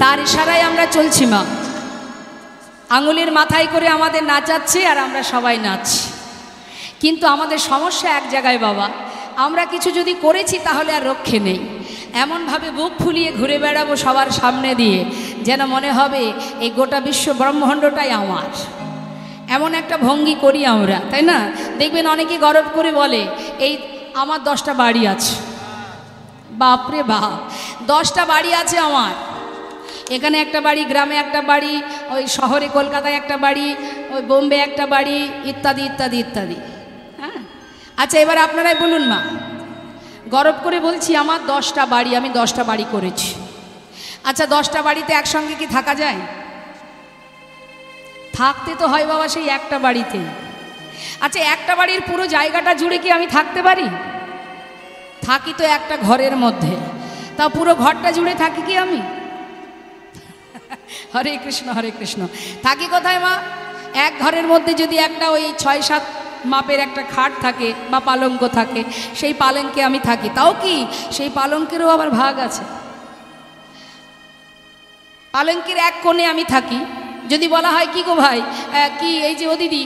তার ইশারায় আমরা চলছি মা। আঙুলের মাথায় করে আমাদের নাচাচ্ছে আর আমরা সবাই নাচছি। কিন্তু আমাদের সমস্যা এক জায়গায় বাবা, আমরা কিছু যদি করেছি তাহলে আর রক্ষে নেই। এমনভাবে বুক ফুলিয়ে ঘুরে বেড়াবো সবার সামনে দিয়ে যেন মনে হবে এই গোটা বিশ্ব ব্রহ্মাণ্ডটাই আমার। এমন একটা ভঙ্গি করি আমরা, তাই না? দেখবেন অনেকে গর্ব করে বলে এই আমার 10টা বাড়ি আছে। বাপরে বাপ, 10টা বাড়ি আছে আমার। এখানে একটা বাড়ি, গ্রামে একটা বাড়ি, ওই শহরে কলকাতায় একটা বাড়ি, ওই বোম্বে একটা বাড়ি, ইত্যাদি ইত্যাদি ইত্যাদি। হ্যাঁ, আচ্ছা এবার আপনারাই বলুন মা, গর্ব করে বলছি আমার 10টা বাড়ি, আমি 10টা বাড়ি করেছি। আচ্ছা 10টা বাড়িতে একসঙ্গে কি থাকা যায়? থাকতে তো হয় বাবা সেই একটা বাড়িতে। আচ্ছা একটা বাড়ির পুরো জায়গাটা জুড়ে কি আমি থাকতে পারি? থাকি তো একটা ঘরের মধ্যে, তা পুরো ঘরটা জুড়ে থাকি কি আমি? হরে কৃষ্ণ হরে কৃষ্ণ। থাকি কোথায় মা? এক ঘরের মধ্যে যদি একটা ওই 6-7 মাপের একটা খাট থাকে বা পালঙ্ক থাকে, সেই পালঙ্কে আমি থাকি। তাও কি সেই পালঙ্কেরও আবার ভাগ আছে। পালঙ্কের এক কোণে আমি থাকি। যদি বলা হয় কি গো ভাই, কি এই যে ও দিদি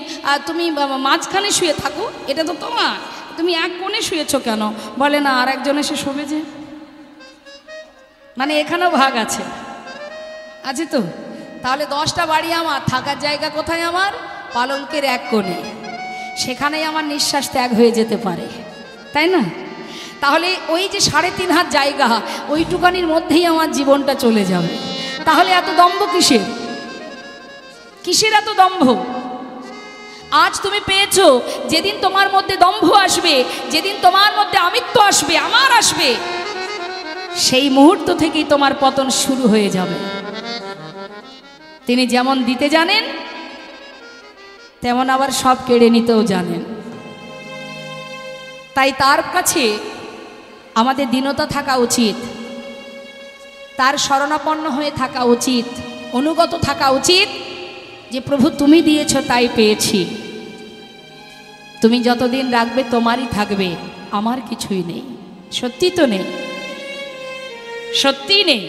তুমি মাঝখানে শুয়ে থাকো, এটা তো তোমার, তুমি এক কোণে শুয়েছো কেন? বলে না আর একজন এসে শোবে যে। মানে এখানেও ভাগ আছে, আছে তো। তাহলে 10টা বাড়ি আমার, থাকার জায়গা কোথায় আমার? পালঙ্কের এক কোণে। সেখানেই আমার নিঃশ্বাস ত্যাগ হয়ে যেতে পারে, তাই না? তাহলে ওই যে 3.5 হাত জায়গা, ওইটুকানির মধ্যেই আমার জীবনটা চলে যাবে। তাহলে এত দম্ভ কিসের? কিসের এত দম্ভ? আজ তুমি পেয়েছো, যেদিন তোমার মধ্যে দম্ভ আসবে, যেদিন তোমার মধ্যে আমিত্ব আসবে, আমার আসবে, সেই মুহূর্ত থেকেই তোমার পতন শুরু হয়ে যাবে। তিনি যেমন দিতে জানেন তেমন আবার সব কেড়ে নিতেও জানেন। তাই তার কাছে আমাদের দীনতা থাকা উচিত, তার শরণাপন্ন হয়ে থাকা উচিত, অনুগত থাকা উচিত যে প্রভু তুমি দিয়েছ তাই পেয়েছি, তুমি যতদিন রাখবে তোমারই থাকবে, আমার কিছুই নেই। সত্যি তো নেই, সত্যি নেই।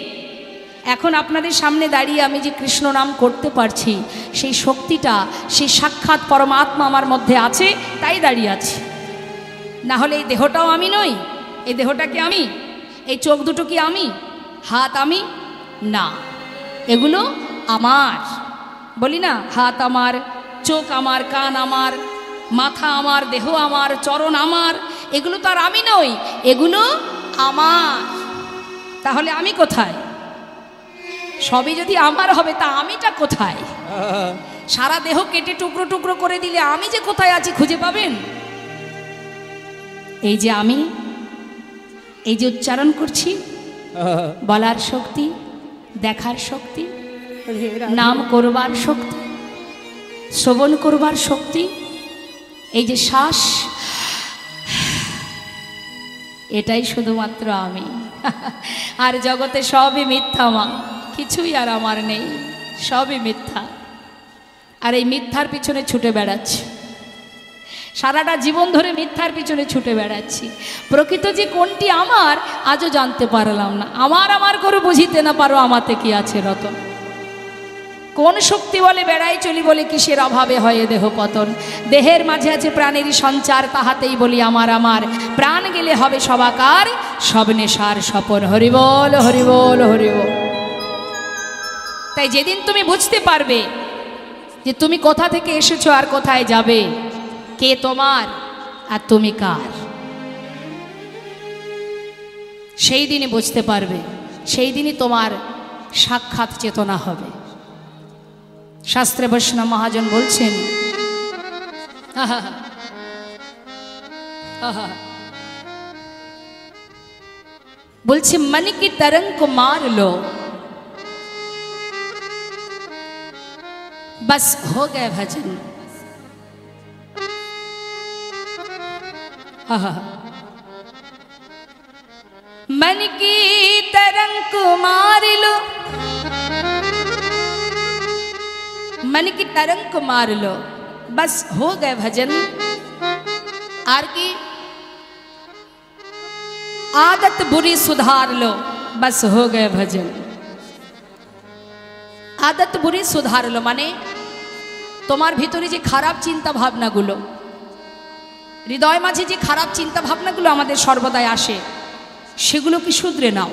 এখন আপনাদের সামনে দাঁড়িয়ে আমি যে কৃষ্ণ নাম করতে পারছি, সেই শক্তিটা, সেই সাক্ষাৎ পরমাত্মা আমার মধ্যে আছে, তাই দাঁড়িয়ে আছি। না হলে এই দেহটাও আমি নই। এই দেহটা কি আমি? এই চোখ দুটো কি আমি? হাত আমি? না, এগুলো আমার। বলি না, হাত আমার, চোখ আমার, কান আমার, মাথা আমার, দেহ আমার, চরণ আমার, এগুলো তো আর আমি নই, এগুলো আমার। তাহলে আমি কোথায়? সবই যদি আমার হবে তা আমিটা কোথায়? সারা দেহ কেটে টুকরো টুকরো করে দিলে আমি যে কোথায় আছি খুঁজে পাবেন? এই যে আমি, এই যে উচ্চারণ করছি, বলার শক্তি, দেখার শক্তি, নাম করবার শক্তি, শ্রবণ করবার শক্তি, এই যে শ্বাস, এটাই শুধুমাত্র আমি। আর জগতে সবই মিথ্যা মা, কিছুই আর আমার নেই, সবই মিথ্যা। আর এই মিথ্যার পিছনে ছুটে বেড়াচ্ছি, সারাটা জীবন ধরে মিথ্যার পিছনে ছুটে বেড়াচ্ছি। প্রকৃত যে কোনটি আমার আজও জানতে পারলাম না। আমার আমার করে বুঝিতে না পারো আমাতে কি আছে রতন। কোন শক্তি বলে বেড়াই চলি, বলে কিসের অভাবে হয় দেহ পতন। দেহের মাঝে আছে প্রাণেরই সঞ্চার, তাহাতেই বলি আমার আমার। প্রাণ গেলে হবে সবাকার, সব নেশার স্বপন। হরিবল হরিবল হরিবল। তাই যেদিন তুমি বুঝতে পারবে যে তুমি কোথা থেকে এসেছো আর কোথায় যাবে, কে তোমার আর তুমি কার, সেই দিনই বুঝতে পারবে, সেই দিনই তোমার সাক্ষাৎ চেতনা হবে। শাস্ত্রে বৈষ্ণব মহাজন বলছেন, বলছে मन की तरंग को मार लो, बस हो गए भजन। मन की तरंग को मार लो, मन की तरंग को मार लो, बस हो गए भजन। आर की आदत बुरी सुधार लो, बस हो गए भजन। আদত বুড়ি সুধারলো, মানে তোমার ভিতরে যে খারাপ চিন্তা ভাবনাগুলো, হৃদয় মাঝে যে খারাপ চিন্তা ভাবনাগুলো আমাদের সর্বদাই আসে, সেগুলো কি শুধরে নাও,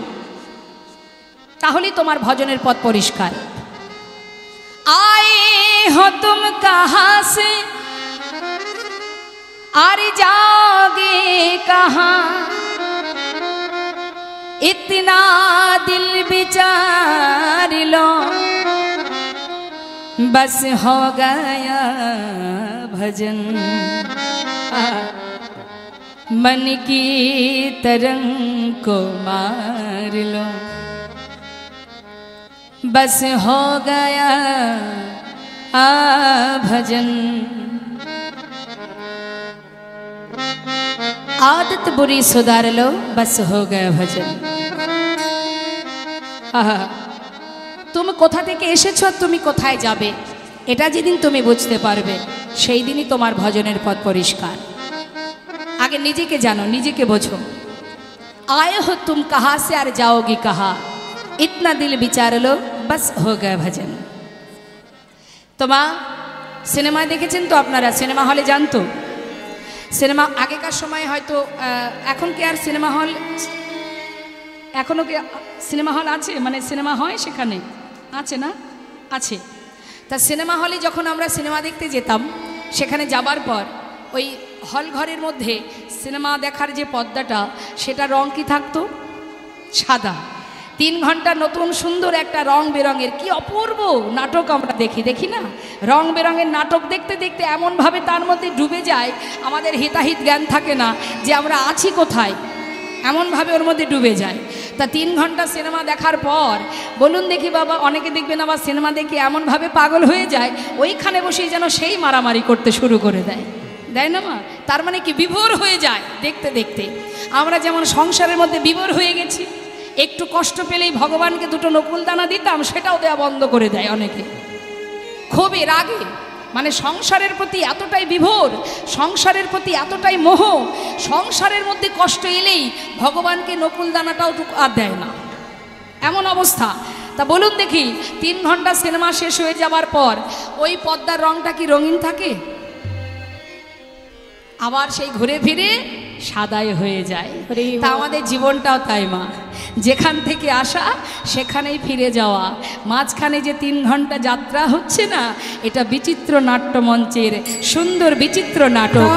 তাহলেই তোমার ভজনের পথ পরিষ্কার। আয়ে হো তুম কাহা সে আর जाओगे कहाँ, इतना दिल विचार लो बस हो गया भजन, मन की तरंग को मार लो बस हो गया भजन। आदत बुरी सुधार लो बस हो गया भजन। তুমি কোথা থেকে এসেছো, তুমি কোথায় যাবে, এটা যেদিন তুমি বুঝতে পারবে, সেই দিনই তোমার ভজনের পথ পরিষ্কার। আগে নিজেকে জানো, নিজেকে বোঝো। आए हो तुम कहाँ से और जाओगी कहाँ, इतना दिल विचार लो बस हो गया भजन। তোমা সিনেমা দেখেছেন তো আপনারা, সিনেমা হলে জানতো, সিনেমা আগেকার সময় হয়তো, এখন কি আর সিনেমা হল, এখনও কি সিনেমা হল আছে, মানে সিনেমা হয় সেখানে আছে না, আছে। তা সিনেমা হলে যখন আমরা সিনেমা দেখতে যেতাম, সেখানে যাবার পর ওই হল ঘরের মধ্যে সিনেমা দেখার যে পর্দাটা, সেটা রং কি থাকতো, সাদা। 3 ঘন্টা নতুন সুন্দর একটা রং বেরঙের, কি অপূর্ব নাটক আমরা দেখি না, রং বেরঙের নাটক দেখতে দেখতে এমনভাবে তার মধ্যে ডুবে যায়, আমাদের হিতাহিত জ্ঞান থাকে না যে আমরা আছি কোথায়, এমনভাবে ওর মধ্যে ডুবে যায়। তা 3 ঘন্টা সিনেমা দেখার পর বলুন দেখি বাবা, অনেকে দেখবেন আবার সিনেমা দেখে এমনভাবে পাগল হয়ে যায়, ওইখানে বসেই যেন সেই মারামারি করতে শুরু করে দেয় না মা, তার মানে কি বিভোর হয়ে যায় দেখতে দেখতে। আমরা যেমন সংসারের মধ্যে বিভোর হয়ে গেছি, একটু কষ্ট পেলেই ভগবানকে 2টো নকুল দানা দিতাম, সেটাও দেওয়া বন্ধ করে দেয় অনেকে, খুবই রাগে, মানে সংসারের প্রতি এতটাই বিভোর, সংসারের প্রতি এতটাই মোহ, সংসারের মধ্যে কষ্ট এলেই ভগবানকে নকুল দানাটাও আর দেয় না, এমন অবস্থা। তা বলুন দেখি, 3 ঘন্টা সিনেমা শেষ হয়ে যাবার পর ওই পর্দার রংটা কি রঙিন থাকে? আবার সেই ঘুরে ফিরে সাদাই হয়ে যায়। তা আমাদের জীবনটাও তাই মা, যেখান থেকে আসা সেখানেই ফিরে যাওয়া, মাঝখানে যে 3 ঘন্টা যাত্রা হচ্ছে না, এটা বিচিত্র নাট্যমঞ্চের সুন্দর বিচিত্র নাটক।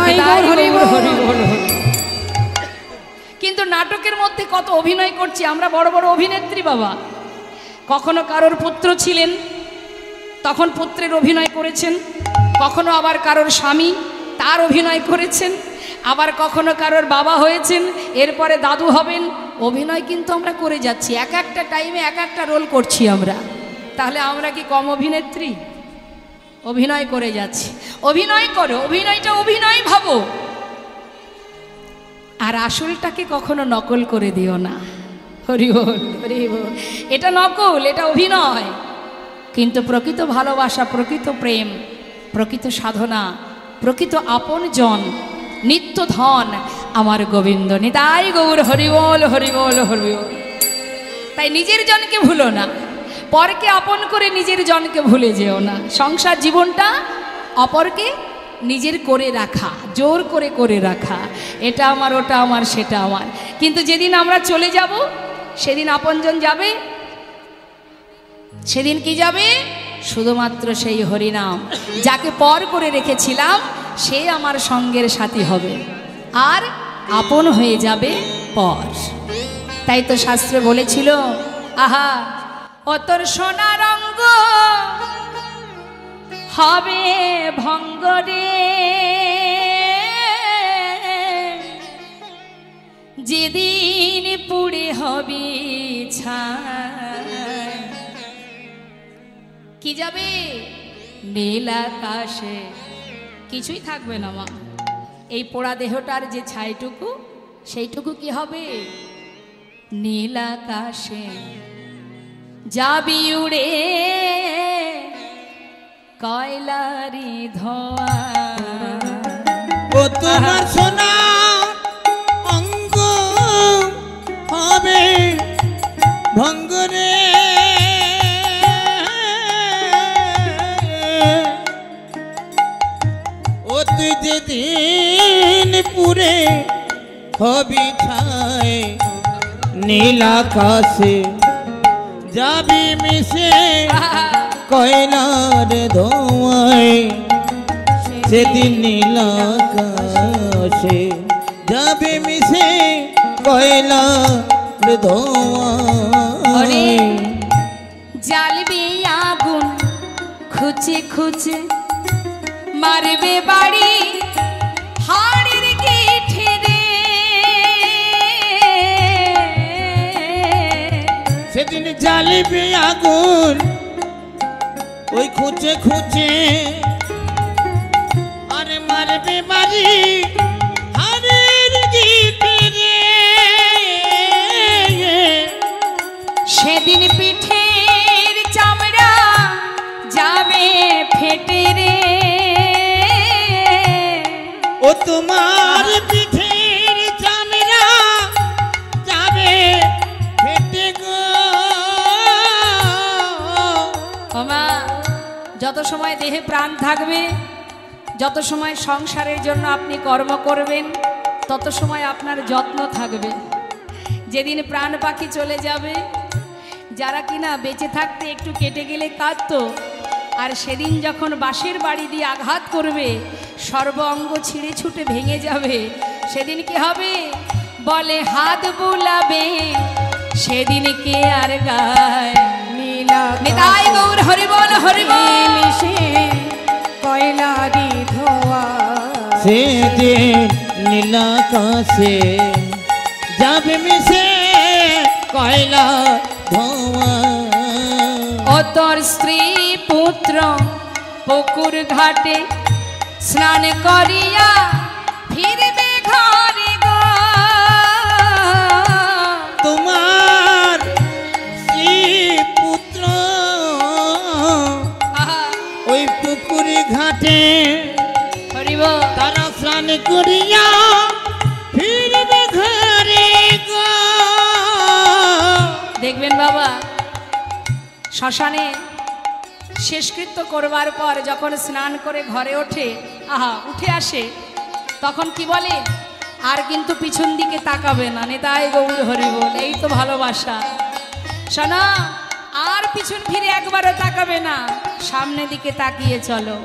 কিন্তু নাটকের মধ্যে কত অভিনয় করছি আমরা, বড় বড় অভিনেত্রী বাবা। কখনো কারোর পুত্র ছিলেন, তখন পুত্রের অভিনয় করেছেন, কখনো আবার কারোর স্বামী, তার অভিনয় করেছেন, আবার কখনো কারোর বাবা হয়েছেন, এরপরে দাদু হবেন, অভিনয় কিন্তু আমরা করে যাচ্ছি, এক একটা টাইমে এক একটা রোল করছি আমরা। তাহলে আমরা কি কম অভিনেত্রী? অভিনয় করে যাচ্ছি। অভিনয় করো, অভিনয়টা অভিনয় ভাবো, আর আসলটাকে কখনো নকল করে দিও না। হরি বল, হরি বল। এটা নকল, এটা অভিনয়, কিন্তু প্রকৃত ভালোবাসা, প্রকৃত প্রেম, প্রকৃত সাধনা, প্রকৃত আপনজন, নিত্য ধন আমার গোবিন্দ নিতাই গৌর। হরি বল, হরি বল, হরি বল। তাই নিজের জনকে ভুলো না, পরকে আপন করে নিজের জনকে ভুলে যেও না। সংসার জীবনটা অপরকে নিজের করে রাখা, জোর করে করে রাখা, এটা আমার, ওটা আমার, সেটা আমার। কিন্তু যেদিন আমরা চলে যাব, সেদিন আপনজন যাবে, সেদিন কি যাবে? শুধুমাত্র সেই হরিনাম। যাকে পর করে রেখেছিলাম সে আমার সঙ্গের সাথী হবে, আর আপন হয়ে যাবে পর। তাই তো শাস্ত্রে বলেছিল, আহা ও তোর সোনার অঙ্গ হবে ভঙ্গ রে, যেদিন পুড়ে হবে ছাই। কি যাবে? নীল আকাশে কিছুই থাকবে না মা, এই পোড়া দেহটার যে ছাইটুকু, সেইটুকু কি হবে? নীল আকাশে যাবি উড়ে কয়লারি ধোয়া। ও তোমার সোনা অঙ্গ হবে ভঙ্গরে, হবি ছায় নীল আকাশে যাবি মিশে কয়লার ধোঁয়ায় সেদিন নীল আকাশে যাবি মিশে কয়লার ধোঁয়ায় জ্বালবে আগুন খুঁজে খুঁজে মারবে বাড়ি হাড়ের গিঠে রে সেদিন জ্বালবে আগুন ওই খুঁজে খুঁজে আরে মারবে বাড়ি হাড়ের গিঠে রে সেদিন পিঠের চামড়া যাবে ফেটে রে ও তোমার পিঠের চামড়া যাবে ফেটে গো ওমা যত সময় দেহে প্রাণ থাকবে, যত সময় সংসারের জন্য আপনি কর্ম করবেন, তত সময় আপনার যত্ন থাকবে। যেদিন প্রাণ পাখি চলে যাবে, যারা কিনা বেঁচে থাকতে একটু কেটে গেলে কাঁদতো, আর সেদিন যখন বাঁশের বাড়ি দিয়ে আঘাত করবে, সর্ব অঙ্গ ছিঁড়ে ছুটে ভেঙে যাবে, সেদিন কি হবে? বলে হাত বুলাবে সেদিন কে আর গায় নিতাই গৌর হরি বল হরি বল মিশে কয়লারি ধোয়া সেদিন নীল আকাশে যাবে মিশে কয়লা ধোঁয়া ও তোর স্ত্রী পুত্র পুকুর ঘাটে স্নান করিয়া ফিরবে ঘরে গো তোমার স্ত্রী পুত্র ওই পুকুর ঘাটে হরিব তারা স্নান করিয়া ফিরবে ঘরে গো দেখবেন বাবা, শ্মশানে শেষকৃত্য করবার পর যখন স্নান করে ঘরে ওঠে, উঠে আসে, তখন কি বলে? আর কিন্তু পিছন দিকে তাকাবে না, নিতাই গৌর হরি বল। এই তো ভালোবাসা। শোনা, আর পিছন ফিরে একবারও তাকাবে না, সামনে দিকে তাকিয়ে চলো।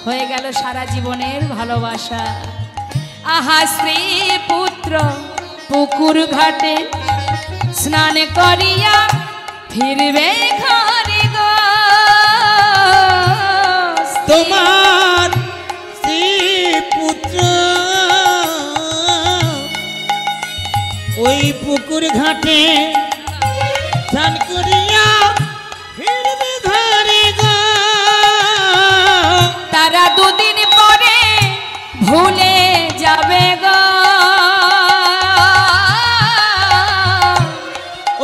হয়ে গেল সারা জীবনের ভালোবাসা। আহা স্ত্রী পুত্র পুকুর ঘাটে স্নান করিয়া ফিরবে ঘরে গো তোমার স্ত্রী পুত্র ওই পুকুর ঘাটে স্নান করিয়া ফিরবে ঘরে গো তারা দুদিন পরে ভুলে যাবে গো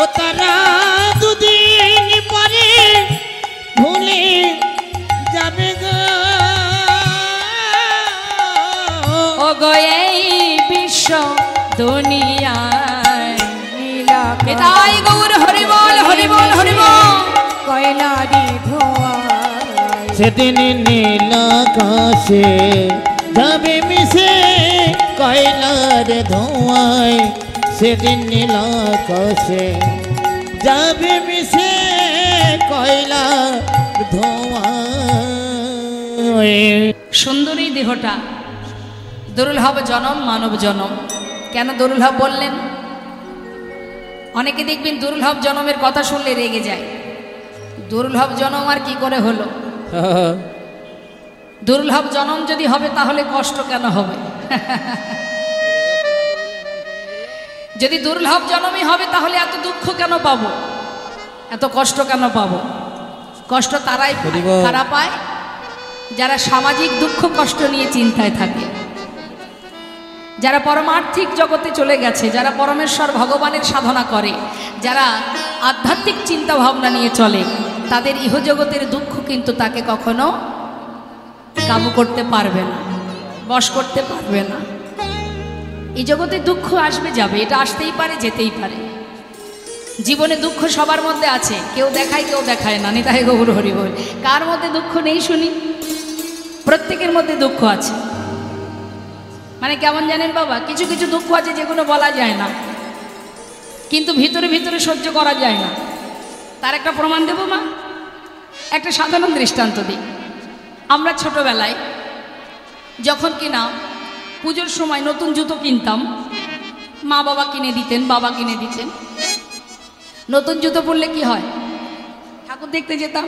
ও তারা দুদিন পরে ভুলে যাবে গো ও গো এই বিশ্ব দুনিয়ায় নিতাই গৌর হরি বল হরি বল হরি বল কয়লারি ধোয়া সেদিন নীল আকাশে যাবে মিশে কয়লার ধোঁয়ায় সেদিন নীল আকাশে যাবে মিশে কয়লার ধোঁয়ায়। সুন্দরী দেহটা, দুর্লভ জনম মানব জনম। কেন দুর্লভ বললেন? অনেকে দেখবেন দুর্লভ জনমের কথা শুনলে রেগে যায়। দুর্লভ জনম আর কি করে হলো? দুর্লভ জনম যদি হবে তাহলে কষ্ট কেন হবে? যদি দুর্লভ জনমই হবে তাহলে এত দুঃখ কেন পাবো, এত কষ্ট কেন পাবো? কষ্ট তারাই তারা পায় যারা সামাজিক দুঃখ কষ্ট নিয়ে চিন্তায় থাকে, যারা পরমার্থিক জগতে চলে গেছে, যারা পরমেশ্বর ভগবানের সাধনা করে, যারা আধ্যাত্মিক চিন্তা ভাবনা নিয়ে চলে, তাদের ইহজগতের দুঃখ কিন্তু তাকে কখনো কাবু করতে পারবে না, বশ করতে পারবে না। এই জগতে দুঃখ আসবে যাবে, এটা আসতেই পারে যেতেই পারে। জীবনে দুঃখ সবার মধ্যে আছে, কেউ দেখায় কেউ দেখায় না। নিতাই গৌর হরি বল। কার মধ্যে দুঃখ নেই শুনি? প্রত্যেকের মধ্যে দুঃখ আছে। মানে কেমন জানেন বাবা, কিছু কিছু দুঃখ আছে যেগুলো বলা যায় না, কিন্তু ভিতরে ভিতরে সহ্য করা যায় না। তার একটা প্রমাণ দেবো মা, একটা সাধারণ দৃষ্টান্ত দিই। আমরা ছোটবেলায় যখন কিনা পুজোর সময় নতুন জুতো কিনতাম, মা বাবা কিনে দিতেন, বাবা কিনে দিতেন। নতুন জুতো পরলে কি হয়, ঠাকুর দেখতে যেতাম,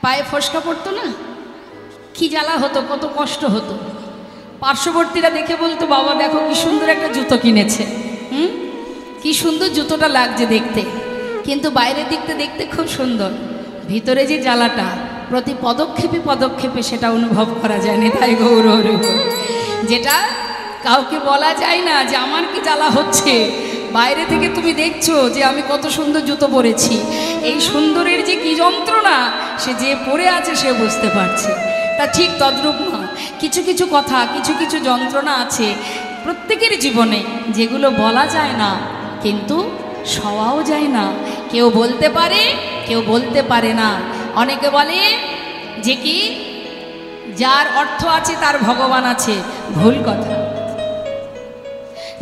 পায়ে ফসকা পড়তো না, কি জ্বালা হতো, কত কষ্ট হতো। পার্শ্ববর্তীরা দেখে বলতো, বাবা দেখো কি সুন্দর একটা জুতো কিনেছে, কি সুন্দর জুতোটা লাগছে দেখতে। কিন্তু বাইরের দিকটা দেখতে খুব সুন্দর, ভিতরে যে জ্বালাটা প্রতি পদক্ষেপে পদক্ষেপে সেটা অনুভব করা যায় না। তাই গৌর যেটা কাউকে বলা যায় না যে আমার কি জ্বালা হচ্ছে, বাইরে থেকে তুমি দেখছো যে আমি কত সুন্দর জুতো পরেছি, এই সুন্দরের যে কি যন্ত্রণা সে যে পরে আছে সে বুঝতে পারছে। তা ঠিক তদ্রূপ না, কিছু কিছু কথা, কিছু কিছু যন্ত্রণা আছে প্রত্যেকের জীবনে, যেগুলো বলা যায় না কিন্তু সওয়াও যায় না। কেউ বলতে পারে, কেউ বলতে পারে না। অনেকে বলে যে কি যার অর্থ আছে তার ভগবান আছে, ভুল কথা।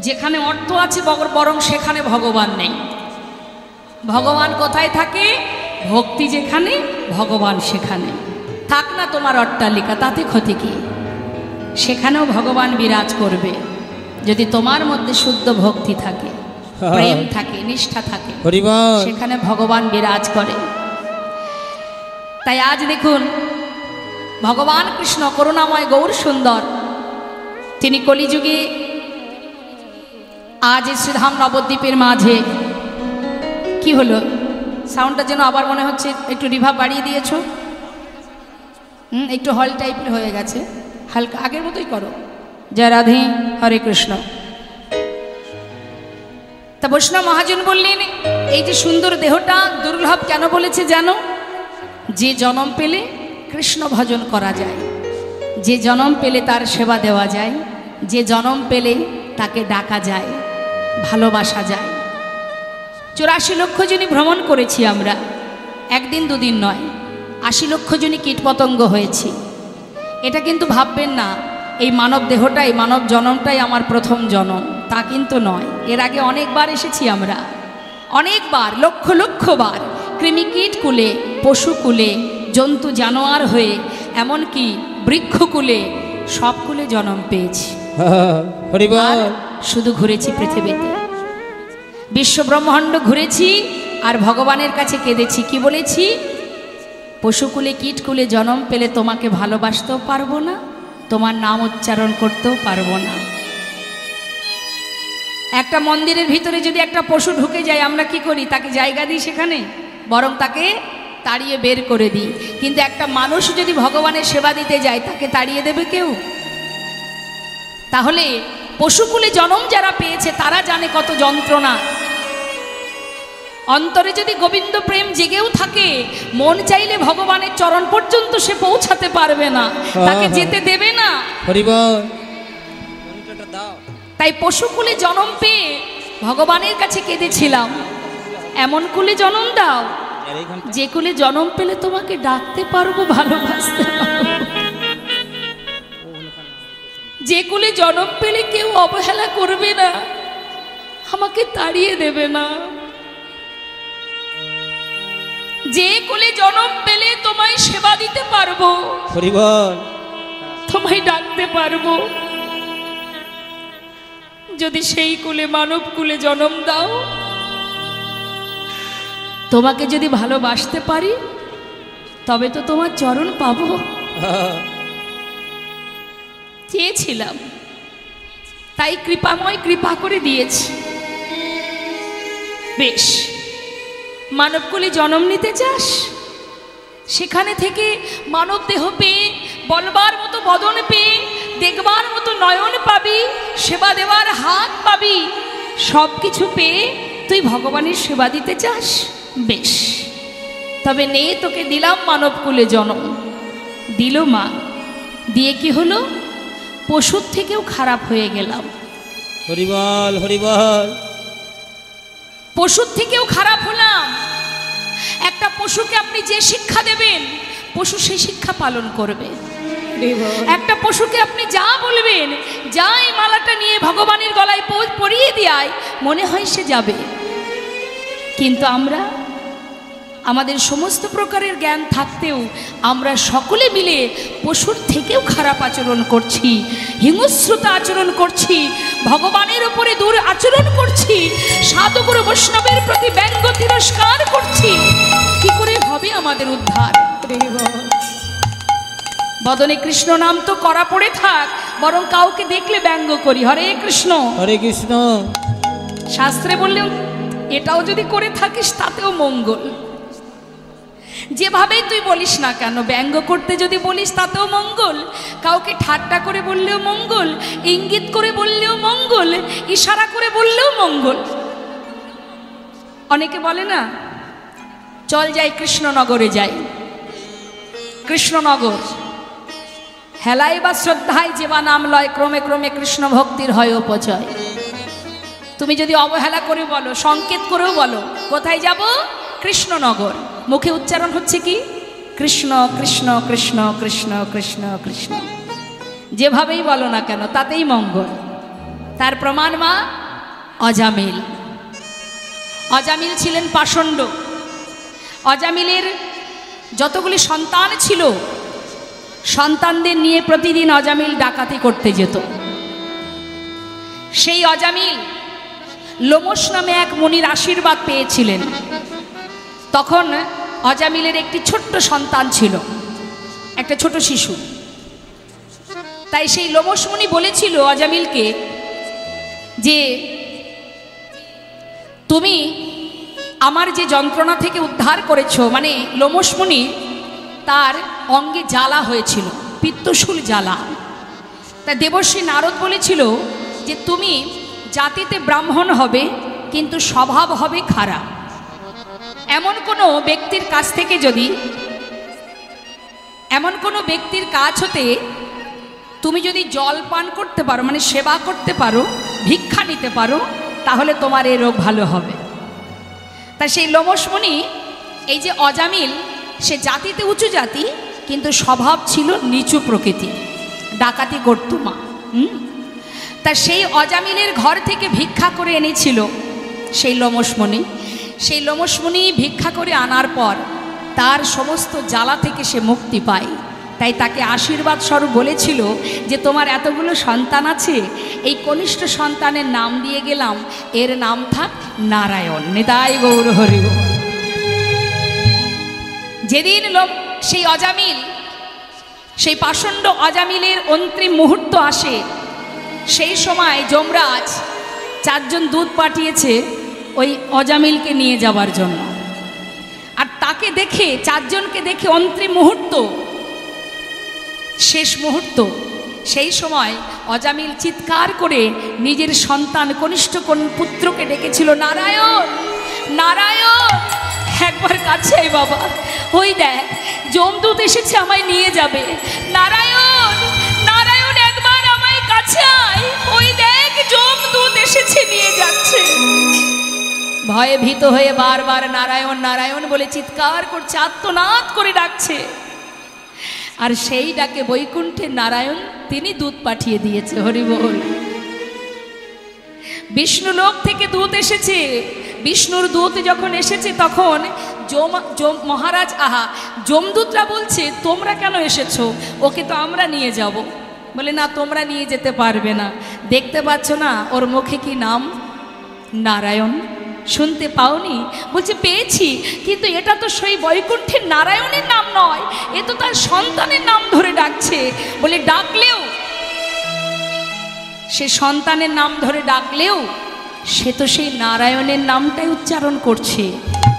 যেখানে অর্থ আছে বরং সেখানে ভগবান নেই। ভগবান কোথায় থাকে? ভক্তি যেখানে, ভগবান সেখানে। থাক না তোমার অট্টালিকা, তাতে ক্ষতি কি? সেখানেও ভগবান বিরাজ করবে যদি তোমার মধ্যে শুদ্ধ ভক্তি থাকে, প্রেম থাকে, নিষ্ঠা থাকে, সেখানে ভগবান বিরাজ করে। তাই আজ দেখুন ভগবান কৃষ্ণ করুণাময় গৌর সুন্দর, তিনি কলিযুগে আজ শ্রীধাম নবদ্বীপের মাঝে কি হলো, সাউন্ডটা যেন আবার মনে হচ্ছে একটু রিভাব বাড়িয়ে দিয়েছ, একটু হল টাইপের হয়ে গেছে, হালকা আগের মতোই করো। জয় রাধে, হরে কৃষ্ণ। তা বৈষ্ণব মহাজন বললেন, এই যে সুন্দর দেহটা দুর্লভ কেন বলেছে জানো? যে জন্ম পেলে কৃষ্ণ ভজন করা যায়, যে জন্ম পেলে তার সেবা দেওয়া যায়, যে জন্ম পেলে তাকে ডাকা যায়, ভালোবাসা যায়। 84 লক্ষ জনই ভ্রমণ করেছি আমরা, একদিন দুদিন নয়, 80 লক্ষ জনই কীটপতঙ্গ হয়েছি। এটা কিন্তু ভাববেন না এই মানব দেহটাই, মানব জন্মটাই আমার প্রথম জন্ম, তা কিন্তু নয়। এর আগে অনেকবার এসেছি আমরা, অনেকবার, লক্ষ লক্ষ বার, কৃমিকীট কুলে, পশু কুলে, জন্তু জানোয়ার হয়ে, এমনকি বৃক্ষকুলে, সব কুলে জন্ম পেয়েছি। আর শুধু ঘুরেছি পৃথিবীতে, বিশ্ব ব্রহ্মাণ্ড ঘুরেছি আর ভগবানের কাছে কেঁদেছি। কি বলেছি? পশুকুলে কীটকুলে জন্ম পেলে তোমাকে ভালোবাসতেও পারবো না, তোমার নাম উচ্চারণ করতেও পারবো না। একটা মন্দিরের ভিতরে যদি একটা পশু ঢুকে যায়, আমরা কি করি? তাকে জায়গা দিই সেখানে, বরং তাকে তাড়িয়ে বের করে দিই। কিন্তু একটা মানুষ যদি ভগবানের সেবা দিতে যায়, তাকে তাড়িয়ে দেবে কেউ? তাহলে পশুকুলে জন্ম যারা পেয়েছে তারা জানে কত যন্ত্রণা। অন্তরে যদি গোবিন্দ প্রেম জেগেও থাকে, মন চাইলে ভগবানের চরণ পর্যন্ত সে পৌঁছাতে পারবে না, তাকে যেতে দেবে না। তাই পশুকুলে জন্ম পেয়ে ভগবানের কাছে কেঁদেছিলাম, এমন কুলে জন্ম দাও যে কুলে জন্ম পেলে তোমাকে ডাকতে পারবো, ভালোবাসতে পারবো, যে কুলে জন্ম পেলে কেউ অবহেলা করবে না, আমাকে তাড়িয়ে দেবে না, যে কুলে জন্ম পেলে তোমায় সেবা দিতে পারবো, তোমায় ডাকতে পারবো। যদি সেই কুলে, মানব কুলে জন্ম দাও, তোমাকে যদি ভালোবাসতে পারি, তবে তো তোমার চরণ পাবো। চেয়েছিলাম, তাই কৃপাময় কৃপা করে দিয়েছি। বেশ, মানবকুলে জন্ম নিতে চাস? সেখানে থেকে মানব দেহ পেয়ে, বলবার মতো বদন পেয়ে, দেখবার মতো নয়ন পাবি, সেবা দেওয়ার হাত পাবি, সব কিছু পেয়ে তুই ভগবানের সেবা দিতে চাস? বেশ, তবে নে, তোকে দিলাম মানবকুলে জন্ম। দিল মা, দিয়ে কি হলো? পশুর থেকেও খারাপ হয়ে গেলাম। হরিবল হরিবল। পশুর থেকেও খারাপ হলাম। একটা পশুকে আপনি যে শিক্ষা দেবেন, পশু সেই শিক্ষা পালন করবে। একটা পশুকে আপনি যা বলবেন, যা এই মালাটা নিয়ে ভগবানের গলায় পরিয়ে দেয়, মনে হয় সে যাবে। কিন্তু আমরা, আমাদের সমস্ত প্রকারের জ্ঞান থাকতেও আমরা সকলে মিলে পশুর থেকেও খারাপ আচরণ করছি, হিংস্রতা আচরণ করছি, ভগবানের উপরে দূর আচরণ করছি, সাধুগুরু বৈষ্ণবের প্রতি ব্যঙ্গ তিরস্কার করছি। কি করে হবে আমাদের উদ্ধার? বদনে কৃষ্ণ নাম তো করা পড়ে থাক, বরং কাউকে দেখলে ব্যঙ্গ করি, হরে কৃষ্ণ হরে কৃষ্ণ। শাস্ত্রে বললেও এটাও যদি করে থাকিস তাতেও মঙ্গল। যেভাবেই তুই বলিস না কেন, ব্যঙ্গ করতে যদি বলিস তাতেও মঙ্গল, কাউকে ঠাট্টা করে বললেও মঙ্গল, ইঙ্গিত করে বললেও মঙ্গল, ইশারা করে বললেও মঙ্গল। অনেকে বলে না, চল যাই কৃষ্ণনগরে যাই। কৃষ্ণনগর হেলায় বা শ্রদ্ধায় যেবা নাম লয়, ক্রমে ক্রমে কৃষ্ণ ভক্তির হয় উপচয়। তুমি যদি অবহেলা করে বলো, সংকেত করেও বলো, কোথায় যাব? কৃষ্ণনগর। মুখে উচ্চারণ হচ্ছে কি? কৃষ্ণ কৃষ্ণ কৃষ্ণ কৃষ্ণ কৃষ্ণ কৃষ্ণ। যেভাবেই বলো না কেন তাতেই মঙ্গল। তার প্রমাণ মা অজামিল। অজামিল ছিলেন পাষণ্ড। অজামিলের যতগুলি সন্তান ছিল, সন্তানদের নিয়ে প্রতিদিন অজামিল ডাকাতি করতে যেত। সেই অজামিল লোমশ নামে এক মুনির আশীর্বাদ পেয়েছিলেন। তখন অজামিলের একটি ছোট্ট সন্তান ছিল, একটা ছোট শিশু। তাই সেই লোমশ মুনি বলেছিল অজামিলকে যে, তুমি আমার যে যন্ত্রণা থেকে উদ্ধার করেছো, মানে লোমশ মুনি তার অঙ্গে জ্বালা হয়েছিল, পিত্তশূল জ্বালা। তা দেবশ্রী নারদ বলেছিল যে তুমি জাতিতে ব্রাহ্মণ হবে কিন্তু স্বভাব হবে খারাপ। এমন কোনো ব্যক্তির কাছ থেকে যদি, এমন কোনো ব্যক্তির কাছ হতে তুমি যদি জল পান করতে পারো, মানে সেবা করতে পারো, ভিক্ষা নিতে পারো, তাহলে তোমার এই রোগ ভালো হবে। তা সেই লোমশ মুনি, এই যে অজামিল, সে জাতিতে উঁচু জাতি কিন্তু স্বভাব ছিল নিচু প্রকৃতি, ডাকাতি করত মা। তা সেই অজামিলের ঘর থেকে ভিক্ষা করে এনেছিল সেই লোমশ মুনি। সেই লোমশ মুনি ভিক্ষা করে আনার পর তার সমস্ত জ্বালা থেকে সে মুক্তি পায়। তাই তাকে আশীর্বাদ স্বরূপ বলেছিল যে তোমার এতগুলো সন্তান আছে, এই কনিষ্ঠ সন্তানের নাম দিয়ে গেলাম, এর নাম থাক নারায়ণ। নিতাই গৌর হরি। যেদিন সেই অজামিল, সেই পাষণ্ড অজামিলের অন্তিম মুহূর্ত আসে, সেই সময় যমরাজ 4 জন দূত পাঠিয়েছে ওই অজামিলকে নিয়ে যাবার জন্য। আর তাকে দেখে, 4 জনকে দেখে অন্তিম মুহূর্ত, শেষ মুহূর্ত, সেই সময় অজামিল চিৎকার করে নিজের সন্তান, কনিষ্ঠ পুত্রকে ডেকেছিল, নারায়ণ নারায়ণ, একবার কাছে আয় বাবা, ওই দেখ যমদূত এসেছে, আমায় নিয়ে যাবে। নারায়ণ নারায়ণ, একবার আমায় কাছে আয়, ওই দেখ যমদূত এসেছে, নিয়ে যাচ্ছে। ভয়ে ভীত হয়ে বারবার নারায়ণ নারায়ণ বলে চিৎকার করছে, আর্তনাদ করে ডাকছে। আর সেই ডাকে বৈকুণ্ঠের নারায়ণ তিনি দূত পাঠিয়ে দিয়েছে। হরি বল। বিষ্ণুলোক থেকে দূত এসেছে। বিষ্ণুর দূত যখন এসেছে তখন মহারাজ যমদূতরা বলছে, তোমরা কেন এসেছো? ওকে তো আমরা নিয়ে যাব। বলে না, তোমরা নিয়ে যেতে পারবে না। দেখতে পাচ্ছ না ওর মুখে কি নাম? নারায়ণ। শুনতে পাওনি? বলছে পেয়েছি, কিন্তু এটা তো সেই বৈকুণ্ঠের নারায়ণের নাম নয়, এ তো তার সন্তানের নাম ধরে ডাকছে। বলে ডাকলেও, সে সন্তানের নাম ধরে ডাকলেও সে তো সেই নারায়ণের নামটাই উচ্চারণ করছে,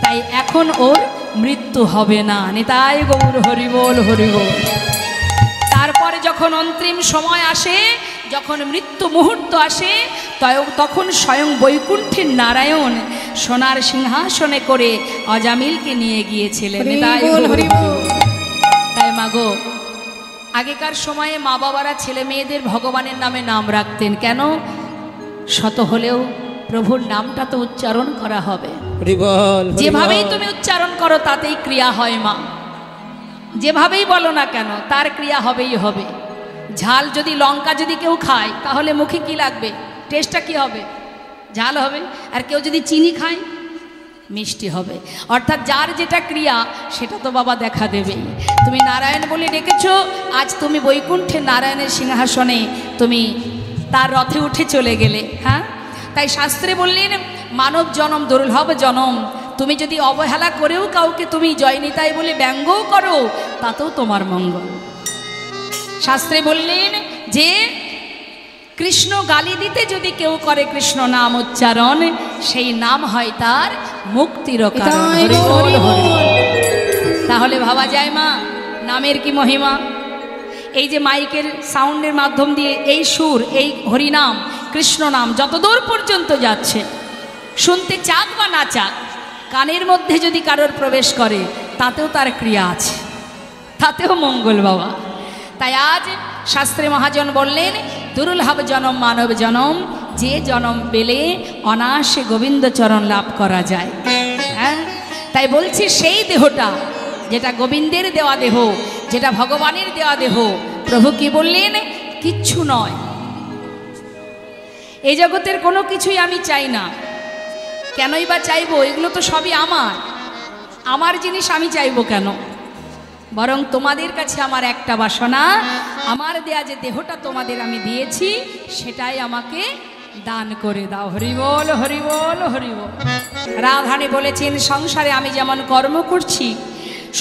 তাই এখন ওর মৃত্যু হবে না। নিতাই গৌর হরি বল হরি বল। তারপরে যখন অন্তিম সময় আসে, যখন মৃত্যু মুহূর্ত আসে, তখন স্বয়ং বৈকুণ্ঠের নারায়ণ সোনার সিংহাসনে করে অজামিলকে নিয়ে গিয়েছিলেন। তাই মাগো, আগেকার সময়ে মা বাবারা ছেলে মেয়েদের ভগবানের নামে নাম রাখতেন কেন? শত হলেও প্রভুর নামটা তো উচ্চারণ করা হবে। যেভাবেই তুমি উচ্চারণ করো তাতেই ক্রিয়া হয় মা। যেভাবেই বলো না কেন তার ক্রিয়া হবেই হবে। ঝাল যদি লঙ্কা যদি কেউ খায় তাহলে মুখে কি লাগবে, টেস্টটা কি হবে, ঝাল হবে। আর কেউ যদি চিনি খায় মিষ্টি হবে। অর্থাৎ যার যেটা ক্রিয়া সেটা তো বাবা দেখা দেবেই। তুমি নারায়ণ বলে ডেকেছো, আজ তুমি বৈকুণ্ঠে নারায়ণের সিংহাসনে তুমি তার রথে উঠে চলে গেলে। হ্যাঁ, তাই শাস্ত্রে বললেন মানব জনম দুর্লভ জনম। তুমি যদি অবহেলা করেও কাউকে তুমি জয়নিতাই বলে ব্যঙ্গও করো তাতেও তোমার মঙ্গল। শাস্ত্রে বললেন যে কৃষ্ণ গালি দিতে যদি কেউ করে কৃষ্ণ নাম উচ্চারণ, সেই নাম হয় তার মুক্তির কারণ। হরি বল, হরি বল। তাহলে ভাবা যায় মা নামের কি মহিমা। এই যে মাইকের সাউন্ডের মাধ্যম দিয়ে এই সুর, এই হরিনাম কৃষ্ণ নাম যতদূর পর্যন্ত যাচ্ছে, শুনতে চাক বা না চাক, কানের মধ্যে যদি কারোর প্রবেশ করে তাতেও তার ক্রিয়া আছে, তাতেও মঙ্গল বাবা। তাই আজ শাস্ত্রে মহাজন বললেন দুর্লভ জনম মানব জনম, যে জনম পেলে অনায়াসে গোবিন্দ চরণ লাভ করা যায়। হ্যাঁ, তাই বলছি সেই দেহটা যেটা গোবিন্দের দেওয়া দেহ, যেটা ভগবানের দেওয়া দেহ, প্রভু কি বললেন কিচ্ছু নয়। এই জগতের কোনো কিছুই আমি চাই না। কেনই বা চাইবো? এগুলো তো সবই আমার, আমার জিনিস আমি চাইবো কেন? বরং তোমাদের কাছে আমার একটা বাসনা, আমার দেয়া যে দেহটা তোমাদের আমি দিয়েছি সেটাই আমাকে দান করে দাও। হরি বল, হরি বল, হরি বল। রাধারানী বলেছেন সংসারে আমি যেমন কর্ম করছি,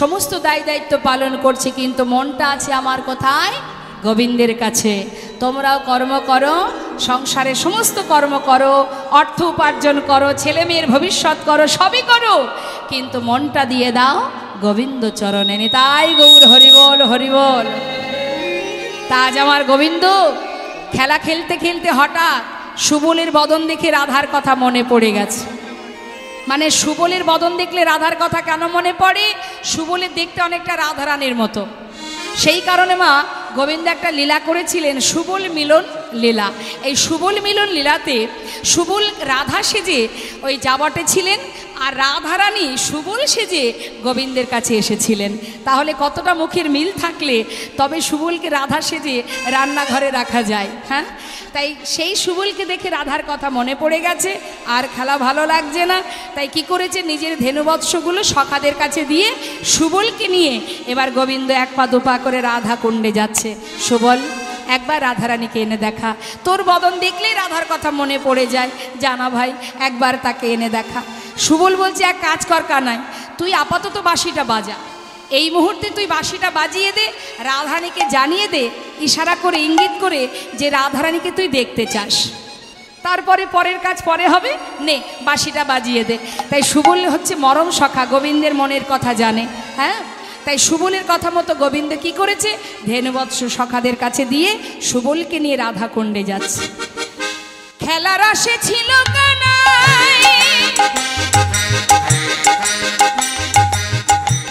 সমস্ত দায় দায়িত্ব পালন করছি, কিন্তু মনটা আছে আমার কোথায়? গোবিন্দের কাছে। তোমরাও কর্ম করো, সংসারে সমস্ত কর্ম করো, অর্থ উপার্জন করো, ছেলে মেয়ের ভবিষ্যৎ করো, সবই করো, কিন্তু মনটা দিয়ে দাও গোবিন্দ চরণে। নিতাই গৌর হরি বল, হরি বল। তাজ আমার গোবিন্দ খেলা খেলতে খেলতে হঠাৎ সুবলের বদন দেখে রাধার কথা মনে পড়ে গেছে। মানে সুবলের বদন দেখলে রাধার কথা কেন মনে পড়ে? সুবলের দেখতে অনেকটা রাধারানীর মতো। সেই কারণে মা গোবিন্দ একটা লীলা করেছিলেন, সুবল মিলন লীলা। এই সুবল মিলন লীলাতে সুবল রাধা সেজে ওই জাবটে ছিলেন, আর রাধারানী সুবল সেজে গোবিন্দের কাছে এসেছিলেন। তাহলে কতটা মুখের মিল থাকলে তবে সুবলকে রাধা সেজে রান্নাঘরে রাখা যায়। হ্যাঁ, তাই সেই সুবলকে দেখে রাধার কথা মনে পড়ে গেছে, আর খেলা ভালো লাগছে না। তাই কি করেছে, নিজের ধেনুবৎসগুলো সখাদের কাছে দিয়ে সুবলকে নিয়ে এবার গোবিন্দ এক পা দুপা করে রাধা কুণ্ডে যাচ্ছে। সুবল একবার রাধারানীকে এনে দেখা, তোর বদন দেখলেই রাধার কথা মনে পড়ে যায়, জানা ভাই একবার তাকে এনে দেখা। সুবল বলছে এক কাজ কর কানাই, তুই আপাতত বাঁশিটা বাজা, এই মুহূর্তে তুই বাঁশিটা বাজিয়ে দে, রাধারানীকে জানিয়ে দে ইশারা করে, ইঙ্গিত করে যে রাধারানীকে তুই দেখতে চাস, তারপরে পরের কাজ পরে হবে, নে বাঁশিটা বাজিয়ে দে। তাই সুবল হচ্ছে মরম সখা, গোবিন্দের মনের কথা জানে। হ্যাঁ, তাই সুবলের কথা মতো গোবিন্দ কি করেছে, ধেনুবৎস সখাদের কাছে দিয়ে সুবলকে নিয়ে রাধা কুণ্ডে যাচ্ছে। খেলার আসে ছিল কানাই,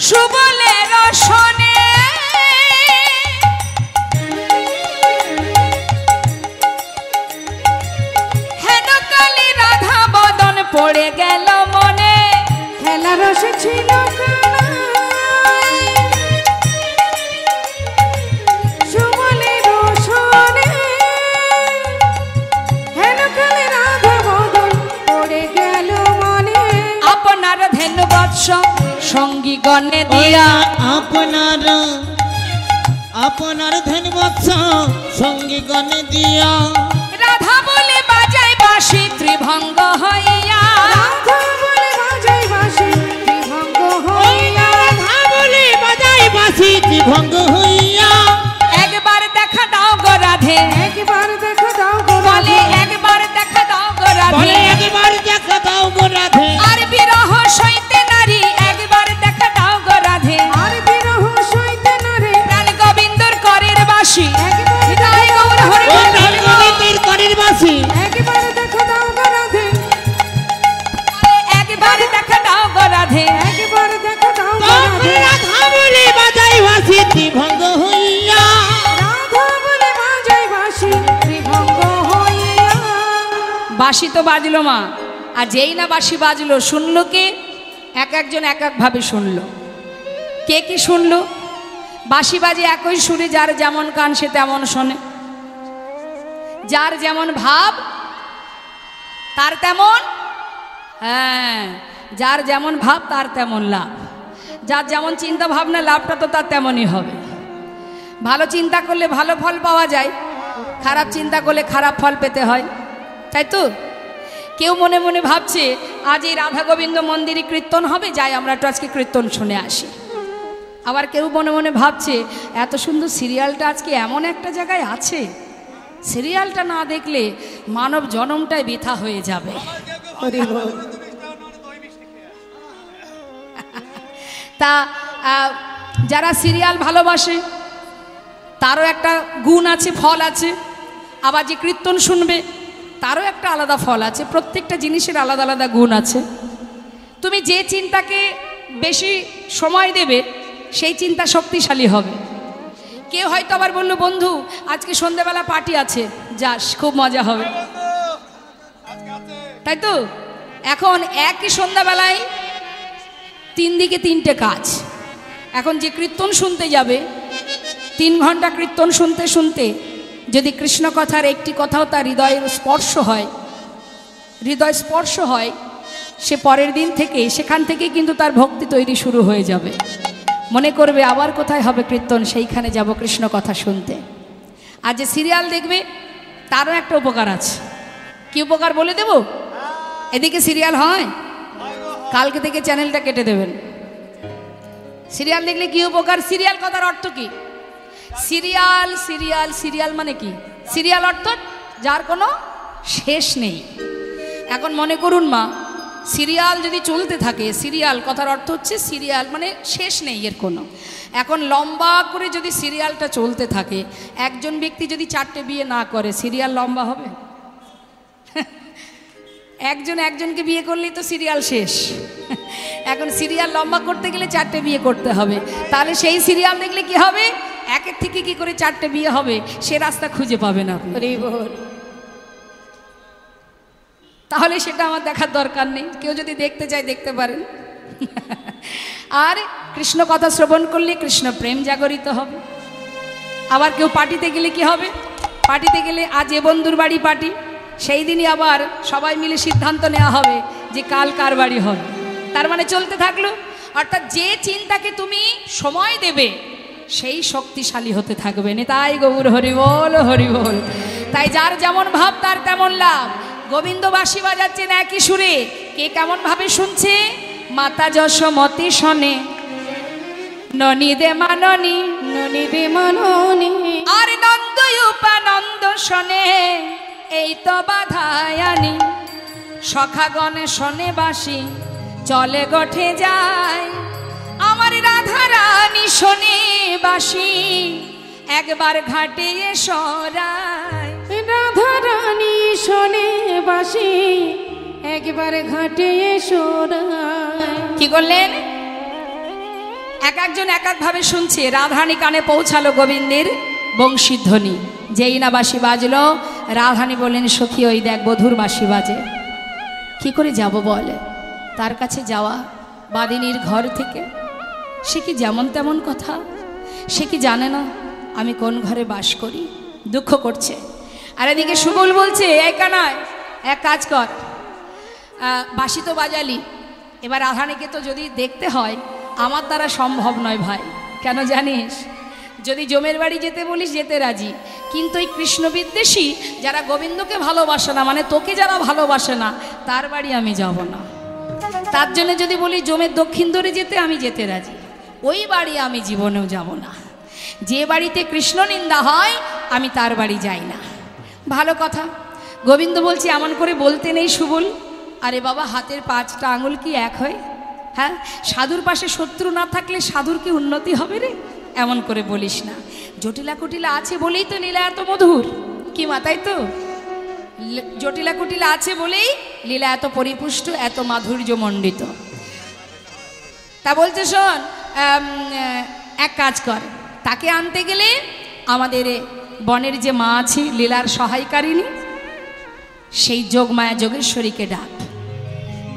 সুবলের শোনে হেন কালী রাধা বদন পড়ে গেল মনে। খেলার আসে ছিল সঙ্গী গণে দিয়া, আপনার ধনবৎস সঙ্গী গণে দিয়া, রাধা বলে বাজাই বাঁশি ত্রিভঙ্গ হইয়া, রাধা বলে বাজাই বাঁশি ত্রিভঙ্গ হইয়া, রাধা বলে বাজাই বাঁশি ত্রিভঙ্গ হইয়া। একবার দেখা দাও গো রাধে, একবার দেখা দাও গো বলে একবার দেখা দাও গো রাধে, বলে একবার দেখা দাও গো রাধে, আর বিরহ সইতে নারী একবার দেখা দাও গো রাধে, আর বিরহ সইতে নারে প্রাণ গোবিন্দর করের বাঁশি। একবার গৌর হরি ও প্রাণ গোবিন্দের করের বাঁশি, একবার দেখা দাও গো রাধে, একবার দেখা দাও গো রাধে, একবার দেখা দাও গো রাধে, রাধা বলে বাজাই বাঁশি ত্রিভঙ্গ হইয়া, রাধা বলে বাজাই বাঁশি ত্রিভঙ্গ হইয়া। বাঁশি তো বাজলো মা, আর যেই না বাঁশি বাজলো শুনলো কে? এক একজন এক একভাবে শুনলো। কে কি শুনলো? বাঁশি বাজে একই সুরে, যার যেমন কান সে তেমন শোনে, যার যেমন ভাব তার তেমন, হ্যাঁ, যার যেমন ভাব তার তেমন লাভ, যার যেমন চিন্তা ভাবনা লাভটা তো তার তেমনই হবে। ভালো চিন্তা করলে ভালো ফল পাওয়া যায়, খারাপ চিন্তা করলে খারাপ ফল পেতে হয়, তাই তো? কেউ মনে মনে ভাবছে আজ এই রাধা গোবিন্দ মন্দিরে কীর্তন হবে, যাই আমরা একটু আজকে কীর্তন শুনে আসি। আবার কেউ মনে মনে ভাবছে এত সুন্দর সিরিয়ালটা আজকে এমন একটা জায়গায় আছে, সিরিয়ালটা না দেখলে মানব জনমটাই বৃথা হয়ে যাবে। তা যারা সিরিয়াল ভালোবাসে তারও একটা গুণ আছে, ফল আছে। আবার যে কীর্তন শুনবে তারও একটা আলাদা ফল আছে। প্রত্যেকটা জিনিসের আলাদা আলাদা গুণ আছে। তুমি যে চিন্তাকে বেশি সময় দেবে সেই চিন্তা শক্তিশালী হবে। কেউ হয়তো আবার বললো বন্ধু আজকে সন্ধ্যেবেলা পার্টি আছে, যাস, খুব মজা হবে, তাই তো? এখন একই সন্ধ্যাবেলায় 3 দিকে 3টে কাজ। এখন যে কীর্তন শুনতে যাবে 3 ঘন্টা কীর্তন শুনতে শুনতে যদি কৃষ্ণ কথার একটি কথাও তার হৃদয়ের স্পর্শ হয়, হৃদয় স্পর্শ হয়, সে পরের দিন থেকে সেখান থেকে কিন্তু তার ভক্তি তৈরি শুরু হয়ে যাবে। মনে করবে আবার কোথায় হবে কীর্তন, সেইখানে যাব কৃষ্ণ কথা শুনতে। আর যে সিরিয়াল দেখবে তারও একটা উপকার আছে। কি উপকার বলে দেব? এদিকে সিরিয়াল হয়, কালকে থেকে চ্যানেলটা কেটে দেবেন। সিরিয়াল দেখলে কি উপকার? সিরিয়াল কথার অর্থ কি? সিরিয়াল সিরিয়াল সিরিয়াল মানে কি? সিরিয়াল অর্থ যার কোনো শেষ নেই। এখন মনে করুন মা, সিরিয়াল যদি চলতে থাকে, সিরিয়াল কথার অর্থ হচ্ছে সিরিয়াল মানে শেষ নেই এর কোনো। এখন লম্বা করে যদি সিরিয়ালটা চলতে থাকে, একজন ব্যক্তি যদি 4টে বিয়ে না করে, সিরিয়াল লম্বা হবে? একজন একজনকে বিয়ে করলেই তো সিরিয়াল শেষ। এখন সিরিয়াল লম্বা করতে গেলে 4টে বিয়ে করতে হবে। তাহলে সেই সিরিয়াল দেখলে কি হবে? একের থেকে কি করে 4টে বিয়ে হবে সে রাস্তা খুঁজে পাবেন আপনি। তাহলে সেটা আমার দেখার দরকার নেই। কেউ যদি দেখতে চায় দেখতে পারেন। আর কৃষ্ণ কথা শ্রবণ করলে কৃষ্ণ প্রেম জাগরিত হবে। আবার কেউ পার্টিতে গেলে কি হবে? পার্টিতে গেলে আজ এ বন্ধুর বাড়ি পার্টি, সেই দিনই আবার সবাই মিলে সিদ্ধান্ত নেওয়া হবে যে কাল কার বাড়ি হবে। তার মানে চলতে থাকলো। অর্থাৎ যে চিন্তাকে তুমি সময় দেবে সেই শক্তিশালী হতে থাকবে। তাই গৌর হরি বল, হরি বল। তাই যার যেমন ভাব তার তেমন লাভ। গোবিন্দ বাঁশি বাজাচ্ছেন একই সুরে, কে কেমন ভাবে শুনছে? মাতা যশোমতি শোনে, ননী দে মাননী, ননী দে মাননী, আর নন্দ উপানন্দ শোনে, এই তো বাধায় আনি। সখাগণে শোনে বাঁশি, চলে গঠে যায়। আমার রাধা রানী শোনে বাঁশি, একবার ঘাটে সরায়। রাধা রানী শোনে বাঁশি, একবার ঘাটে সরায়। কি করলেন? এক একজন এক এক ভাবে শুনছে। রাধারানী কানে পৌঁছালো গোবিন্দের বংশীধ্বনি। যেই না বাঁশি বাজলো, রাধারানী বললেন সখী ওই দেখ বধুর বাঁশি বাজে। কি করে যাব বলে? তার কাছে যাওয়া বাদিনীর ঘর থেকে, সে কি যেমন তেমন কথা? সে কি জানে না আমি কোন ঘরে বাস করি? দুঃখ করছে। আর এদিকে সুবল বলছে এই কানায় এক কাজ কর, বাঁশি তো বাজালি, এবার রাধারানীকে তো যদি দেখতে হয় আমার দ্বারা সম্ভব নয় ভাই। কেন জানিস? যদি জমের বাড়ি যেতে বলিস যেতে রাজি, কিন্তু এই কৃষ্ণ বিদ্বেষী যারা গোবিন্দকে ভালোবাসে না, মানে তোকে যারা ভালোবাসে না, তার বাড়ি আমি যাব না। তার জন্য যদি বলি জমের দক্ষিণ ধরে যেতে, আমি যেতে রাজি। ওই বাড়ি আমি জীবনেও যাব না। যে বাড়িতে কৃষ্ণ নিন্দা হয় আমি তার বাড়ি যাই না। ভালো কথা। গোবিন্দ বলছে এমন করে বলতে নেই সুবল। আরে বাবা, হাতের 5টা আঙুল কি এক হয়? হ্যাঁ, সাধুর পাশে শত্রু না থাকলে সাধুর কি উন্নতি হবে রে? এমন করে বলিস না। জটিলা কুটিলা আছে বলেই তো লীলা এত মধুর। কি মাতাই তো? জটিলা কুটিলা আছে বলেই লীলা এত পরিপুষ্ট, এত মাধুর্যমণ্ডিত। তা বলছে শোন, এক কাজ কর, তাকে আনতে গেলে আমাদের বনের যে মা আছে লীলার সহায়কারিণী, সেই যোগমায়া যোগেশ্বরীকে ডাক।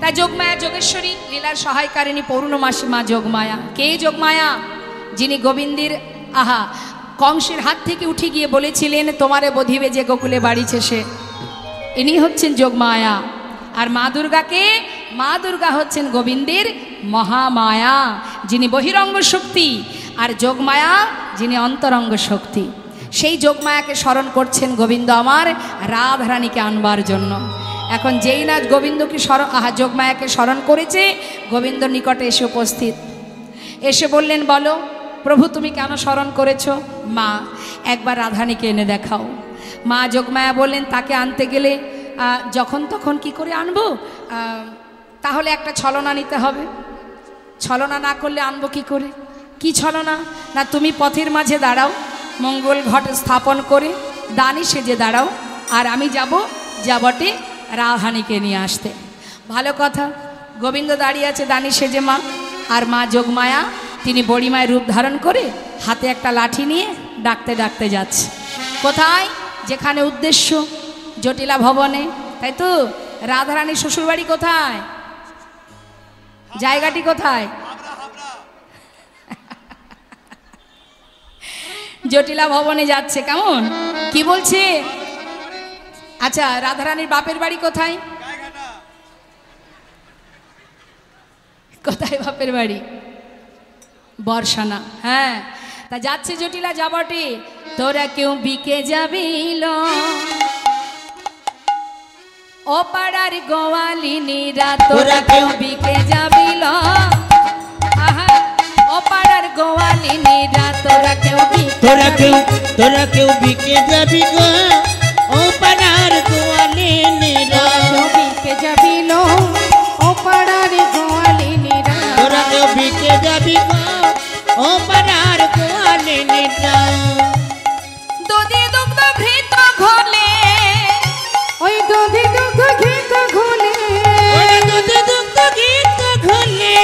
তাই যোগমায়া যোগেশ্বরী লীলার সহায়কারিণী পৌর্ণমাসী মা যোগমায়া। কে যোগমায়া? যিনি গোবিন্দের আহা কংসের হাত থেকে উঠে গিয়ে বলেছিলেন তোমারে বধিবে যে গোকুলে বাড়িছে সে, ইনি হচ্ছেন যোগমায়া। আর মা দুর্গাকে, মা দুর্গা হচ্ছেন গোবিন্দের মহামায়া, যিনি বহিরঙ্গ শক্তি, আর যোগমায়া যিনি অন্তরঙ্গ শক্তি। সেই যোগমায়াকে স্মরণ করছেন গোবিন্দ আমার রাধারানীকে আনবার জন্য। এখন যেই না গোবিন্দকে যোগমায়াকে স্মরণ করেছে, গোবিন্দ নিকটে এসে উপস্থিত, এসে বললেন বলো প্রভু তুমি কেন স্মরণ করেছো? মা একবার রাধারানীকে এনে দেখাও। মা যোগমায়া বললেন তাকে আনতে গেলে যখন তখন কি করে আনবো, তাহলে একটা ছলনা নিতে হবে। ছলনা না করলে আনবো কি করে? কি ছলনা? না তুমি পথের মাঝে দাঁড়াও, মঙ্গল ঘট স্থাপন করে দানি সেজে দাঁড়াও, আর আমি যাব যাবটে রাধারানীকে নিয়ে আসতে। ভালো কথা। গোবিন্দ দাঁড়িয়ে আছে দানি সেজে মা, আর মা যোগমায়া তিনি বড়িমায়ের রূপ ধারণ করে হাতে একটা লাঠি নিয়ে ডাকতে ডাকতে যাচ্ছে। কোথায়? যেখানে উদ্দেশ্য, জটিলা ভবনে, তাই তো? রাধারানীর শ্বশুরবাড়ি কোথায়? জায়গাটি কোথায়? জটিলা ভবনে যাচ্ছে। কেমন কি বলছে? আচ্ছা রাধারানীর বাপের বাড়ি কোথায়? কোথায় বাপের বাড়ি? বর্ষানা। হ্যাঁ, তা যাচ্ছে জটিলা যাবটে। তোরা কেউ বিকে যাবিল ও পাড়ার গোয়ালিনীরা, তোরা কেউ বিকে যাবিল, আহা ও পাড়ার গোয়ালিনীরা, তোরা কেউ তোরা কেউ বিকে যাবি গো ও পাড়ার গোয়ালিনীরা, বিকে যাবিল ও পাড়ার গোয়ালিনীরা, তোরা কেউ বিকে যাবি গো ও পাড়ার গোয়ালিনীরা। দধি দুগ্ধ ঘৃত ঘোলে, ওই দধি দুগ্ধ ঘৃত ঘোলে, ওরে দুধে দুগ্ধ গীত ঘোলে,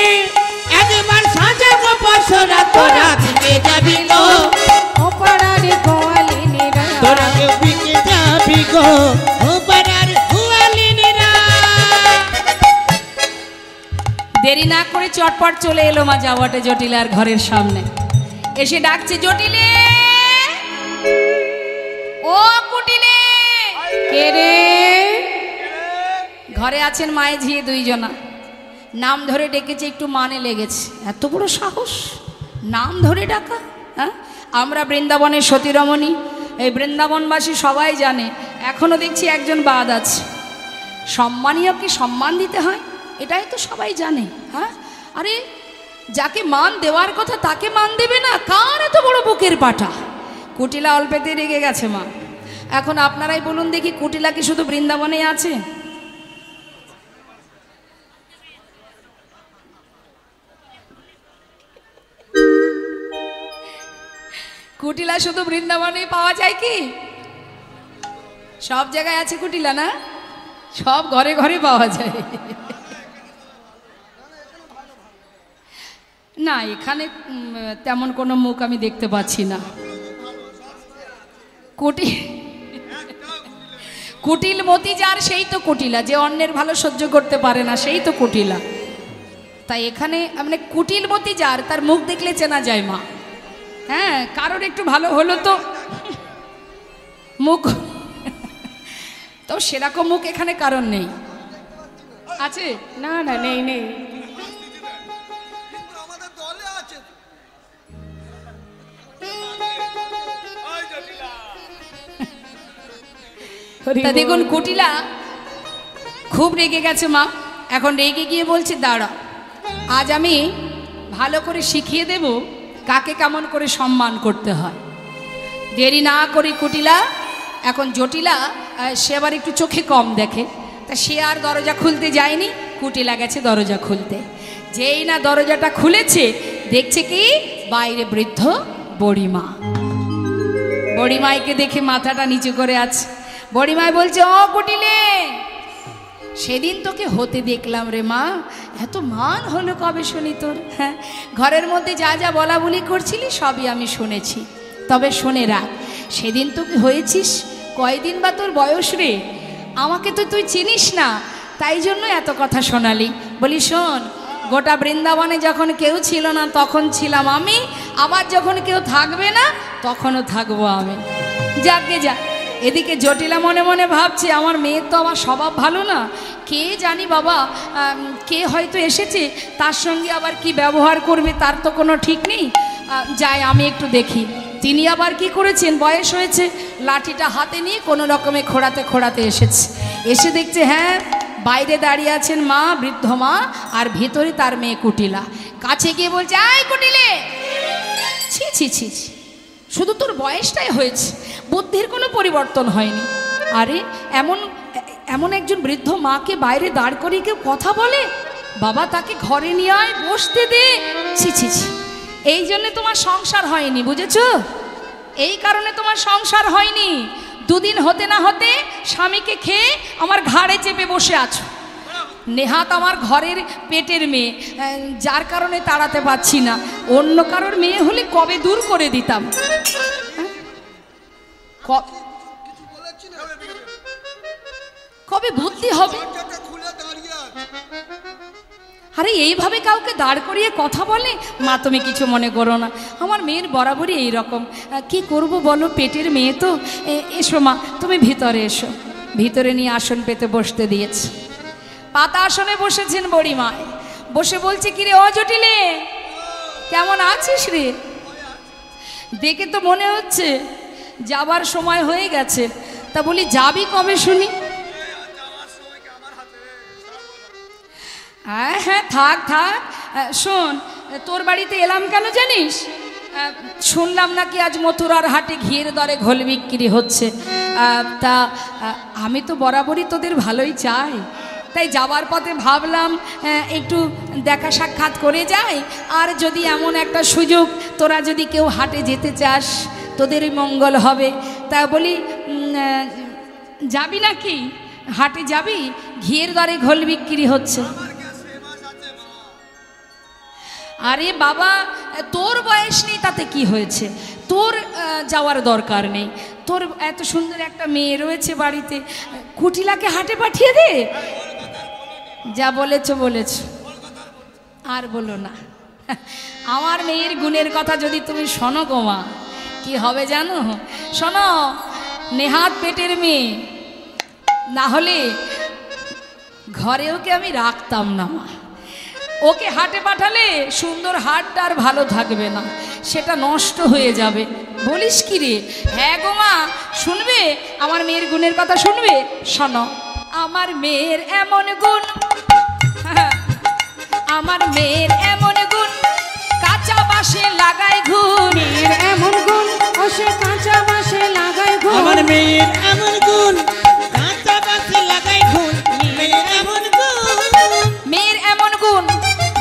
একবার সাজে গো পশরা, তোরা বিকে যাবি গো ও পাড়ার গোয়ালিনীরা, তোরা কেউ বিকে যাবি গো ও পাড়ার গোয়ালিনীরা। দেরি না করে চটপট চলে এলো মা যাবটে জটিলার ঘরের সামনে, এসে ডাকছে জটিলে, ও কুটিলে। কে রে? ঘরে আছেন মায়ে ঝিয়ে দুইজনা, নাম ধরে ডেকেছে, একটু মানে লেগেছে। এত বড় সাহস নাম ধরে ডাকা! হ্যাঁ, আমরা বৃন্দাবনের সতীরমণী, এই বৃন্দাবনবাসী সবাই জানে, এখনো দেখছি একজন বাদ আছে। সম্মানীয়কে সম্মান দিতে হয়, এটাই তো সবাই জানে। হ্যাঁ, আরে যাকে মান দেওয়ার কথা তাকে মান দেবে না, কার এত বড় বুকের পাটা? কুটিলা অল্পেতে রেগে গেছে মা। এখন আপনারাই বলুন দেখি, কুটিলা কি শুধু বৃন্দাবনে আছে? কুটিলা শুধু বৃন্দাবনে পাওয়া যায় কি? সব জায়গায় আছে কুটিলা না? সব ঘরে ঘরে পাওয়া যায় না? এখানে তেমন কোনো মুখ আমি দেখতে পাচ্ছি না। কুটিল মতি যার সেই তো কুটিলা, যে অন্যের ভালো সহ্য করতে পারে না সেই তো কুটিলা। তাই এখানে মানে কুটিল মতি যার, তার মুখ দেখলে চেনা যায় মা। হ্যাঁ, কারোর একটু ভালো হলো তো মুখ, তো সেরকম মুখ এখানে কারণ নেই। আছে? না না, নেই নেই। তা দেখুন কুটিলা খুব রেগে গেছে মা। এখন রেগে গিয়ে বলছে দাঁড়া, আজ আমি ভালো করে শিখিয়ে দেব কাকে কেমন করে সম্মান করতে হয়। দেরি না করে কুটিলা, এখন জটিলা সে আবার একটু চোখে কম দেখে, তা সে আর দরজা খুলতে যায়নি, কুটিলা গেছে দরজা খুলতে। যেই না দরজাটা খুলেছে, দেখছে কি বাইরে বৃদ্ধ বড়িমা। বড়িমাইকে দেখে মাথাটা নিচু করে আছে। বড়িমাই বলছে, ও কুটিলে, সেদিন তোকে হতে দেখলাম রে মা, এত মান হলো কবে শুনি তোর? হ্যাঁ, ঘরের মধ্যে যা যা বলা বলি করছিলি সবই আমি শুনেছি। তবে শুনে রাখ, সেদিন তোকে হয়েছিস কয়দিন বা তোর বয়স রে? আমাকে তো তুই চিনিস না, তাই জন্য এত কথা শোনালি। বলি শোন, গোটা বৃন্দাবনে যখন কেউ ছিল না তখন ছিলাম আমি, আবার যখন কেউ থাকবে না তখনও থাকবো আমি। যাকে যা। এদিকে জটিলা মনে মনে ভাবছে আমার মেয়ের তো আমার স্বভাব ভালো না, কে জানি বাবা কে হয়তো এসেছে, তার সঙ্গে আবার কি ব্যবহার করবে তার তো কোনো ঠিক নেই। যাই আমি একটু দেখি তিনি আবার কি করেছেন, বয়স হয়েছে, লাঠিটা হাতে নিয়ে কোনো রকমে খোঁড়াতে খোঁড়াতে এসেছে। এসে দেখছে হ্যাঁ বাইরে দাঁড়িয়ে আছেন মা, বৃদ্ধ মা, আর ভেতরে তার মেয়ে কুটিলা। কাছে গিয়ে বলছে আয় কুটিলে, ছি ছি ছি ছি, শুধু তোর বয়সটাই হয়েছে, বুদ্ধির কোনো পরিবর্তন হয়নি। আরে এমন এমন একজন বৃদ্ধ মাকে বাইরে দাঁড় করিয়ে কেউ কথা বলে? বাবা তাকে ঘরে নিয়ে আয়, বসতে দে। ছি ছি ছি, এই জন্যে তোমার সংসার হয়নি, বুঝেছ? এই কারণে তোমার সংসার হয়নি। দুদিন হতে না হতে স্বামীকে খেয়ে আমার ঘাড়ে চেপে বসে আছো। নেহাত আমার ঘরের পেটের মেয়ে, যার কারণে তাড়াতে পারছি না। অন্য কারোর মেয়ে হলে কবে দূর করে দিতাম। কবে বুদ্ধি হবে? আরে এইভাবে কাউকে দাঁড় করিয়ে কথা বলে? মা তুমি কিছু মনে করো না, আমার মেয়ের বরাবরই এই রকম। কি করব বলো, পেটের মেয়ে তো। এসো মা তুমি ভিতরে এসো। ভিতরে নিয়ে আসন পেতে বসতে দিয়েছে। পাতা আসনে বসেছেন বুড়িমা, বসে বলছে কিরে ও জটিলে, কেমন আছিস রে? দেখে তো মনে হচ্ছে যাবার সময় হয়ে গেছে। তা বলি যাবি কবে শুনি? হ্যাঁ হ্যাঁ থাক থাক। শোন, তোর বাড়িতে এলাম কেন জানিস? শুনলাম নাকি আজ মথুরার হাটে ঘিয়ের দরে ঘোল বিক্রি হচ্ছে। তা আমি তো বরাবরই তোদের ভালোই চাই, তাই যাওয়ার পথে ভাবলাম একটু দেখা সাক্ষাৎ করে যাই। আর যদি এমন একটা সুযোগ তোরা যদি কেউ হাটে যেতে চাস তোদেরই মঙ্গল হবে। তা বলি যাবি নাকি? হাটে যাবি? ঘিয়ের দরে ঘোল বিক্রি হচ্ছে। আরে বাবা তোর বয়স নেই তাতে কি হয়েছে, তোর যাওয়ার দরকার নেই। তোর এত সুন্দর একটা মেয়ে রয়েছে বাড়িতে, কুটিলাকে হাটে পাঠিয়ে দে। যা বলেছ বলেছ, আর বলো না। আমার মেয়ের গুণের কথা যদি তুমি শোনো গো মা, কি হবে জানো? শোনো, নেহাত পেটের মেয়ে, না হলে ঘরে ওকে আমি রাখতাম না মা। ওকে হাটে পাঠালে সুন্দর হাটটা আর ভালো থাকবে না, সেটা নষ্ট হয়ে যাবে। বলিস কি রে? হ্যাঁ গো মা, শুনবে আমার মেয়ের গুণের কথা শুনবে? শোনো, আমার মেয়ের এমন গুণ, আমার মেয়ের এমন গুণ, কাঁচা বাঁশে লাগায় ঘুণ। মেয়ের এমন গুণ, ও সে কাঁচা বাঁশে লাগায় ঘুণ। আমার মেয়ের এমন গুণ, কাঁচা বাঁশে লাগায় ঘুণ। মেয়ের এমন গুণ, মেয়ের এমন গুণ,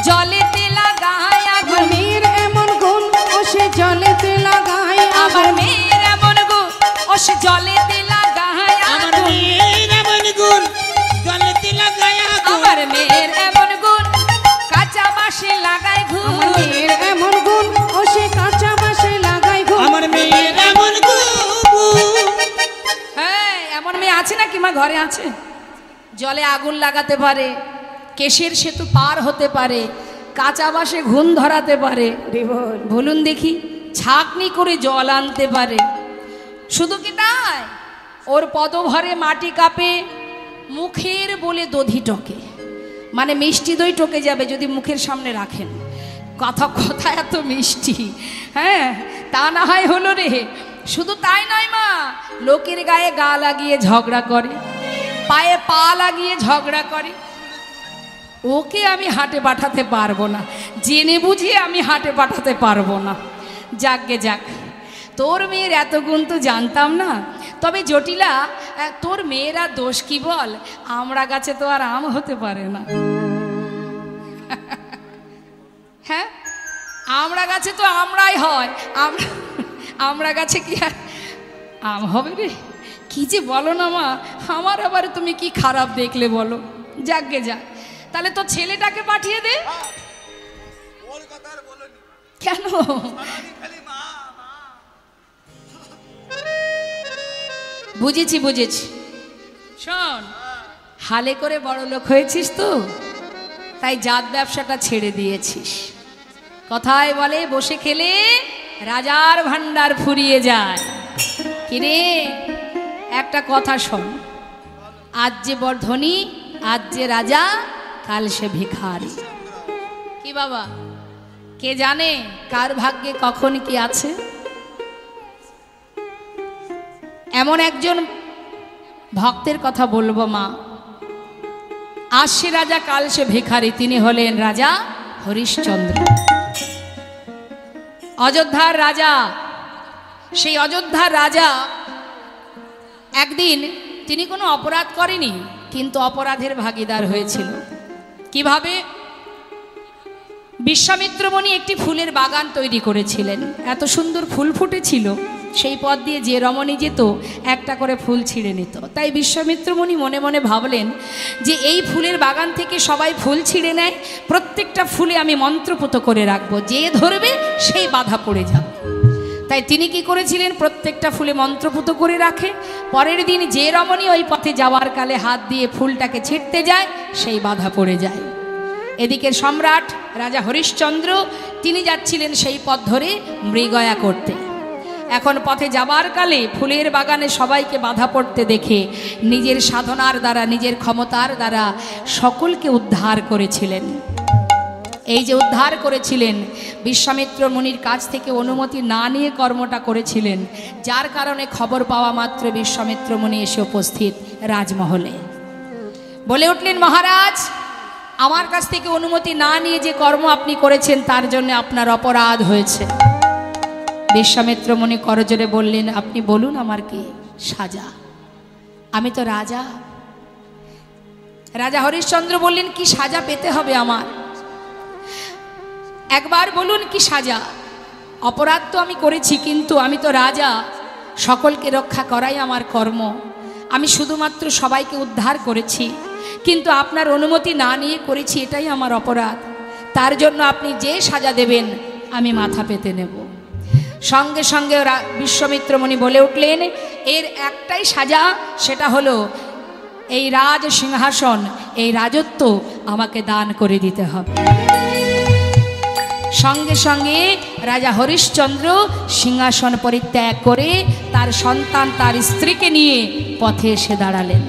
জলেতে লাগায় আগুন। মেয়ের এমন গুণ, ও সে জলেতে লাগায় আমার আগুন। মেয়ের এমন গুণ, ও সে জলেতে লাগায় আমার আগুন। মেয়ের এমন গুণ, জলেতে লাগায় আগুন। আমার মেয়ের এমন গুণ, কাঁচা বাঁশে লাগায় ঘুণ। আমার মেয়ের এমন গুণ, ও সে কাঁচা বাঁশে লাগায় ঘুণ। আমার মেয়ের এমন গুণ। হ্যাঁ, এমন মেয়ে আছে নাকি মা? ঘরে আছে। জলে আগুন লাগাতে পারে, কেশের সেতু পার হতে পারে, কাঁচা বাঁশে ঘুণ ধরাতে পারে। বলুন দেখি, ছাঁকনি করে জল আনতে পারে। শুধু কি তাই, ওর পদভরে মাটি কাঁপে, মুখের বলে দধি টকে, মানে মিষ্টি দই টকে যাবে যদি মুখের সামনে রাখেন। কথা কথা এত মিষ্টি, হ্যাঁ তা না হয় হলো রে। শুধু তাই নয় মা, লোকের গায়ে গা লাগিয়ে ঝগড়া করে, পায়ে পা লাগিয়ে ঝগড়া করে। ওকে আমি হাটে পাঠাতে পারবো না, জেনে বুঝিয়ে আমি হাটে পাঠাতে পারবো না। যাকগে যাক, তোর মেয়ের এত গুণ তো জানতাম না। তবে জটিলা, তোর মেয়েরা দোষ কি বল? আমড়া গাছে তো আর আম হতে পারে না। হ্যাঁ, আমড়া গাছে তো আমড়াই হয়, আমড়া গাছে কি আর আম হবে রে? কি যে বলো না মা, আমার আবার তুমি কি খারাপ দেখলে বলো। যাকগে যাক, তাহলে তো ছেলেটাকে পাঠিয়ে দে। কেন? বুঝেছি বুঝেছি। শোন, হালে করে বড় লোক হয়েছিস তো, তাই জাত ব্যবসাটা ছেড়ে দিয়েছিস। কথায় বলে বসে খেলে রাজার ভান্ডার ফুরিয়ে যায়। কিরে একটা কথা শোন, আজ যে বড় ধনী, আজ যে রাজা, কাল সে ভিখারি। কি বাবা, কে জানে কার ভাগ্যে কখন কি আছে? এমন একজন ভক্তের কথা বলবো মা, আজ সে রাজা কাল সে ভিখারি। তিনি হলেন রাজা হরিশ্চন্দ্র, অযোধ্যার রাজা। সেই অযোধ্যার রাজা একদিন তিনি কোনো অপরাধ করেনি, কিন্তু অপরাধের ভাগীদার হয়েছিল। কিভাবে? বিশ্বামিত্র মুনি একটি ফুলের বাগান তৈরি করেছিলেন। এত সুন্দর ফুল ফুটেছিল, সেই পথ দিয়ে যে রমণী যেত একটা করে ফুল ছিঁড়ে নিত। তাই বিশ্বামিত্র মুনি মনে মনে ভাবলেন যে এই ফুলের বাগান থেকে সবাই ফুল ছিঁড়ে নেয়, প্রত্যেকটা ফুলে আমি মন্ত্রপুত করে রাখবো, যে ধরবে সেই বাধা পড়ে যাবে। তাই তিনি কি করেছিলেন, প্রত্যেকটা ফুলে মন্ত্রপুত করে রাখে। পরের দিন যে রমণী ওই পথে যাওয়ার কালে হাত দিয়ে ফুলটাকে ছিঁড়তে যায়, সেই বাধা পড়ে যায়। এদিকে সম্রাট রাজা হরিশ্চন্দ্র তিনি যাচ্ছিলেন সেই পথ ধরে মৃগয়া করতে। এখন পথে যাবার কালে ফুলের বাগানে সবাইকে বাধা পড়তে দেখে নিজের সাধনার দ্বারা, নিজের ক্ষমতার দ্বারা সকলকে উদ্ধার করেছিলেন। এই যে উদ্ধার করেছিলেন, বিশ্বামিত্র মুনির কাছ থেকে অনুমতি না নিয়ে কর্মটা করেছিলেন, যার কারণে খবর পাওয়া মাত্র বিশ্বামিত্র মুনি এসে উপস্থিত রাজমহলে। বলে উঠলেন, মহারাজ, আমার কাছ থেকে অনুমতি না নিয়ে যে কর্ম আপনি করেছেন তার জন্য আপনার অপরাধ হয়েছে। বিশ্বামিত্র মুনি করজোরে বললেন, আপনি বলুন আমার কি সাজা? আমি তো রাজা। রাজা হরিশ্চন্দ্র বললেন, কি সাজা পেতে হবে আমার? একবার বলুন কি সাজা? অপরাধ তো আমি করেছি, কিন্তু আমি তো রাজা, সকলকে রক্ষা করাই আমার কর্ম। আমি শুধুমাত্র সবাইকে উদ্ধার করেছি, কিন্তু আপনার অনুমতি না নিয়ে করেছি, এটাই আমার অপরাধ। তার জন্য আপনি যে সাজা দেবেন আমি মাথা পেতে নেব। সঙ্গে সঙ্গে বিশ্বামিত্র মুনি বলে উঠলেন, এর একটাই সাজা, সেটা হলো এই রাজ সিংহাসন, এই রাজত্ব আমাকে দান করে দিতে হবে। সঙ্গে সঙ্গে রাজা হরিশ্চন্দ্র সিংহাসন পরিত্যাগ করে তার সন্তান, তার স্ত্রীকে নিয়ে পথে এসে দাঁড়ালেন।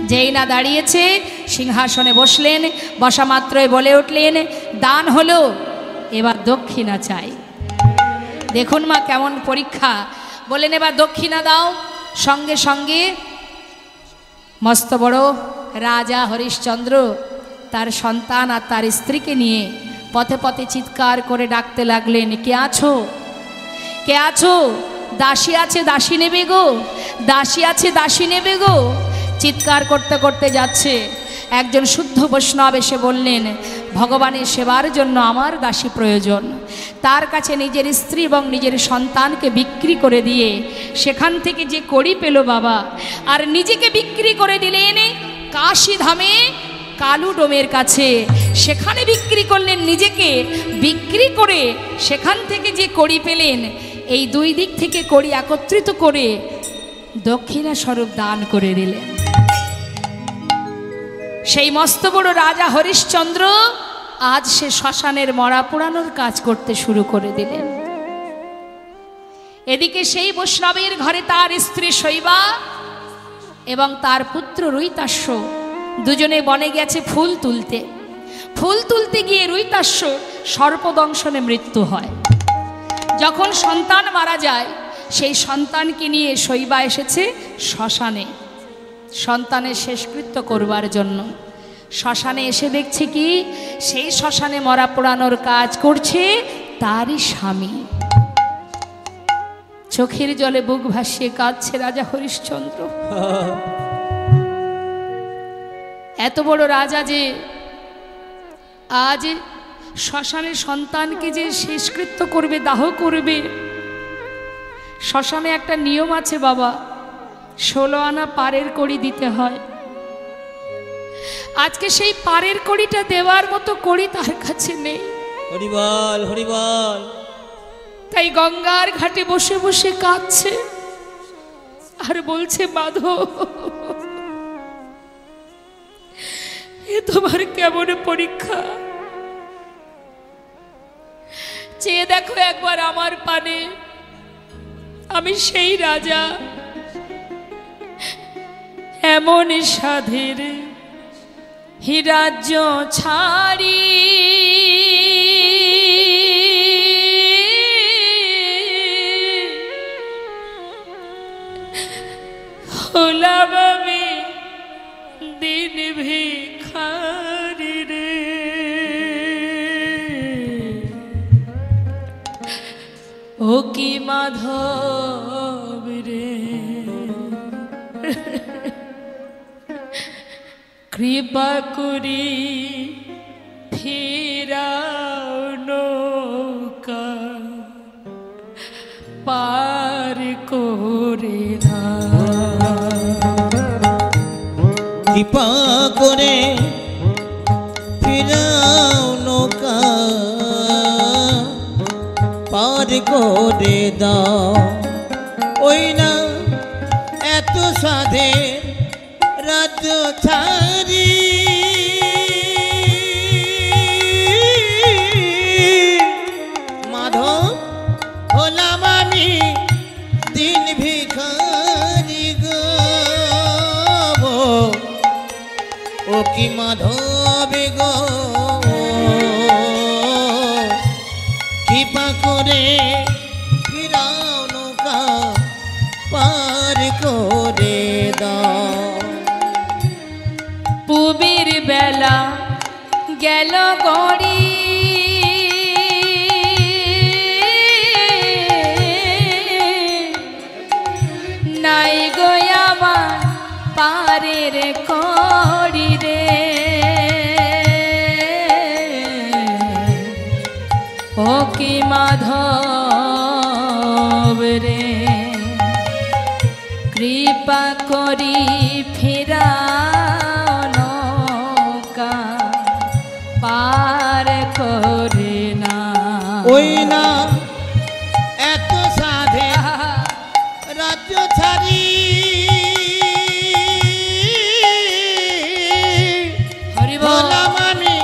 যেই না দাঁড়িয়েছে, সিংহাসনে বসলেন, বসা মাত্রই বলে উঠলেন, দান হলো, এবার দক্ষিণা চাই। দেখুন মা কেমন পরীক্ষা। বলেন, এবার দক্ষিণা দাও। সঙ্গে সঙ্গে মস্ত বড় রাজা হরিশ্চন্দ্র তার সন্তান আর তার স্ত্রীকে নিয়ে পথে পথে চিৎকার করে ডাকতে লাগলেন, কে আছো? কে আছো? দাসী আছে, দাসী নেবে গো, দাসী আছে, দাসী নেবে গো। চিৎকার করতে করতে যাচ্ছে। একজন শুদ্ধ বৈষ্ণব এসে বললেন, ভগবানের সেবার জন্য আমার দাসী প্রয়োজন। তার কাছে নিজের স্ত্রী এবং নিজের সন্তানকে বিক্রি করে দিয়ে সেখান থেকে যে কড়ি পেল বাবা, আর নিজেকে বিক্রি করে দিলেন কাশী ধামে কালু ডোমের কাছে। সেখানে বিক্রি করলেন, নিজেকে বিক্রি করে সেখান থেকে যে কড়ি পেলেন, এই দুই দিক থেকে কড়ি একত্রিত করে দক্ষিণা স্বরূপ দান করে দিলেন। সেই মস্ত বড় রাজা হরিশ্চন্দ্র আজ সে শ্মশানের মরা পোড়ানোর কাজ করতে শুরু করে দিলেন। এদিকে সেই বৈষ্ণবের ঘরে তার স্ত্রী শৈবা এবং তার পুত্র রুইতাস্য দুজনে বনে গেছে ফুল তুলতে। ফুল তুলতে গিয়ে রুইতাস্য সর্পদংশনে মৃত্যু হয়। যখন সন্তান মারা যায়, সেই সন্তানকে নিয়ে শৈবা এসেছে শ্মশানে সন্তানের শেষকৃত্য করবার জন্য। শ্মশানে এসে দেখছে কি, সেই শ্মশানে মরা পোড়ানোর কাজ করছে তারই স্বামী। চোখের জলে বুক ভাসিয়ে কাঁদছে রাজা হরিশ্চন্দ্র। এত বড় রাজা যে আজ শ্মশানের সন্তানকে যে শেষকৃত্য করবে, দাহ করবে। শ্মশানে একটা নিয়ম আছে বাবা, 16 আনা পারের কড়ি দিতে হয়। আজকে সেই পারের কড়িটা দেওয়ার মতো কড়ি তার কাছে নেই। হরিবল হরিবল। তাই গঙ্গার ঘাটে বসে বসে কাঁদছে আর বলছে, মাধব এ তোমার কেমন পরীক্ষা? চেয়ে দেখো একবার আমার পানে, আমি সেই রাজা, এমন সাধের রাজ্য ছাড়ি হলাম আমি দিন ভিখারি রে। ও কি মাধব রে, কৃপা করি ফিরাও নৌকা পার করে না। কৃপা করে ফিরাও নৌকা পার করে দাও। ওই না এত সাধের রাজ্য ছাড়ি মাধব হলাম আমি দিন ভিখারি গো। ও কি মাধব গো, কৃপা করে ফিরাও নৌকা পার করে দাও। পুবের বেলা গেল গড়ি নাই গো আমার পারের কড়ি রে। ও কি মাধব রে, কৃপা করি ফিরাও নৌকা পার করে না। ওই না এত সাধে রাজ্য ছাড়ি হলাম আমি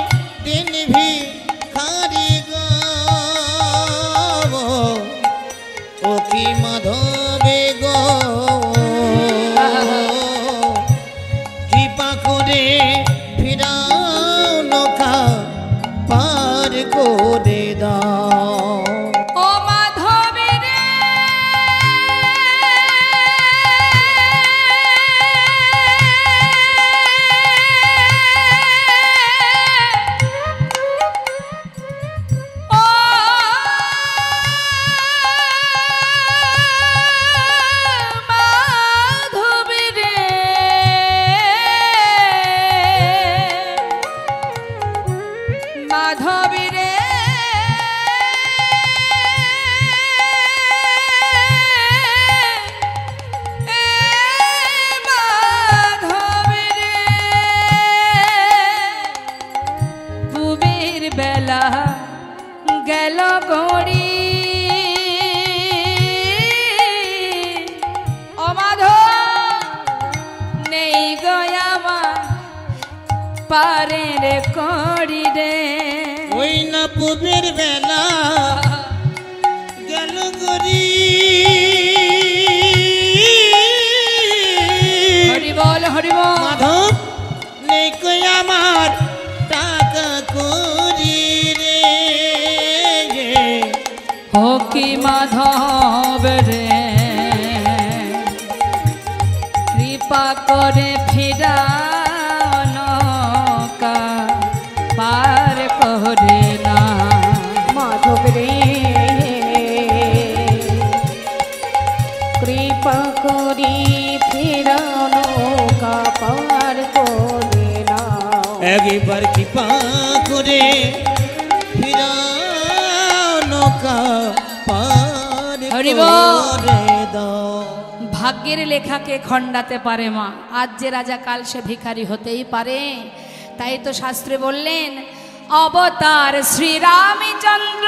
দিন ভিখারি গো। ও কি মাধবে গো, কৃপা করে ফিরাও নৌকা পার করে দাও। ও মাধব রে, ও মাধব রে, মাধব রে, মাধব রে, পুবের বেলা গেল গড়ি অমাধব নেই গো আমার পারের কড়ি রে। ওই না পুবের বেলা গেল গরি হরি বল হরি বল। মাধব নেই কই আমার টাকা করি রে। ও কি মাধব রে, কৃপা করে ফিরাও নৌকা পার করে না। মাধব রে, কৃপা করি ফিরাও নৌকা পার করে নাও। একবার কৃপা করে ফিরাও নৌকা পার হরি বল। করে দাও। ভাগ্যের লেখাকে খণ্ডাতে পারে মা, আজ যে রাজা কাল সে ভিখারি হতেই পারে। তাই তো শাস্ত্রে বললেন, অবতার শ্রীরামচন্দ্র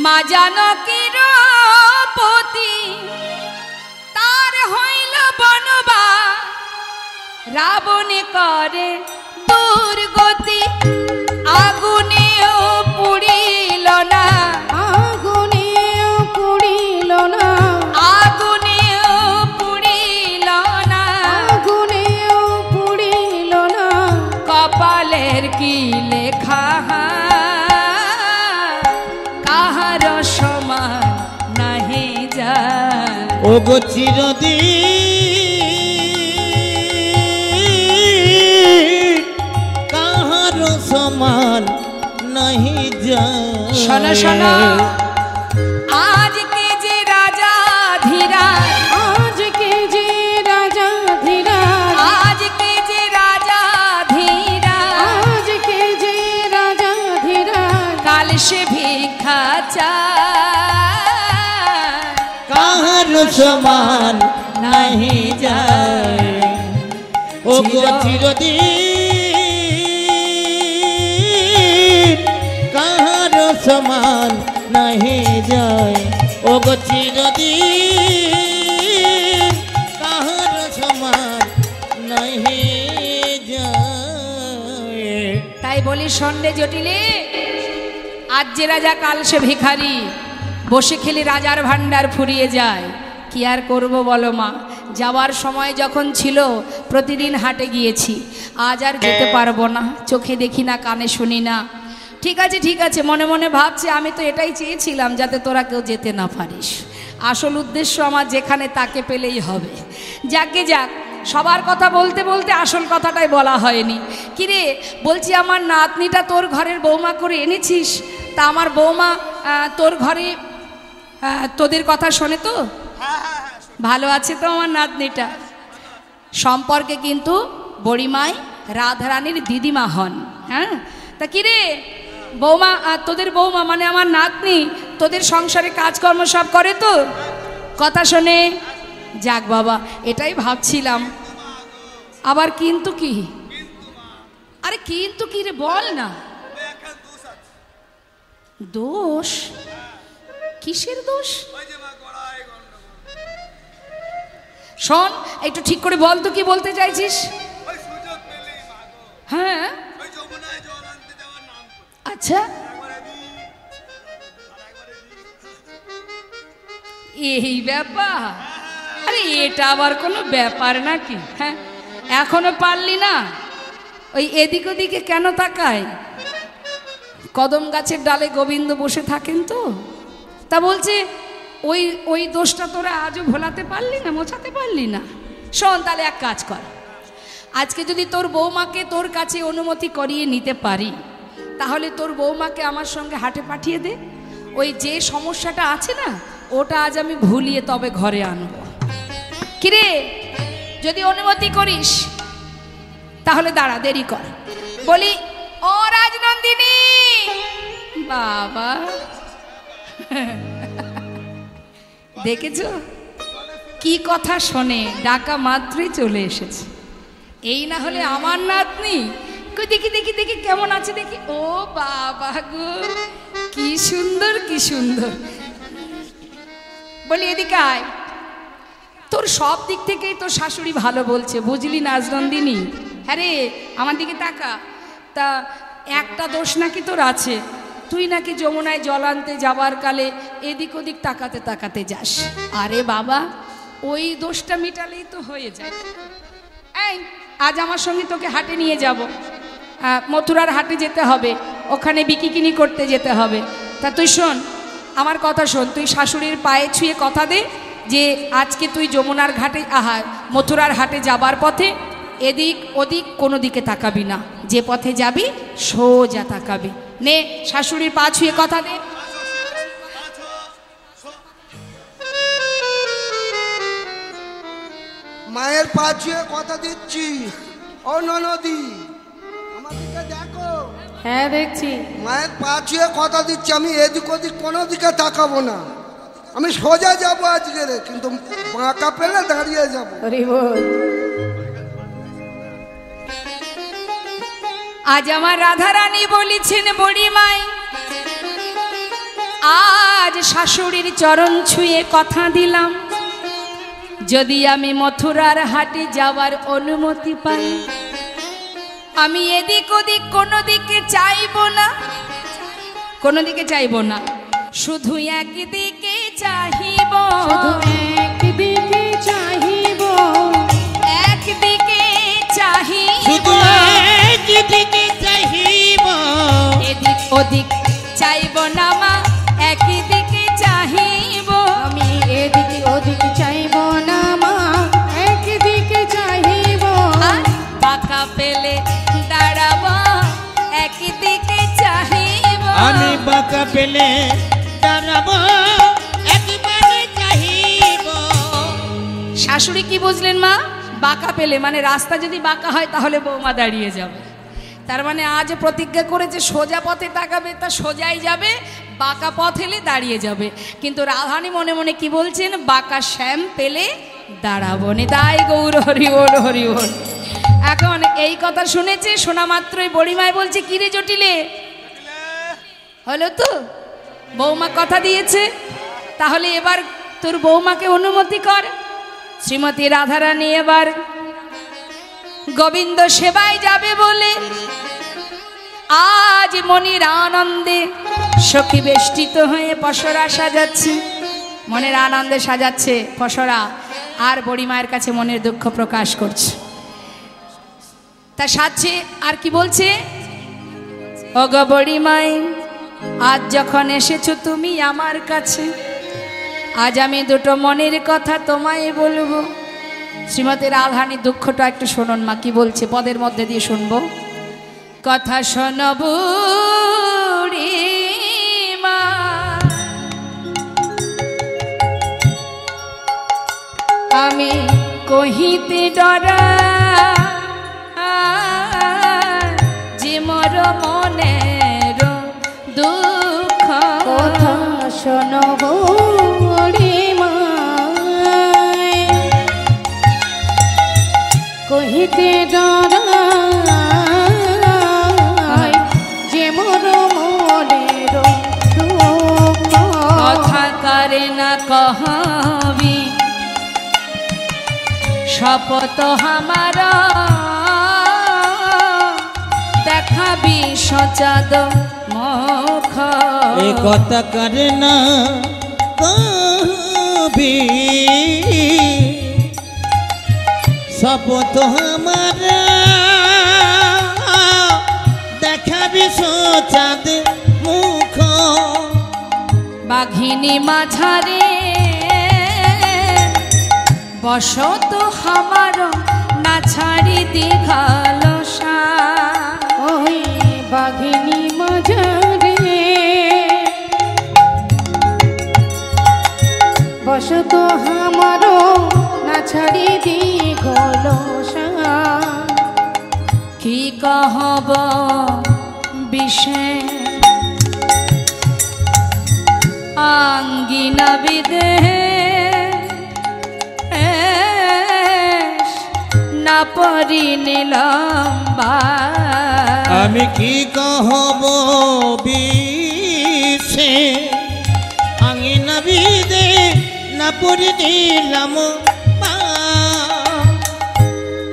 মা জানকীর পতি, তার হইল বনবাস রাবণে করে দুর্গতি, আগুনেও পুড়িল ও গো চিরদিন কাহারো সমান নাহি যায়। শোনো শোনো, আজকে যে রাজা ধীরাজ, আজকে যে রাজা ধীরাজ, আজকে যে রাজা ধীরাজ, আজকে যে রাজা ধীরাজ, কাল সে ভিক্ষা চায়, কাহারো সমান নাহি যায়। ও গো চিরদিন কাহারো সমান নাহি যায়। ও গো চিরদিন কাহারো সমান নাহি যায়। তাই বলি সন্ধ্যে জটিলে, আজ যে রাজা কাল সে ভিখারি, বসে খেলে রাজার ভান্ডার ফুরিয়ে যায়। কি আর করব বলো মা, যাওয়ার সময় যখন ছিল প্রতিদিন হাটে গিয়েছি, আজ আর যেতে পারবো না, চোখে দেখি না, কানে শুনি না। ঠিক আছে ঠিক আছে, মনে মনে ভাবছি আমি তো এটাই চেয়েছিলাম যাতে তোরা কেউ যেতে না পারিস। আসল উদ্দেশ্য আমার যেখানে তাকে পেলেই হবে। যাকে যাক, সবার কথা বলতে বলতে আসল কথাটাই বলা হয়নি। কিরে বলছি, আমার নাতনিটা তোর ঘরের বৌমা করে এনেছিস, তা আমার বৌমা তোর ঘরে তোদের কথা শোনে তো? ভালো আছে তো আমার নাতনিটা? সম্পর্কে কিন্তু বড়িমাই রাধারানীর দিদিমা হন। হ্যাঁ, তা কিরে বৌমা, তোদের বৌমা মানে আমার নাতনি তোদের সংসারে কাজকর্ম সব করে তো? কথা শোনে? যাক বাবা, এটাই ভাবছিলাম। আবার কিন্তু কি? আরে কিন্তু কি রে, বল না। দোষ? কিসের দোষ? শোন, একটু ঠিক করে বল তো, কি বলতে চাইছিস? হ্যাঁ, আচ্ছা, এই ব্যাপার? আরে এটা আবার কোনো ব্যাপার নাকি? হ্যাঁ, এখনো পারলি না? ওই এদিক ওদিকে কেন তাকায়? কদম গাছের ডালে গোবিন্দ বসে থাকেন তো। তা বলছে ওই ওই দোষটা তোরা আজও ভোলাতে পারলি না, মোছাতে পারলি না। শোন, তাহলে এক কাজ কর, আজকে যদি তোর বৌমাকে তোর কাছে অনুমতি করিয়ে নিতে পারি, তাহলে তোর বৌমাকে আমার সঙ্গে হাটে পাঠিয়ে দে। ওই যে সমস্যাটা আছে না, ওটা আজ আমি ভুলিয়ে তবে ঘরে আনব। কিরে, যদি অনুমতি করিস তাহলে দাঁড়া, দেরি কর। বলি, ও রাজনন্দিনী বাবা, দেখেছো কি কথা শোনে, ডাকা মাত্রই চলে এসেছে। এই না হলে আমার নাতনি। দেখি দেখি দেখি কেমন আছে দেখি। ও বাবা গো, কি সুন্দর কি সুন্দর। বলি এদিকে আয়, তোর সব দিক থেকেই তোর শাশুড়ি ভালো বলছে, বুঝলি না রাজনন্দিনী? হ্যাঁ রে, আমার দিকে তাকা। তা একটা দোষ নাকি তোর আছে, তুই নাকি যমুনায় জল আনতে যাবার কালে এদিক ওদিক তাকাতে তাকাতে যাস। আরে বাবা, ওই দোষটা মেটালেই তো হয়ে যায়। এই, আজ আমার সঙ্গে তোকে হাটে নিয়ে যাব, মথুরার হাটে যেতে হবে, ওখানে বিকিকিনি করতে যেতে হবে। তা তুই শোন, আমার কথা শোন, তুই শাশুড়ির পায়ে ছুঁয়ে কথা দে যে আজকে তুই যমুনার ঘাটে মথুরার হাটে যাবার পথে এদিক ওদিক কোনো দিকে তাকাবি না, যে পথে যাবি সোজা তাকাবি। নে, শাশুড়ির পা ছুঁয়ে কথা দে। মায়ের পা ছুঁয়ে কথা দিচ্ছি। ও ননদি, আমার দিকে দেখো। হ্যাঁ দেখছি। মায়ের পা ছুঁয়ে কথা দিচ্ছি, আমি এদিক ওদিক কোনো দিকে তাকাবো না, আমি সোজা যাবো আজকে, কিন্তু বাঁকা পেলে দাঁড়িয়ে যাবো। হরি বল। আজ আমার রাধারানী বলেছেন বড়িমাই, আজ শাশুড়ির চরণ ছুঁয়ে কথা দিলাম, যদি আমি মথুরার হাটে যাওয়ার অনুমতি পাই, আমি এদিক ওদিক কোনো দিকে চাইব না, কোনো দিকে চাইব না, শুধু একদিকে চাহিব, শুধু একদিকে চাহিব, একদিকে চাহিব, শুধু একদিকে চাহিব, এদিক ওদিক চাইব না মা, একদিকে চাহিব, আমি এদিকে ওদিকে চাইব পেলে দাঁড়াবো একবারে চাহিব। শাশুড়ি কি বুঝলেন মা? বাঁকা পেলে মানে রাস্তা যদি বাঁকা হয় তাহলে বৌমা দাঁড়িয়ে যাবে। তার মানে আজ প্রতিজ্ঞা করেছে সোজা পথে তাকাবে তা সোজাই যাবে, বাঁকা পথ এলে দাঁড়িয়ে যাবে। কিন্তু রাধারানী মনে মনে কি বলছেন? বাঁকা শ্যাম পেলে দাঁড়াবো নি। তাই গৌর হরি বল হরি বল। এখন এই কথা শুনেছে, শোনা মাত্রই বড়িমায় বলছে কি রে জটিলে, হলো তো বৌমা কথা দিয়েছে, তাহলে এবার তোর বৌমাকে অনুমতি কর। শ্রীমতী রাধারানী এবার গোবিন্দ সেবায় যাবে বলে আজ মনির আনন্দে সখী বেষ্টিত হয়ে পসরা সাজাচ্ছে। মনের আনন্দে সাজাচ্ছে পসরা, আর বড়িমায়ের কাছে মনের দুঃখ প্রকাশ করছে। তা সাজছে আর কি বলছে? ওগো বড়িমাই, আজ যখন এসেছো তুমি আমার কাছে, আজ আমি দুটো মনের কথা তোমায় বলবো। শ্রীমতী রাধারানীর দুঃখটা একটু শুনুন মা, কি বলছে পদের মধ্যে দিয়ে শুনবো। কথা শোনো বুড়িমা, আমি কহিতে ডরা যে মোর মনের দুঃখ। কথা শোনো বুড়িমা, কহিতে ডরাই যে মোর মনের দুঃখ। কথা করে না কহবি শপথ আমার, দেখাবি সচাদ মুখ। এ কথা করে না কবি শপথ আমার, দেখাবি সচাদ মুখ। বাঘিনী মাঝারে বসত হামার, না ছাড়ি দীঘাল ওই বাঘিনী মাঝারে বসত হামারো, না ছাড়ি দিগল কি কহব বিষে আঙ্গিনা বিদে না পরি নিলম্বা। আমি কি কহব বিষে আঙ্গিনা বিদে না পরি নিলাম।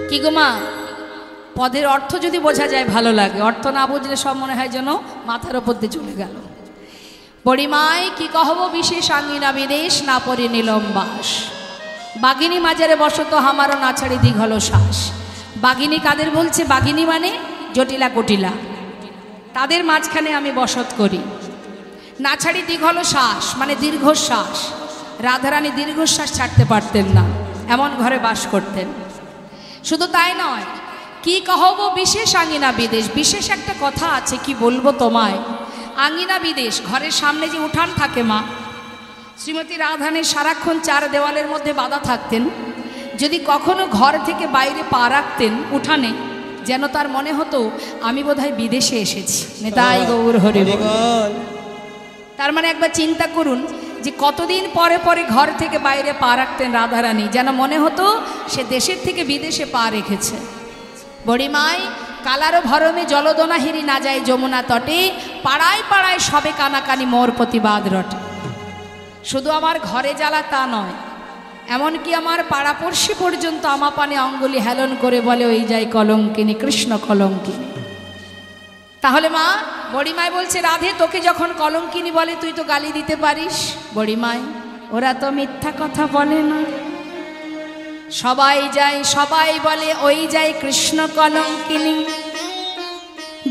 কি গো মা, পদের অর্থ যদি বোঝা যায় ভালো লাগে, অর্থ না বুঝলে সব মনে হয় যেন মাথার ওপর দিয়ে চলে গেল। বড়িমাই কি কহব বিশেষ আঙ্গিনা বিদেশ না পরি নিলম্বাস। বাঘিনী মাজারে বসত হামারও না ছাড়ি দীঘল শ্বাস। বাঘিনী কাদের বলছে? বাঘিনী মানে জটিলা কটিলা, তাদের মাঝখানে আমি বসত করি। না ছাড়ি দীঘল শ্বাস মানে দীর্ঘশ্বাস। রাধারানী দীর্ঘশ্বাস ছাড়তে পারতেন না, এমন ঘরে বাস করতেন। শুধু তাই নয়, কি কহব বিশেষ আঙ্গিনা বিদেশ। বিশেষ একটা কথা আছে, কি বলবো তোমায়। আঙ্গিনা বিদেশ, ঘরের সামনে যে উঠান থাকে মা, শ্রীমতী রাধারানী সারাক্ষণ চার দেওয়ালের মধ্যে বাঁধা থাকতেন। যদি কখনো ঘর থেকে বাইরে পা রাখতেন উঠানে, যেন তার মনে হতো আমি বোধহয় বিদেশে এসেছি। নেতাই গৌর হরি বল। তার মানে একবার চিন্তা করুন যে কতদিন পরে পরে ঘর থেকে বাইরে পা রাখতেন রাধারানী, যেন মনে হতো সে দেশের থেকে বিদেশে পা রেখেছে। বড়িমাই কালারো ভরমে জলদনাহিরি না যায় যমুনা তটে, পাড়ায় পাড়ায় সবে কানাকানি মোর প্রতিবাদ রটে। শুধু আমার ঘরে জ্বালা তা নয়, এমনকি আমার পাড়াপড়শি পর্যন্ত আমাপানে অঙ্গুলি হেলন করে বলে ওই যাই কলঙ্কিনী, কৃষ্ণ কলঙ্কিনী। তাহলে মা, বড়িমাই বলছে রাধে তোকে যখন কলঙ্কিনী বলে তুই তো গালি দিতে পারিস। বড়িমাই, ওরা তো মিথ্যা কথা বলে না, সবাই যায় সবাই বলে ওই যাই কৃষ্ণ কলঙ্কিনী।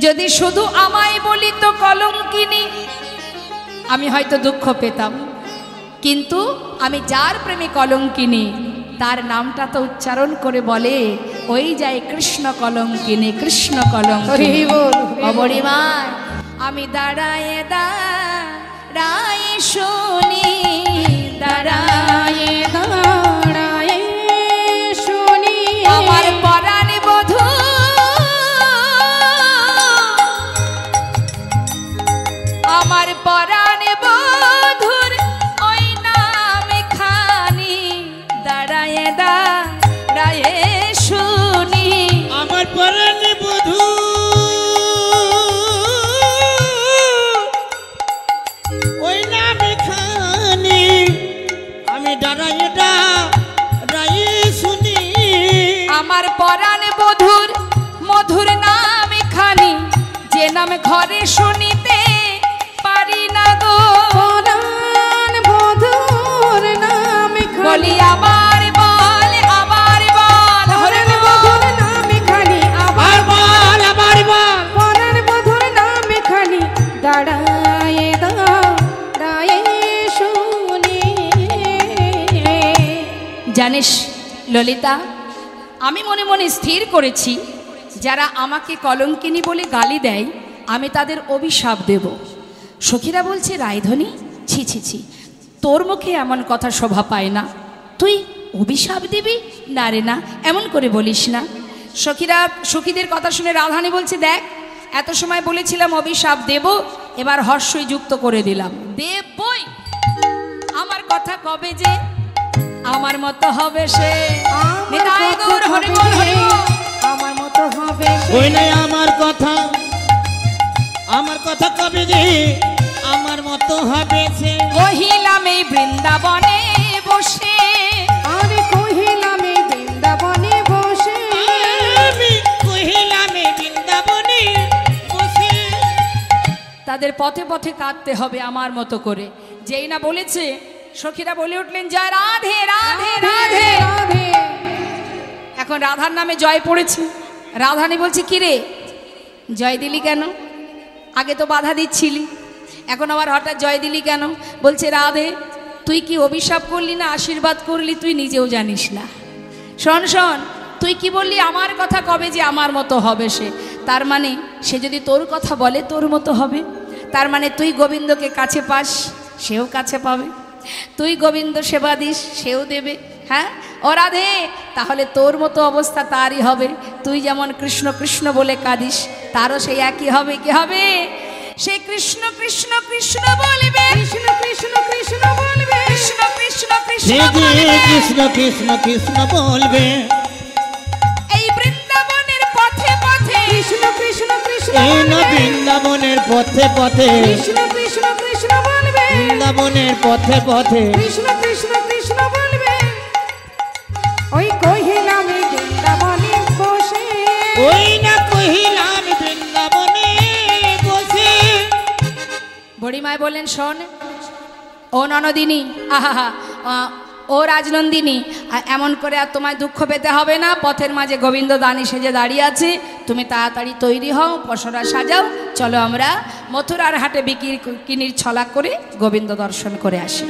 যদি শুধু আমায় বলি তো কলঙ্কিনী, আমি হয়তো দুঃখ পেতাম, কিন্তু আমি যার প্রেমে কলঙ্কিনী তার নামটা তো উচ্চারণ করে বলে ওই যায় কৃষ্ণ কলঙ্কিনী, কৃষ্ণ কলঙ্কিনী। বড়িমাই, আমি দাঁড়ায় রায় শুনি দাঁড়ায় দাঁড়ায় শুনি আমার পরাণ বধূ আমার পরাণ বধূর ওই নাম খানি দাঁড়ায় দাঁড়ায় শুনি আমার পরাণ বধূ ওই নামে খানি আমি দাঁড়াইয়ে দাঁড়াইয়ে শুনি আমার পরাণ বধূর মধুর নাম খানি যে নাম ঘরে শুনিতে পারি না গো পরাণ বধূর নাম বলি খানি আবার বল পরাণ বধূর নাম খানি আর বল আবার বল পরাণ বধূর নাম খানি দাঁড়ায় দাঁড়ায় শুনি জানিস ললিতা, আমি মনে মনে স্থির করেছি যারা আমাকে কলঙ্কিনী বলে গালি দেয় আমি তাদের অভিশাপ দেব। সখীরা বলছে রায়ধনী, ছি ছি ছি, তোর মুখে এমন কথা শোভা পায় না, তুই অভিশাপ দিবি? না রে না, এমন করে বলিস না। সখীদের কথা শুনে রাধানী বলছে দেখ, এত সময় বলেছিলাম অভিশাপ দেব, এবার হর্ষই যুক্ত করে দিলাম, দেবই। আমার কথা কবে যে আমার মতো হবে সে, নিতাই গৌর হরি বল হরি বল। আমার মতো হবে সে। ওই নাই আমার কথা কবে যে আমার মতো হবে সে কহিলাম এই বৃন্দাবনে বসে, আরে কহিলাম এই বৃন্দাবনে বসে আমি কহিলাম এই বৃন্দাবনে বসে তাদের পথে পথে কাঁদতে হবে আমার মতো করে। যেই না বলেছে সখীরা বলে উঠলেন জয় রাধে রাধে রাধে। রাধে এখন রাধার নামে জয় পড়েছে। রাধানী বলছে কিরে জয় দিলি কেন? আগে তো বাধা দিচ্ছিলি, এখন আবার হঠাৎ জয় দিলি কেন? বলছে রাধে, তুই কি অভিশাপ করলি না আশীর্বাদ করলি তুই নিজেও জানিস না। শোন শোন, তুই কি বললি আমার কথা কবে যে আমার মতো হবে সে, তার মানে সে যদি তোর কথা বলে তোর মতো হবে, তার মানে তুই গোবিন্দকে কাছে পাস সেও কাছে পাবে, তুই গোবিন্দ সেবা দিস সেও দেবে। হ্যাঁ ও রাধে, তাহলে তোর মতো অবস্থা তারই হবে, তুই যেমন কৃষ্ণ কৃষ্ণ বলে কাঁদিস তারও সেই একই হবে। কি হবে? সে কৃষ্ণ কৃষ্ণ কৃষ্ণ বলবে, কৃষ্ণ কৃষ্ণ কৃষ্ণ বলবে, কৃষ্ণ কৃষ্ণ কৃষ্ণ সে যে বলবে। কৃষ্ণ কৃষ্ণ কৃষ্ণ বলবে এই বৃন্দাবনের পথে পথে কৃষ্ণ কৃষ্ণ কৃষ্ণ এই না বলবে, বৃন্দাবনের পথে পথে কৃষ্ণ কৃষ্ণ কৃষ্ণ বলবে, বৃন্দাবনের পথে পথে কৃষ্ণ কৃষ্ণ কৃষ্ণ বলবে। ওই কহিলাম এই বৃন্দাবনে বসে, ওই না কহিলাম বৃন্দাবনে বসে বুড়িমায় বললেন শোন ও ননদিনী, আহা ও রাজনন্দিনী, এমন করে আর তোমায় দুঃখ পেতে হবে না। পথের মাঝে গোবিন্দ দানি সেজে দাঁড়িয়ে আছে, তুমি তাড়াতাড়ি তৈরি হও, পসরা সাজাও, চলো আমরা মথুরার হাটে বিকিনির ছলা করে গোবিন্দ দর্শন করে আসি।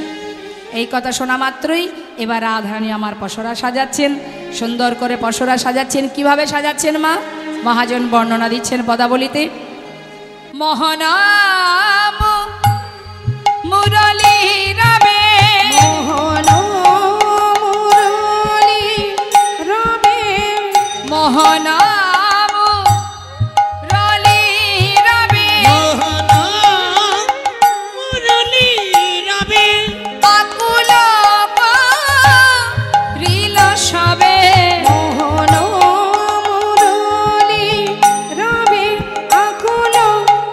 এই কথা শোনা মাত্রই এবার রাধারানী আমার পসরা সাজাচ্ছেন, সুন্দর করে পসরা সাজাচ্ছেন। কিভাবে সাজাচ্ছেন মা? মহাজন বর্ণনা দিচ্ছেন পদাবলিতে। মহানাম মুরলী রবে, মোহন মুরলী রবে, মহানাম মুরলী রবে, মোহন মুরলী রবে আকুল রিল সবে, মোহন মুরলী রবে, আকুল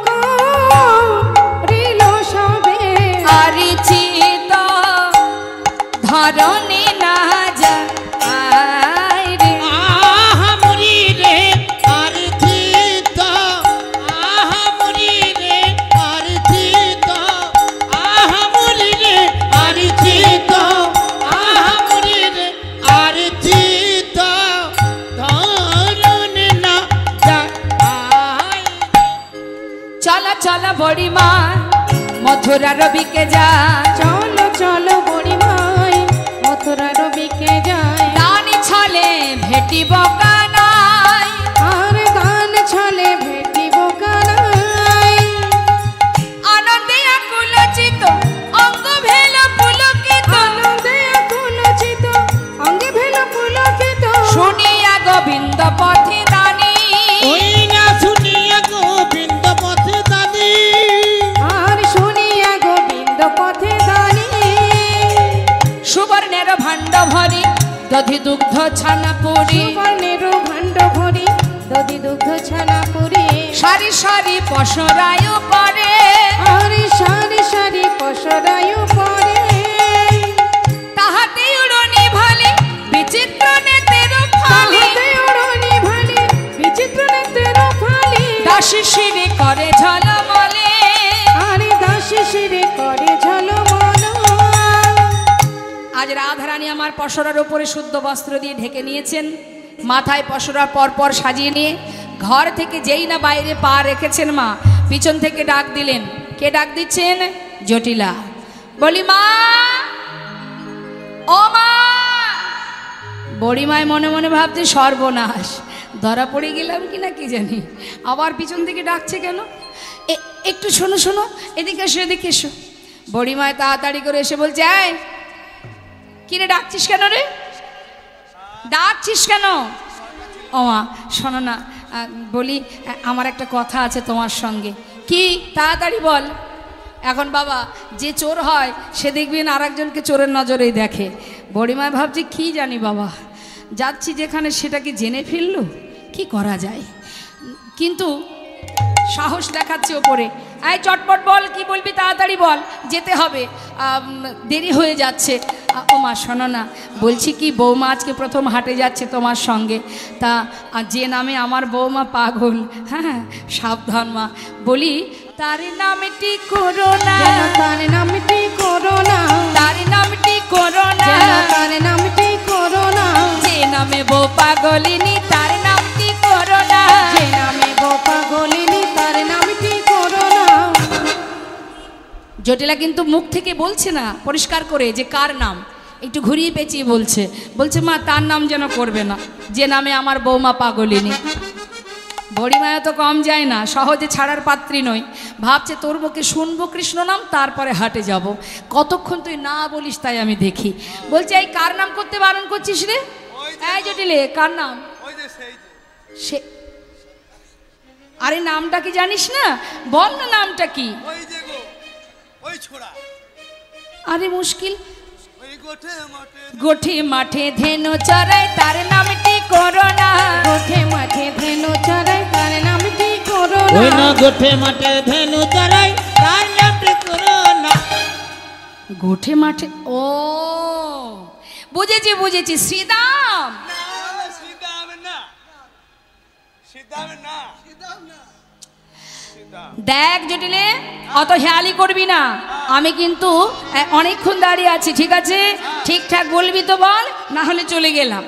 করিল সবে। আরিচিত ধরণী না যায় রে, আহা মুরি রে আর থিত আহা মুরি রে আর থিত আহা মুরি রে আর থিত আহা মুরি রে আর থিত ধরুন না যায় চল চল বড়িমা মথুরা রবিকে যা, চলো চলো বুড়িমাই মথুরা রবিকে যায়, রানী ছলে ভেটিব কানাই, আর গান ছলে ভেটিব কানাই, আনন্দে আকুল চিত ভাণ্ড ভরি দধি দুগ্ধ ছানা পুরি সুবর্ণের ভাণ্ড ভরি দধি দুগ্ধ ছানা পুরি সারি সারি পশরায় পরে আরে সারি সারি পশরায়ু পরে তাহাতে উড়নি ভালে বিচিত্র নেতের ফালি তাহাতে ওড়নি ভালে বিচিত্র নেত্রের ফালি দাসী শিরে করে ঝলমলে আরে দাসী শিরে করে ঝলমল আজ রাধারানী আমার পশরার উপরে শুদ্ধ বস্ত্র দিয়ে ঢেকে নিয়েছেন মাথায় পশরা পরপর সাজিয়ে নিয়ে ঘর থেকে যেই না বাইরে পা রেখেছেন মা পিছন থেকে ডাক দিলেন কে ডাক দিচ্ছেন জটিলা বলি মা ও মা বড়িমায় মনে মনে ভাবছে সর্বনাশ ধরা পড়ে গেলাম কিনা কি জানি আবার পিছন থেকে ডাকছে কেন একটু শোনো শোনো এদিকে এসো এদিকে এসো বড়িমায় তাড়াতাড়ি করে এসে বলছে এই কিরে ডাকছিস কেন রে ডাকছিস কেন ও মা শোনো না বলি আমার একটা কথা আছে তোমার সঙ্গে কি তাড়াতাড়ি বল এখন বাবা যে চোর হয় সে দেখবেন আর একজনকে চোরের নজরেই দেখে বড়িমায় ভাবছি কি জানি বাবা যাচ্ছি যেখানে সেটা কি জেনে ফেললো কি করা যায় কিন্তু সাহস দেখাচ্ছে ওপরে এই চটপট বল কি বলবি তাড়াতাড়ি বল যেতে হবে দেরি হয়ে যাচ্ছে ও মা শোনো না বলছি কি বৌমা আজকে প্রথম হাটে যাচ্ছে তোমার সঙ্গে তা যে নামে আমার বৌমা পাগল হ্যাঁ সাবধান মা বলি তার নামটি করো না তার নামটি করো না তার নামটি করো না তার নামটি করো না যে নামে বউ পাগলিনী তার নামটি করো না যে নামে বউ পাগলিনী তার নামটি করো না জটিলা কিন্তু মুখ থেকে বলছে না পরিষ্কার করে যে কার নাম একটু ঘুরিয়ে পেঁচিয়ে বলছে বলছে মা তার নাম যেন করবে না যে নামে আমার বৌমা পাগলিনী বড়িমায়া তো কম যায় না সহজে ছাড়ার পাত্রী নই ভাবছে তোর মুখে শুনবো কৃষ্ণ নাম তারপরে হাটে যাব কতক্ষণ তুই না বলিস তাই আমি দেখি বলছে এই কার নাম করতে বারণ করছিস রে এই জটিলে কার নাম সে আরে নামটা কি জানিস না বল না নামটা কি আরে মুশকিল গোঠে মাঠে ধেনু চড়াই তার নামটি করো না গোঠে মাঠে ধেনু চড়াই তার নামটি করো ওই না না গোঠে মাঠে ধেনু চড়াই তার নামটি করো না গোঠে মাঠে ও বুঝেছি বুঝেছি শ্রীদাম দেখ জটিলে অত হেয়ালি করবি না আমি কিন্তু অনেকক্ষণ দাঁড়িয়ে আছি ঠিক আছে ঠিকঠাক বলবি তো বল না হলে চলে গেলাম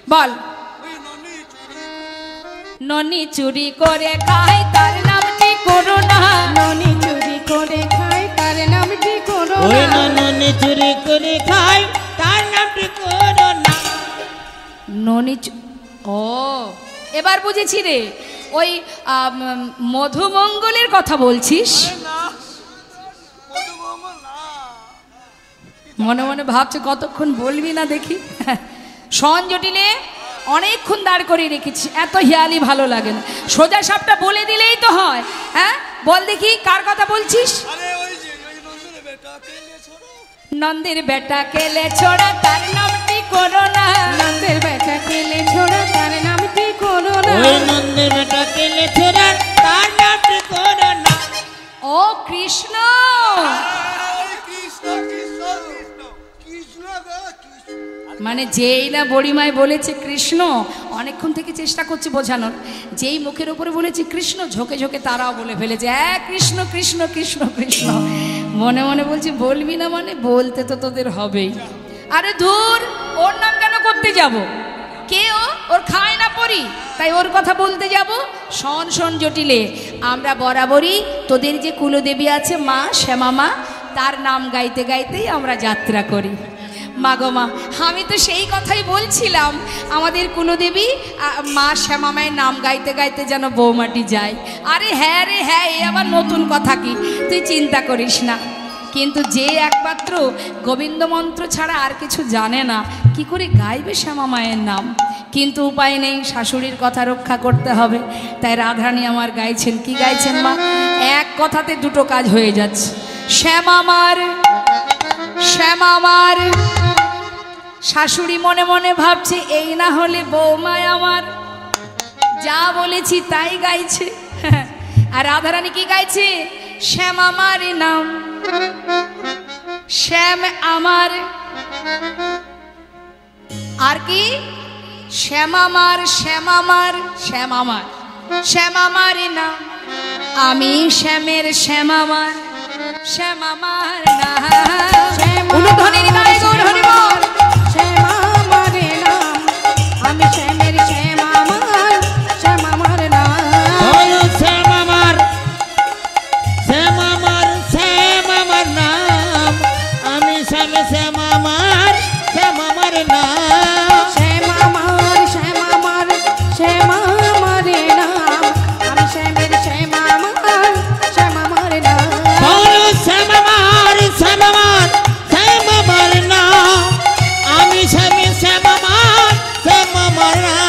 বল ননি চুরি করে খাই তার নামটি করো না ননি চুরি করে খায় তার নামটি করো ওই না না ননি চুরি করে খাই তার নামটি করো না ননি ও এবার বুঝেছি রে ওই মধুমঙ্গলের কথা বলছিস মনে মনে ভাবছে কতক্ষণ বলবি না দেখি শোন জটিলে অনেকক্ষণ দাঁড় করিয়ে রেখেছি এত হিয়ালি ভালো লাগে না সোজা সাপটা বলে দিলেই তো হয় হ্যাঁ বল দেখি কার কথা বলছিস নন্দের বেটা কেলে ছোড়া তার নামটি করো না নন্দের বেটা কেলে ছোড়া তার নামটি করো না ওই নন্দের বেটা কেলে ছোড়া তার নামটি করো না ও কৃষ্ণ মানে যেই না বড়িমায় বলেছে কৃষ্ণ অনেকক্ষণ থেকে চেষ্টা করছে বোঝানোর যেই মুখের উপরে বলেছে কৃষ্ণ ঝোঁকে ঝোঁকে তারাও বলে ফেলেছে হ্যাঁ কৃষ্ণ কৃষ্ণ কৃষ্ণ কৃষ্ণ মনে মনে বলছি বলবি না মানে বলতে তো তোদের হবেই আরে ধুর ওর নাম কেন করতে যাব কে ওর খায় না পড়ি তাই ওর কথা বলতে যাব শোন শোন জটিলে আমরা বরাবরই তোদের যে কুলদেবী আছে মা শ্যামা মা তার নাম গাইতে গাইতেই আমরা যাত্রা করি মা গো মা আমি তো সেই কথাই বলছিলাম আমাদের কুলদেবী মা শ্যামা মায়ের নাম গাইতে গাইতে যেন বৌমাটি যায় আরে হ্যাঁ রে হ্যাঁ এ আবার নতুন কথা কি তুই চিন্তা করিস না কিন্তু যে একমাত্র গোবিন্দ মন্ত্র ছাড়া আর কিছু জানে না কি করে গাইবে শ্যামা মায়ের নাম কিন্তু উপায় নেই শাশুড়ির কথা রক্ষা করতে হবে তাই রাধারানী আমার গাইছেন কি গাইছেন মা এক কথাতে দুটো কাজ হয়ে যাচ্ছে শ্যামা মার শাশুড়ি মনে মনে ভাবছে এই না হলে বৌমায় আমার যা বলেছি তাই গাইছে। আর রাধারানী কি গাইছে? শ্যাম আমার নাম, শ্যাম আমার, আর কি শ্যাম আমার, শ্যাম আমার, শ্যাম আমার, শ্যাম আমার নাম, আমি শ্যামের শ্যাম আমার, শ্যাম আমার নাম। উলুধ্বনির গায়ে গৌর হরি বল। শ্যাম আমার নাম, আমি শ্যামের শ্যাম আমার, শ্যাম আমার নাম। বলো শ্যাম আমার, শ্যাম আমার, শ্যাম আমার নাম, আমি শ্যাম, শ্যাম আমার, শ্যাম আমার নাম। শ্যাম আমার, শ্যাম আমার, শ্যাম আমার নাম, আমি শ্যামের শ্যাম আমার, শ্যাম আমার নাম। বলো শ্যাম আমার, শ্যাম আমার, শ্যাম আমার নাম, আমি শ্যাম, শ্যাম আমার, শ্যাম আমার নাম।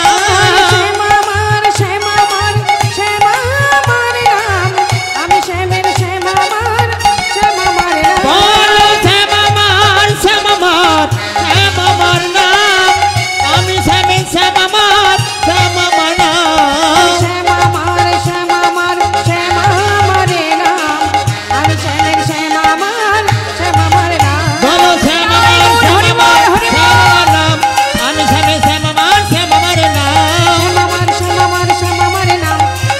শ্যাম আমার, শ্যাম আমার, শ্যাম আমার নাম, আমি শ্যামের শ্যাম আমার, শ্যাম আমার নাম। বলো শ্যাম আমার, শ্যাম আমার, শ্যাম আমার নাম, আমি শ্যাম, শ্যাম আমার, শ্যাম আমার নাম। শ্যাম আমার, শ্যাম আমার, শ্যাম আমার নাম, আমি শ্যামের শ্যাম আমার, শ্যাম আমার নাম। বলো শ্যাম আমার, শ্যাম আমার, শ্যাম আমার নাম, আমি শ্যাম, শ্যাম আমার, শ্যাম আমার নাম। শ্যাম আমার, শ্যাম আমার, শ্যাম আমার নাম,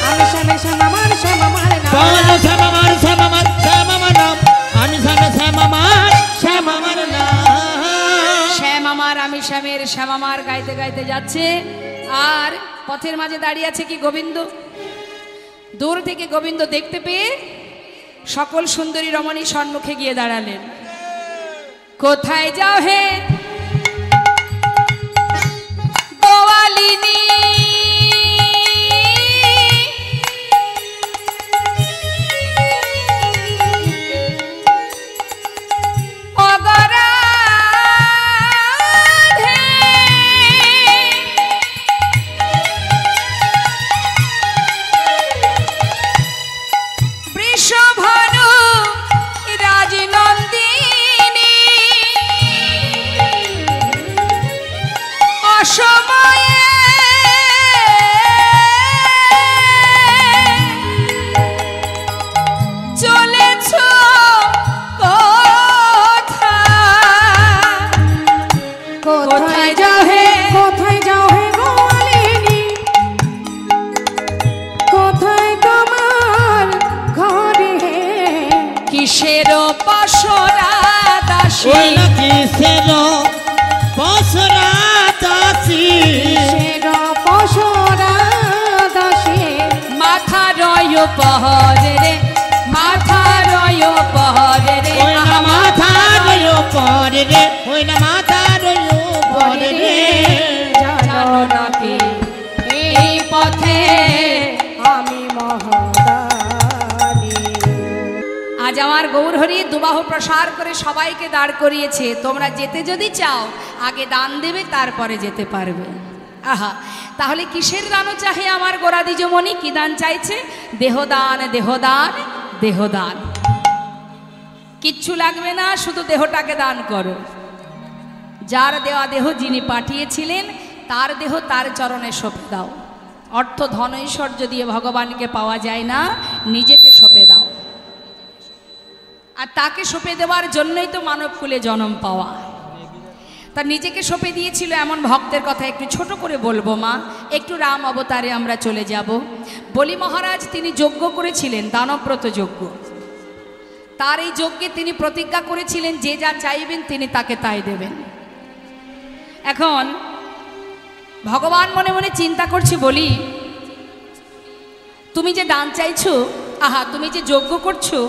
আমি শ্যামের শ্যাম আমার, শ্যাম আমার নাম। বলো শ্যাম আমার, শ্যাম আমার, শ্যাম আমার নাম, আমি শ্যাম, শ্যাম আমার, শ্যাম আমার নাম। শ্যাম আমার, আমি শ্যামের শ্যাম আমার গাইতে গাইতে যাচ্ছে। আর পথের মাঝে দাঁড়িয়ে আছে কি গোবিন্দ। দূর থেকে গোবিন্দ দেখতে পেয়ে সকল সুন্দরী রমণী সম্মুখে গিয়ে দাঁড়ালেন। কোথায় যাও হে গোয়ালিনী, অগরাধে, বৃষভানু রাজনন্দিনী, অসময়ে চলেছ কোথায় যাও হে, কোথায় যাও হে গোয়ালিনী, কোথায় তোমার ঘরে হে? কিসের পশরা দাসী, ওই নাকি সেলো পসরা দাসী, কিসের পশরা দাসী, মাথা রয় পহরে রে, মাথা রয় পহরে রে, ওই না মাথা রইও পরে রে, ওই না মাথা রইও পরে রে। জানো নাকি এই পথে আমি মহাদানী। আজ আমার গৌরহরি দুবাহু প্রসার করে সবাইকে দাঁড় করিয়েছে। তোমরা যেতে যদি চাও আগে দান দেবে, তারপরে যেতে পারবে। আহা, তাহলে কিসের দানও চাহে আমার গোরাদিজমণি? কি দান চাইছে? দেহদান, দেহদান, দেহদান। কিচ্ছু লাগবে না, শুধু দেহটাকে দান করো। যার দেওয়া দেহ যিনি পাঠিয়েছিলেন তার দেহ তার চরণে সঁপে দাও। অর্থ ধন ঐশ্বর্য দিয়ে ভগবানকে পাওয়া যায় না, নিজেকে সঁপে দাও। আর তাকে সঁপে দেওয়ার জন্যই তো মানবকুলে জন্ম পাওয়া। তা নিজেকে সঁপে দিয়েছিল এমন ভক্তের কথা একটু ছোট করে বলবো মা। একটু রাম অবতারে আমরা চলে যাব। বলি মহারাজ তিনি যজ্ঞ করেছিলেন, দানব্রত যজ্ঞ। তার এই যজ্ঞে তিনি প্রতিজ্ঞা করেছিলেন যে যা চাইবেন তিনি তাকে তাই দেবেন। এখন ভগবান মনে মনে চিন্তা করছি, বলি তুমি যে দান চাইছো, আহা তুমি যে যজ্ঞ করছো,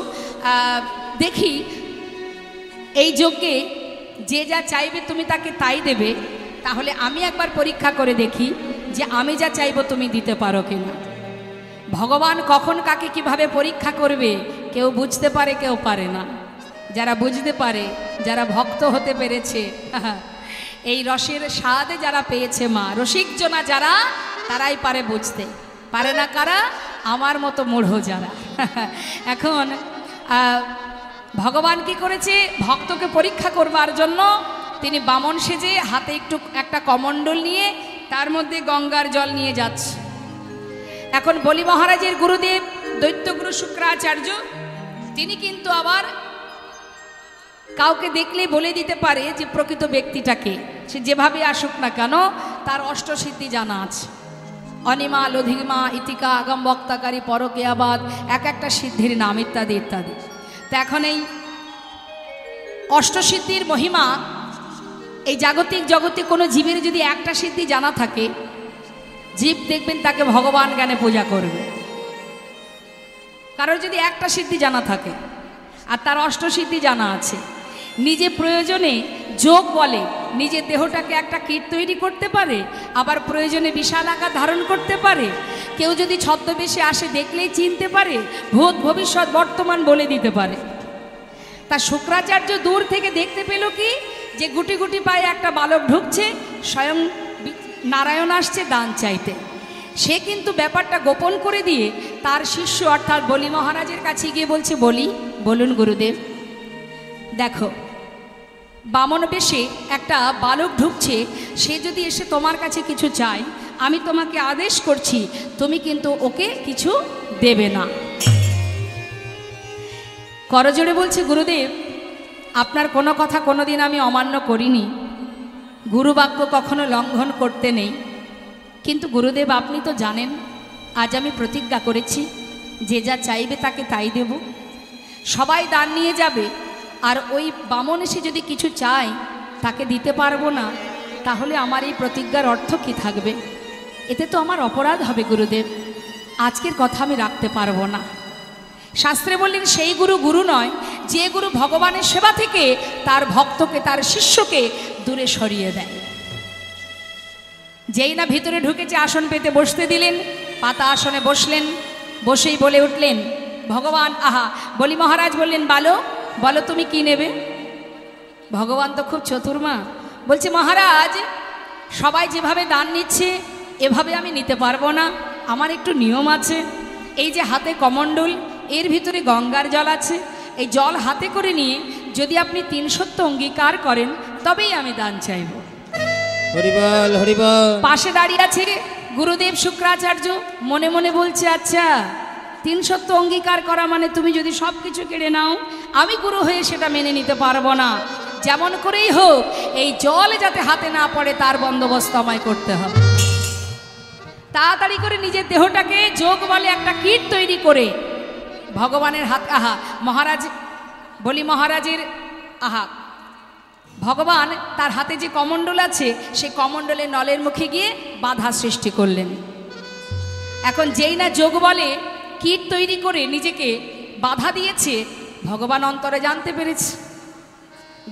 দেখি এই যজ্ঞে যে যা চাইবে তুমি তাকে তাই দেবে। তাহলে আমি একবার পরীক্ষা করে দেখি যে আমি যা চাইবো তুমি দিতে পারো কিনা। ভগবান কখন কাকে কিভাবে পরীক্ষা করবে কেউ বুঝতে পারে, কেউ পারে না। যারা বুঝতে পারে, যারা ভক্ত হতে পেরেছে, এই রসের স্বাদ যারা পেয়েছে মা, রসিকজনা যারা, তারাই পারে বুঝতে। পারে না কারা? আমার মতো মূঢ় যারা। এখন ভগবান কি করেছে? ভক্তকে পরীক্ষা করবার জন্য তিনি বামন সেজে হাতে একটু একটা কমণ্ডল নিয়ে তার মধ্যে গঙ্গার জল নিয়ে যাচ্ছে। এখন বলি মহারাজের গুরুদেব দৈত্যগুরু শুক্রাচার্য তিনি কিন্তু আবার কাউকে দেখলে বলে দিতে পারে যে প্রকৃত ব্যক্তিটাকে, সে যেভাবে আসুক না কেন তার অষ্টসিদ্ধি জানা আছে। অনিমা, লধিমা, ইতিকা, আগম, বক্তাকারী, পরকেয়াবাদ, এক একটা সিদ্ধির নাম ইত্যাদি ইত্যাদি। তো এখন এই অষ্টসিদ্ধির মহিমা, এই জাগতিক জগতে কোনো জীবের যদি একটা সিদ্ধি জানা থাকে, জীব দেখবেন তাকে ভগবান জ্ঞানে পূজা করবে। কারোর যদি একটা সিদ্ধি জানা থাকে আর তার অষ্টসিদ্ধি জানা আছে, নিজে প্রয়োজনে যোগ বলে নিজের দেহটাকে একটা কীট তৈরি করতে পারে, আবার প্রয়োজনে বিশাল আকার ধারণ করতে পারে। কেউ যদি ছদ্মবেশে আসে দেখলেই চিনতে পারে, ভূত ভবিষ্যৎ বর্তমান বলে দিতে পারে। তা শুক্রাচার্য দূর থেকে দেখতে পেল কি, যে গুটি গুটি পায়ে একটা বালক ঢুকছে, স্বয়ং নারায়ণ আসছে দান চাইতে। সে কিন্তু ব্যাপারটা গোপন করে দিয়ে তার শিষ্য অর্থাৎ বলি মহারাজের কাছে গিয়ে বলছে, বলুন গুরুদেব, দেখো বামন বেশে একটা বালক ঢুকছে, সে যদি এসে তোমার কাছে কিছু চায়, আমি তোমাকে আদেশ করছি তুমি কিন্তু ওকে কিছু দেবে না। করজোড়ে বলছে, গুরুদেব আপনার কোনো কথা কোনোদিন আমি অমান্য করিনি, গুরুবাক্য কখনো লঙ্ঘন করতে নেই, কিন্তু গুরুদেব আপনি তো জানেন আজ আমি প্রতিজ্ঞা করেছি যে যা চাইবে তাকে তাই দেব। সবাই দান নিয়ে যাবে, আর ওই বামন এসে যদি কিছু চায় তাকে দিতে পারবো না, তাহলে আমার এই প্রতিজ্ঞার অর্থ কি থাকবে? এতে তো আমার অপরাধ হবে গুরুদেব, আজকের কথা আমি রাখতে পারবো না। শাস্ত্রে বললেন সেই গুরু গুরু নয়, যে গুরু ভগবানের সেবা থেকে তার ভক্তকে, তার শিষ্যকে দূরে সরিয়ে দেয়। যেই না ভিতরে ঢুকেছে আসন পেতে বসতে দিলেন, পাতা আসনে বসলেন, বসেই বলে উঠলেন ভগবান আহা। বলি মহারাজ বললেন, বলো তুমি কি নেবে? ভগবান তো খুব চতুর্মা, বলছে মহারাজ সবাই যেভাবে দান নিচ্ছে এভাবে আমি নিতে পারবো না, আমার একটু নিয়ম আছে। এই যে হাতে কমণ্ডল, এর ভিতরে গঙ্গার জল আছে, এই জল হাতে করে নিয়ে যদি আপনি ৩ সত্য অঙ্গীকার করেন তবেই আমি দান চাইব। হরিবল হরিবল। পাশে দাঁড়িয়ে আছে গুরুদেব শুক্রাচার্য, মনে মনে বলছে আচ্ছা ৩ সত্য অঙ্গীকার করা মানে তুমি যদি সব কিছু কেড়ে নাও, আমি গুরু হয়ে সেটা মেনে নিতে পারবো না। যেমন করেই হোক এই জল যাতে হাতে না পড়ে তার বন্দোবস্ত আমায় করতে হবে। তাড়াতাড়ি করে নিজের দেহটাকে যোগ বলে একটা কীট তৈরি করে ভগবানের হাত, আহা মহারাজ, বলি মহারাজের আহা ভগবান তার হাতে যে কমণ্ডল আছে সে কমণ্ডলের নলের মুখে গিয়ে বাধা সৃষ্টি করলেন। এখন যেই না যোগ বলে কীট তৈরি করে নিজেকে বাধা দিয়েছে, ভগবান অন্তরে জানতে পেরেছে।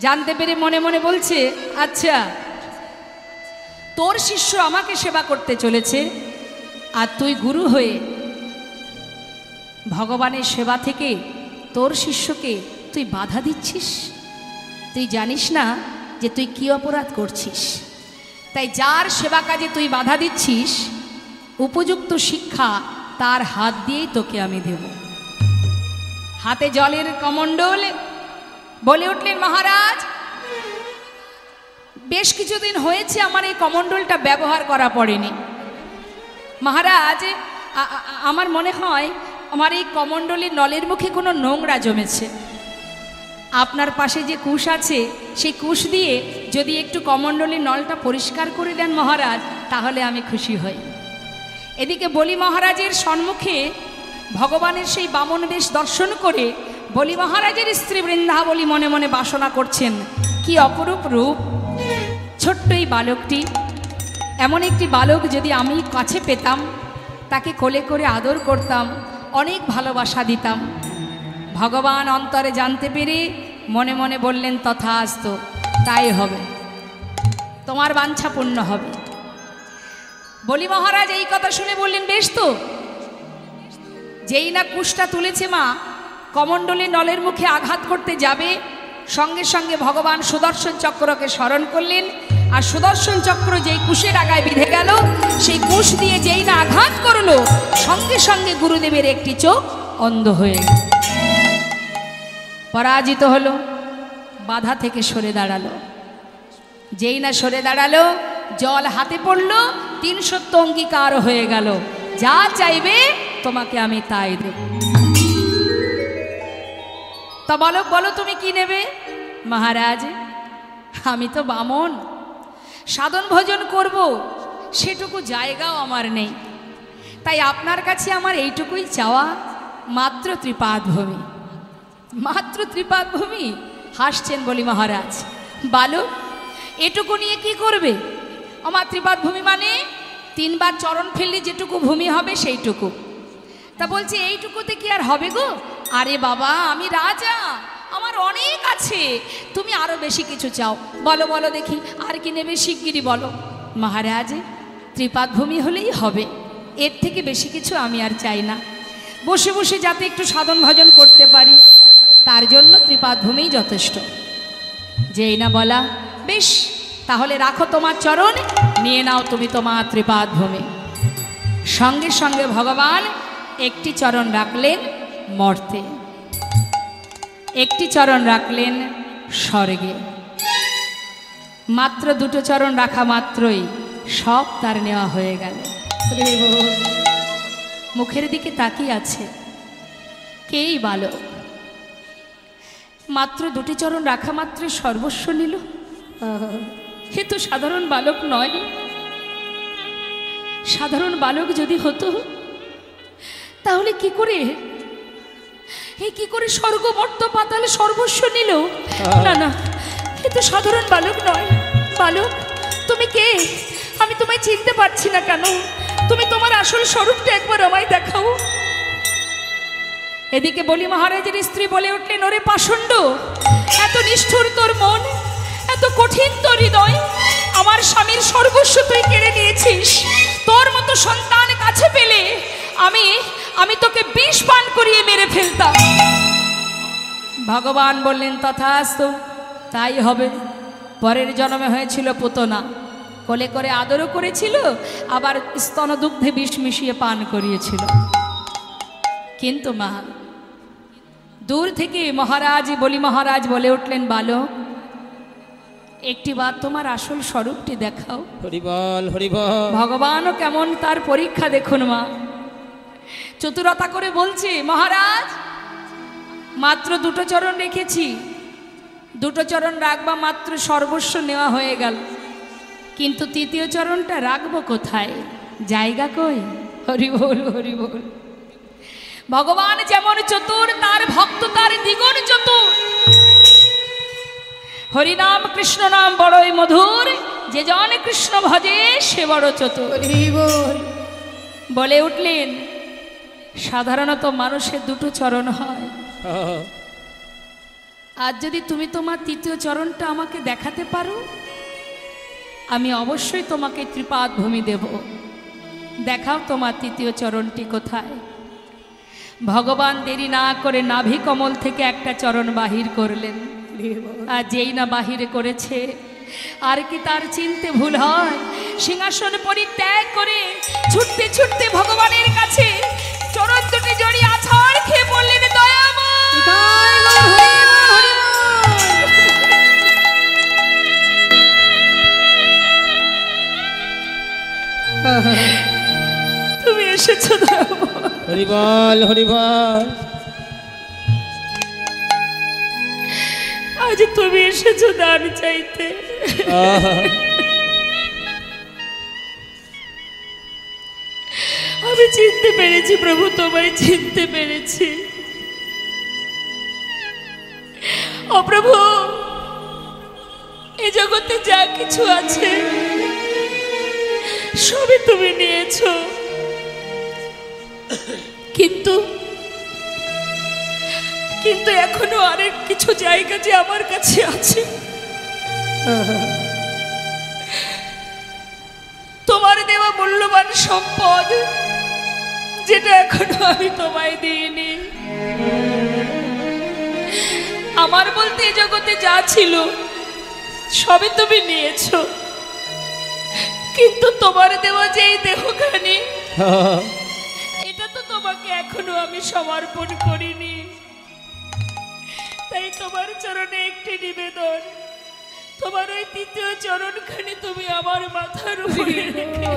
জানতে পেরে মনে মনে বলছে আচ্ছা তোর শিষ্য আমাকে সেবা করতে চলেছে, আর তুই গুরু হয়ে ভগবানের সেবা থেকে তোর শিষ্যকে তুই বাধা দিচ্ছিস, তুই জানিস না যে তুই কি অপরাধ করছিস। তাই যার সেবা কাজে তুই বাধা দিচ্ছিস উপযুক্ত শিক্ষা তার হাত দিয়েই তোকে আমি দেব। হাতে জলের কমণ্ডল, বলে উঠলেন মহারাজ বেশ কিছুদিন হয়েছে আমার এই কমণ্ডলটা ব্যবহার করা পড়েনি। মহারাজ আমার মনে হয় আমার এই কমণ্ডলের নলের মুখে কোনো নোংরা জমেছে। আপনার পাশে যে কুশ আছে সেই কুশ দিয়ে যদি একটু কমণ্ডলের নলটা পরিষ্কার করে দেন মহারাজ, তাহলে আমি খুশি হই। এদিকে বলি মহারাজের সম্মুখে ভগবানের সেই বামন বেশ দর্শন করে বলি মহারাজের স্ত্রী বৃন্দাবলী মনে মনে বাসনা করছেন, কি অপরূপ রূপ ছোট্ট এই বালকটি, এমন একটি বালক যদি আমি কাছে পেতাম, তাকে কোলে করে আদর করতাম, অনেক ভালোবাসা দিতাম। ভগবান অন্তরে জানতে পেরে মনে মনে বললেন তথাস্তু, তাই হবে, তোমার বাঞ্ছা পূর্ণ হবে। বলি মহারাজ এই কথা শুনে বললেন বেশ তো। যেই না কুশটা তুলেছে মা কমণ্ডলে নলের মুখে আঘাত করতে যাবে, সঙ্গে সঙ্গে ভগবান সুদর্শন চক্রকে স্মরণ করলেন, আর সুদর্শন চক্র যেই কুশের আগায় বিঁধে গেল, সেই কুশ দিয়ে যেই না আঘাত করলো, সঙ্গে সঙ্গে গুরুদেবের একটি চোখ অন্ধ হয়ে গেল। পরাজিত হলো, বাধা থেকে সরে দাঁড়ালো। যেই না সরে দাঁড়ালো, জল হাতে পড়লো, 300 অঙ্গীকার হয়ে গেল, যা চাইবে তোমাকে আমি তাই দেব। তা বলো বলো তুমি কি নেবে? মহারাজ, আমি তো বামন, সাধন ভজন করব সেটুকু জায়গাও আমার নেই, তাই আপনার কাছে আমার এইটুকুই চাওয়া, মাত্র ত্রিপাদ ভূমি। মাত্র ত্রিপাদ ভূমি? হাসছেন বলি মহারাজ। বালক, এটুকু নিয়ে কি করবে? আমার ত্রিপাদ ভূমি মানে 3 বার চরণ ফেললে যেটুকু ভূমি হবে সেইটুকু। তা বলছে এইটুকুতে কি আর হবে গো? আরে বাবা, আমি রাজা, আমার অনেক আছে, তুমি আরো বেশি কিছু চাও। বলো বলো দেখি, আর কি নেবে শিগগিরই বলো। মহারাজ, ত্রিপাদ ভূমি হলেই হবে, এর থেকে বেশি কিছু আমি আর চাই না। বসে বসে যাতে একটু সাধন ভজন করতে পারি, তার জন্য ত্রিপাদ ভূমিই যথেষ্ট। যেই না বলা, বেশ তাহলে রাখো তোমার চরণ, নিয়ে নাও তুমি তোমার ত্রিপাদ ভূমি। সঙ্গে সঙ্গে ভগবান একটি চরণ রাখলেন মর্তে, একটি চরণ রাখলেন স্বর্গে। মাত্র 2টো চরণ রাখা মাত্রই সব তার নেওয়া হয়ে গেল। মুখের দিকে তাকিয়ে আছে কেই বালক, মাত্র 2টি চরণ রাখা মাত্র সর্বস্ব নিল। এ তো সাধারণ বালক নয়। সাধারণ বালক যদি হতো তাহলে কি করে স্বর্গ মর্ত পাতালে সর্বস্ব নিল? না না, এ তো সাধারণ বালক নয়। বালক, তুমি কে? আমি তোমায় চিনতে পারছি না কেন? তুমি তোমার আসল স্বরূপটা একবার আমায় দেখাও। এদিকে বলি মহারাজের স্ত্রী বলে উঠলেন, ওরে পাষণ্ড, এত নিষ্ঠুর তোর মন, এত কঠিন তোর হৃদয়, আমার স্বামীর সর্বস্ব তুই কেড়ে নিয়েছিস। তোর মতো সন্তান কাছে পেলে আমি তোকে বিষ পান করিয়ে মেরে ফেলতাম। ভগবান বললেন, তথাস্তু, তাই হবে। পরের জন্মে হয়েছিল পুতনা, কোলে করে আদরও করেছিল, আবার স্তনদুগ্ধে বিষ মিশিয়ে পান করিয়েছিল। কিন্তু মা, দূর থেকে বলি মহারাজ বলে উঠলেন, বালক, একটি বার তোমার আসল স্বরূপটি দেখাও। হরিবল হরিবল। ভগবানও কেমন তার পরীক্ষা দেখুন মা, চতুরতা করে বলছে, মহারাজ মাত্র 2টো চরণ রেখেছি, 2টো চরণ রাখবা মাত্র সর্বস্ব নেওয়া হয়ে গেল, কিন্তু 3য় চরণটা রাখবো কোথায়? জায়গা কই? হরি বল হরি বল। ভগবান যেমন চতুর, তার ভক্ত তার দ্বিগুণ চতুর। হরিনাম কৃষ্ণ নাম বড়ই মধুর, যে জন কৃষ্ণ ভজে সে বড় চতুর। বলে উঠলেন, সাধারণত মানুষের 2টো চরণ হয়, আর যদি তুমি তোমার 3য় চরণটা আমাকে দেখাতে পারো, আমি অবশ্যই তোমাকে ত্রিপাদ ভূমি দেব। দেখাও তোমার 3য় চরণটি কোথায়। ভগবান দেরি না করে নাভি কমল থেকে একটা চরণ বাহির করলেন, আর যেই না বাহিরে করেছে, আর কি তার চিনতে ভুল হয়? সিংহাসন পরিত্যাগ করে ছুটতে ছুটতে ভগবানের কাছে চরণ দুটি জড়িয়ে আছাড় খেয়ে পড়লেন, তুমি এসেছো দয়াময়। হরিবল হরিবল। আজ তুমি এসেছো দান চাইতে। আমি চিনতে পেরেছি প্রভু, তোমায় চিনতে পেরেছি। ও প্রভু, এই জগতে যা কিছু আছে সবই তুমি নিয়েছো, কিন্তু এখনো আরেক কিছু জায়গা যে আমার কাছে আছে, তোমার দেওয়া মূল্যবান সম্পদ, যেটা এখনো আমি তোমায় দিইনি। আমার বলতে এই জগতে যা ছিল সবই তুমি নিয়েছো, কিন্তু তোমার দেওয়া যে এই দেহখানি, এটা তো তোমাকে এখনো আমি সমর্পণ করিনি। তাই তোমার চরণে একটি নিবেদন, তোমার ওই তৃতীয় চরণখানি তুমি আমার মাথার উপরে রেখে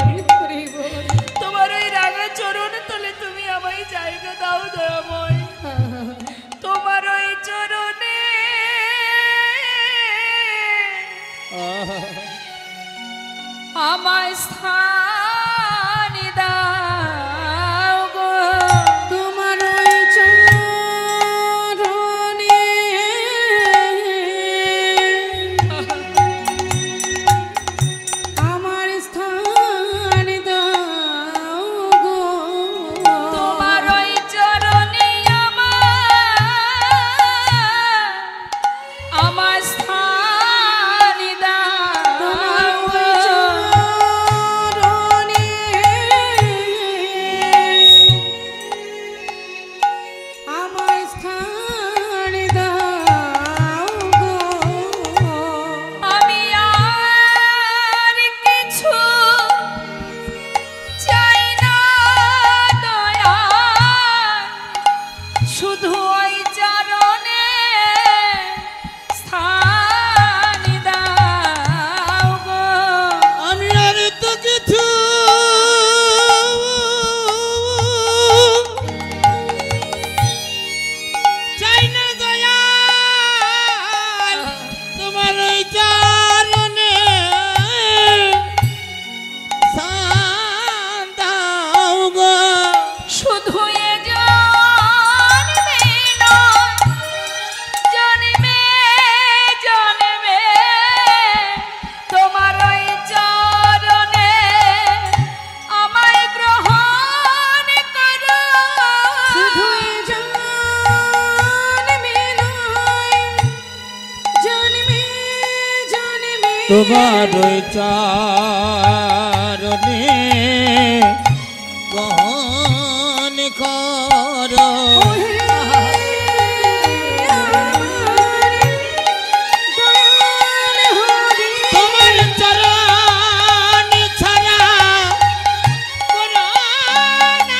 তোমার ওই রাঙা চরণ তলে তুমি আমায় জায়গা দাও দয়াময়। তোমার ওই চরণে আমায় স্থান দাও গো। তোমার ওই চরণে আমার স্থান দাও গো। তোমার ওই চরণে আমার স্থান দাও। তোমার ওই চরণে আমার স্থান দাও গো। আমি আর কিছু চাই না দয়াল, শুধু ওই চরণে স্থান দাও গো। আমি আর তো কিছু চাই না দয়াল, তোমার ওই চরণে স্থান দাও গো। শুধু এ জন্মে নয়, জন্মে জন্মে তোমার ওই চরণে আমায় গ্রহণ করো। শুধু এই জন্মে নয়, জন্মে জন্মে তোমার ওই চরণে গ্রহণ করো। তোমার চরণ ছাড়া কোনো না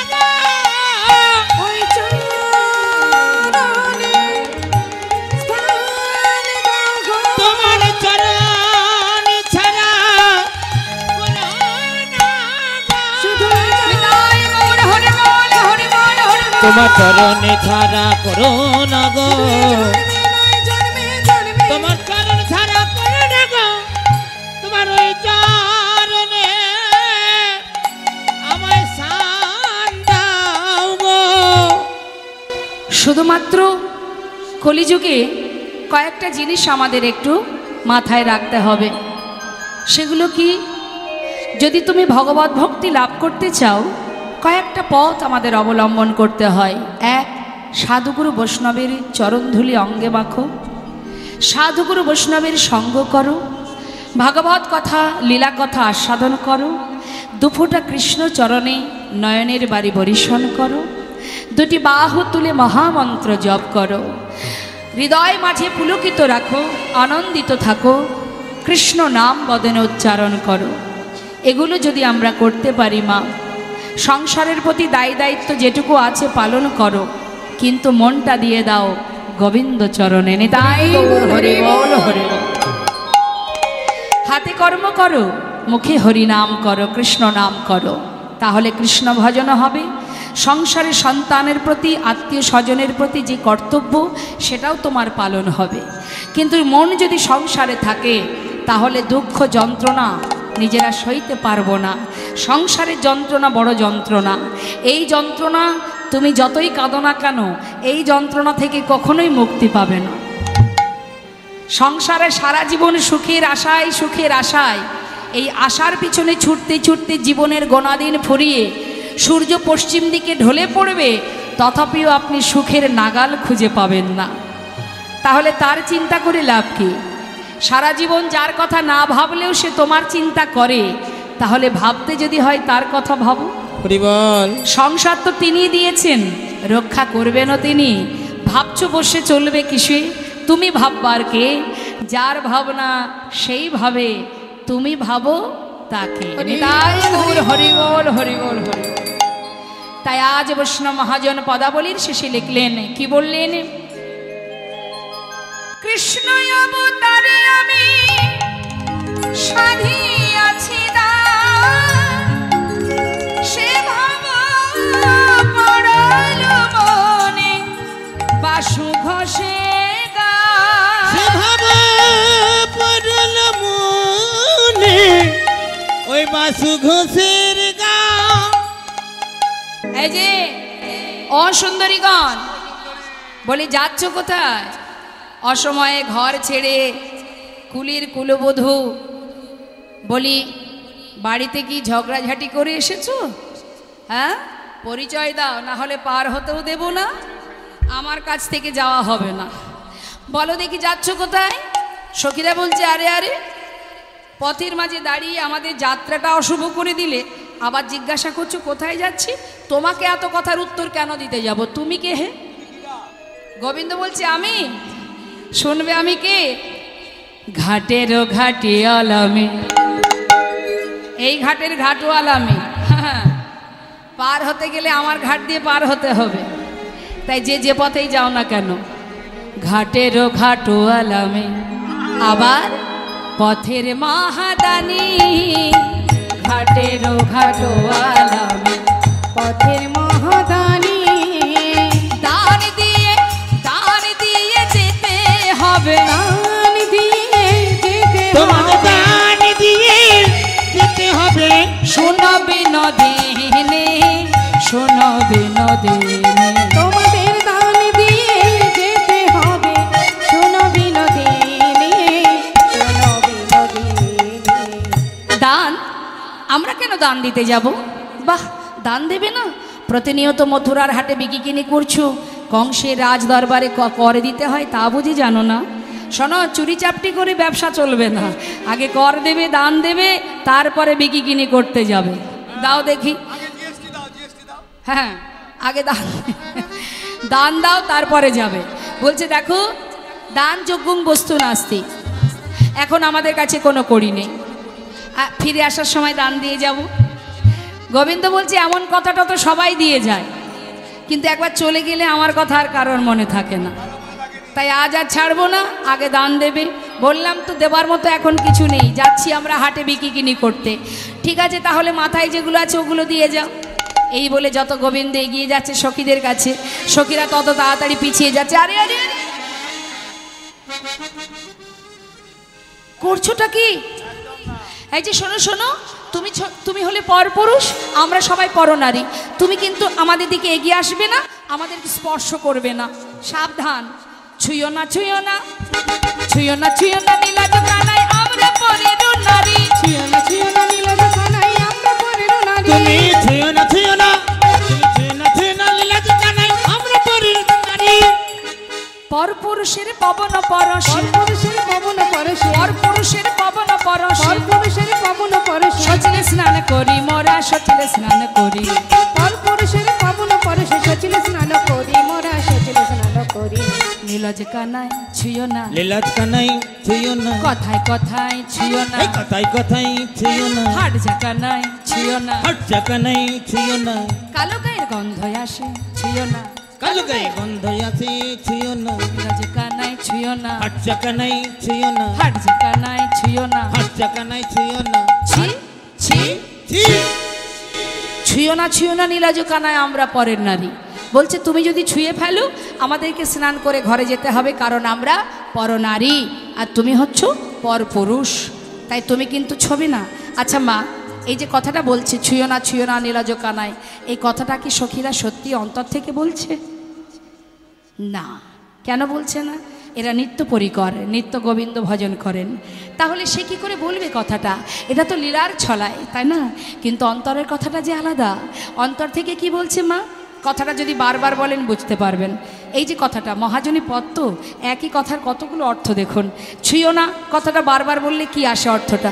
গো। তোমার চরণ ছাড়া কোনো না গো। বিদায় গৌর হরি বল, হরি বল, হরি বল। তোমার চরণে ছাড়া করো না গো। তোমার চরণ ছাড়া করো না গো। তোমার ওই চরণে আমায় শান দাও গো। শুধুমাত্র কলিযুগে কয়েকটা জিনিস আমাদের একটু মাথায় রাখতে হবে। সেগুলো কি? যদি তুমি ভগবত ভক্তি লাভ করতে চাও, কয়েকটা পথ আমাদের অবলম্বন করতে হয়। এক, সাধুগুরু বৈষ্ণবের চরণধূলি অঙ্গে মাখো, সাধুগুরু বৈষ্ণবের সঙ্গ করো, ভাগবত কথা লীলা কথা আস্বাদন করো, দুফোঁটা কৃষ্ণ চরণে নয়নের বাড়ি বরিশন করো, দুটি বাহু তুলে মহামন্ত্র জপ করো, হৃদয় মাঝে পুলকিত রাখো, আনন্দিত থাকো, কৃষ্ণ নাম বদনে উচ্চারণ করো। এগুলো যদি আমরা করতে পারি মা, সংসারের প্রতি দায়ী দায়িত্ব যেটুকু আছে পালন করো, কিন্তু মনটা দিয়ে দাও গোবিন্দ চরণে। নিতাই গৌর হরি বল, হরি বল। হাতে কর্ম করো, মুখে হরি নাম করো, কৃষ্ণ নাম করো, তাহলে কৃষ্ণ ভজন হবে। সংসারে সন্তানের প্রতি, আত্মীয় স্বজনের প্রতি যে কর্তব্য, সেটাও তোমার পালন হবে। কিন্তু মন যদি সংসারে থাকে, তাহলে দুঃখ যন্ত্রণা নিজেরা সইতে পারবো না। সংসারের যন্ত্রণা বড় যন্ত্রণা। এই যন্ত্রণা তুমি যতই কাঁদো না কেন, এই যন্ত্রণা থেকে কখনোই মুক্তি পাবে না। সংসারে সারা জীবন সুখের আশায়, সুখের আশায়, এই আশার পিছনে ছুটতে ছুটতে জীবনের গোনাদিন ফুরিয়ে সূর্য পশ্চিম দিকে ঢলে পড়বে, তথাপিও আপনি সুখের নাগাল খুঁজে পাবেন না। তাহলে তার চিন্তা করে লাভ কি? সারা জীবন যার কথা না ভাবলেও সে তোমার চিন্তা করে, তাহলে ভাবতে যদি হয় তার কথা ভাবো। হরি বল। সংসার তো তিনি দিয়েছেন, রক্ষা করবেনও তিনি। ভাবছো বসে চলবে কিসে? তুমি ভাববার কে? যার ভাবনা সেই ভাবে, তুমি ভাবো তাকে। নিতাই গৌর হরি বল, হরি বল, হরি বল। তাই আজ বৈষ্ণব মহাজন পদাবলীর শেষে লিখলেন, কি বললেন? কৃষ্ণ অবতারে আমি বাসু ঘোষের গান। এই যে অসুন্দরীগণ, বলি যাচ্ছ কোথায়? অসময়ে ঘর ছেড়ে কুলির কুলবধূ, বলি বাড়িতে কি ঝগড়াঝাটি করে এসেছো? হ্যাঁ, পরিচয় দাও, না হলে পার হতেও দেব না, আমার কাছ থেকে যাওয়া হবে না। বলো দেখি যাচ্ছ কোথায়? সখীরা বলছে, আরে আরে, পথের মাঝে দাঁড়িয়ে আমাদের যাত্রাটা অশুভ করে দিলে আবার জিজ্ঞাসা করছো কোথায় যাচ্ছি? তোমাকে এত কথার উত্তর কেন দিতে যাব? তুমি কে হে? গোবিন্দ বলছে, আমি। শুনবে আমি কে? ঘাটেরও ঘাটিয়াল আমি, এই ঘাটের ঘাটওয়াল আমি। পার হতে গেলে আমার ঘাট দিয়ে পার হতে হবে, তাই যে যে পথেই যাও না কেন, ঘাটেরও ঘাটওয়াল আমি, আবার পথের মহাদানী। ঘাটেরও ঘাটওয়াল আমি, পথের মহাদানী। দান দিয়ে যেতে হবে, দান দিয়ে যেতে তোমাকে হবে। দান দিয়ে যেতে হবে। শোনো বিনোদিনী, শোনো বিনোদিনী, তোমাদের দান দিয়ে যেতে হবে। শোনো বিনোদিনী, শোনো বিনোদিনী। দান? আমরা কেন দান দিতে যাব? বাহ, দান দেবে না? প্রতিনিয়ত মথুরার হাটে বিকিকিনি করছো, কংসের রাজ দরবারে কর দিতে হয়, তা বুঝি জানো না? শোনো, চুরি চাপটি করে ব্যবসা চলবে না, আগে কর দেবে, দান দেবে, তারপরে বিকিকিনি করতে যাবে। দাও দেখি। হ্যাঁ, আগে দান দান দাও, তারপরে যাবে। বলছে দেখো, দান যজ্ঞং বস্তু নাস্তি, এখন আমাদের কাছে কোনো করি নেই, ফিরে আসার সময় দান দিয়ে যাব। গোবিন্দ বলছে, এমন কথাটা তো সবাই দিয়ে যায়, কিন্তু একবার চলে গেলে আমার কথা আর কারোর মনে থাকে না, তাই আজ আর ছাড়বো না, আগে দান দেবে। বললাম তো দেবার মতো এখন কিছু নেই, যাচ্ছি আমরা হাটে বিকিকিনি করতে। ঠিক আছে, তাহলে মাথায় যেগুলো আছে ওগুলো দিয়ে যাও। এই বলে যত গোবিন্দ এগিয়ে যাচ্ছে সখীদের কাছে, সখীরা তত তাড়াতাড়ি পিছিয়ে যাচ্ছে। আরে আরে আরে, করছোটা কি? এই যে শোনো শোনো, তুমি হলে পরপুরুষ, আমরা সবাই পরনারী, তুমি কিন্তু আমাদের দিকে এগিয়ে আসবে না, আমাদেরকে স্পর্শ করবে না, সাবধান। ছুঁয়ো না ছুঁয়ো না, ছুঁয়ো না ছুঁয়ো না নীলাজ কানাই, আমরা পরের নারী। ছুঁয়ো না ছুঁয়ো না নীলাজ কানাই, আমরা পরের নারী। তুমি ছুঁয়ো না ছুঁয়ো না, তুমি ছুঁয়ো না ছুঁয়ো না লীলা কানাই, আমরা পরের নারী। পরপুরুষের পবন পরশে, পরপুরুষের পবন পরশে, পরপুরুষের পবন পরশে, পরপুরুষের পবন পরশে। সচিলে স্নান করি মোরা, সচিলে স্নান করি। পরপুরুষের পবন পরশে, সচিলে স্নান করি মোরা, সচিলে স্নান করি। নীলজ কানাই ছুঁয়ো না, লীলা কানাই ছুঁয়ো না, কথায় কথায় ছুঁয়ো না, এই কথাই কথাই ছুঁয়ো না, হাট জাকানাই ছুঁয়ো না, হাট কানাই ছুঁয়ো না, কালো গায়ের গন্ধ আসে ছুঁয়ো না, কালো গায়ে গন্ধ আছে ছুঁয়ো না, নীলজ কানাই ছুঁয়ো না, হাট কানাই ছুঁয়ো না, হাট জাকানাই ছুঁয়ো না। হাট কানাই ছুঁয়ো না। ছি ছি, ছি, ছুঁয়ো না নীলাজ কানায়, আমরা পরের নারী। বলছে তুমি যদি ছুঁয়ে ফেলো আমাদেরকে স্নান করে ঘরে যেতে হবে, কারণ আমরা পরনারী আর তুমি হচ্ছ পরপুরুষ, তাই তুমি কিন্তু ছবি না। আচ্ছা মা, এই যে কথাটা বলছে ছুঁয়ো না নীলাজ কানায়, এই কথাটা কি সখীরা সত্যি অন্তর থেকে বলছে? না। কেন বলছে না? এরা নিত্য পরিকর, নিত্য গোবিন্দ ভজন করেন, তাহলে সে কি করে বলবে কথাটা? এটা তো লীলার ছলায়, তাই না? কিন্তু অন্তরের কথাটা যে আলাদা। অন্তর থেকে কি বলছে মা? কথাটা যদি বারবার বলেন বুঝতে পারবেন। এই যে কথাটা মহাজনী পদ, তো একই কথার কতগুলো অর্থ দেখুন। ছুঁয়ো না কথাটা বারবার বললে কি আসে অর্থটা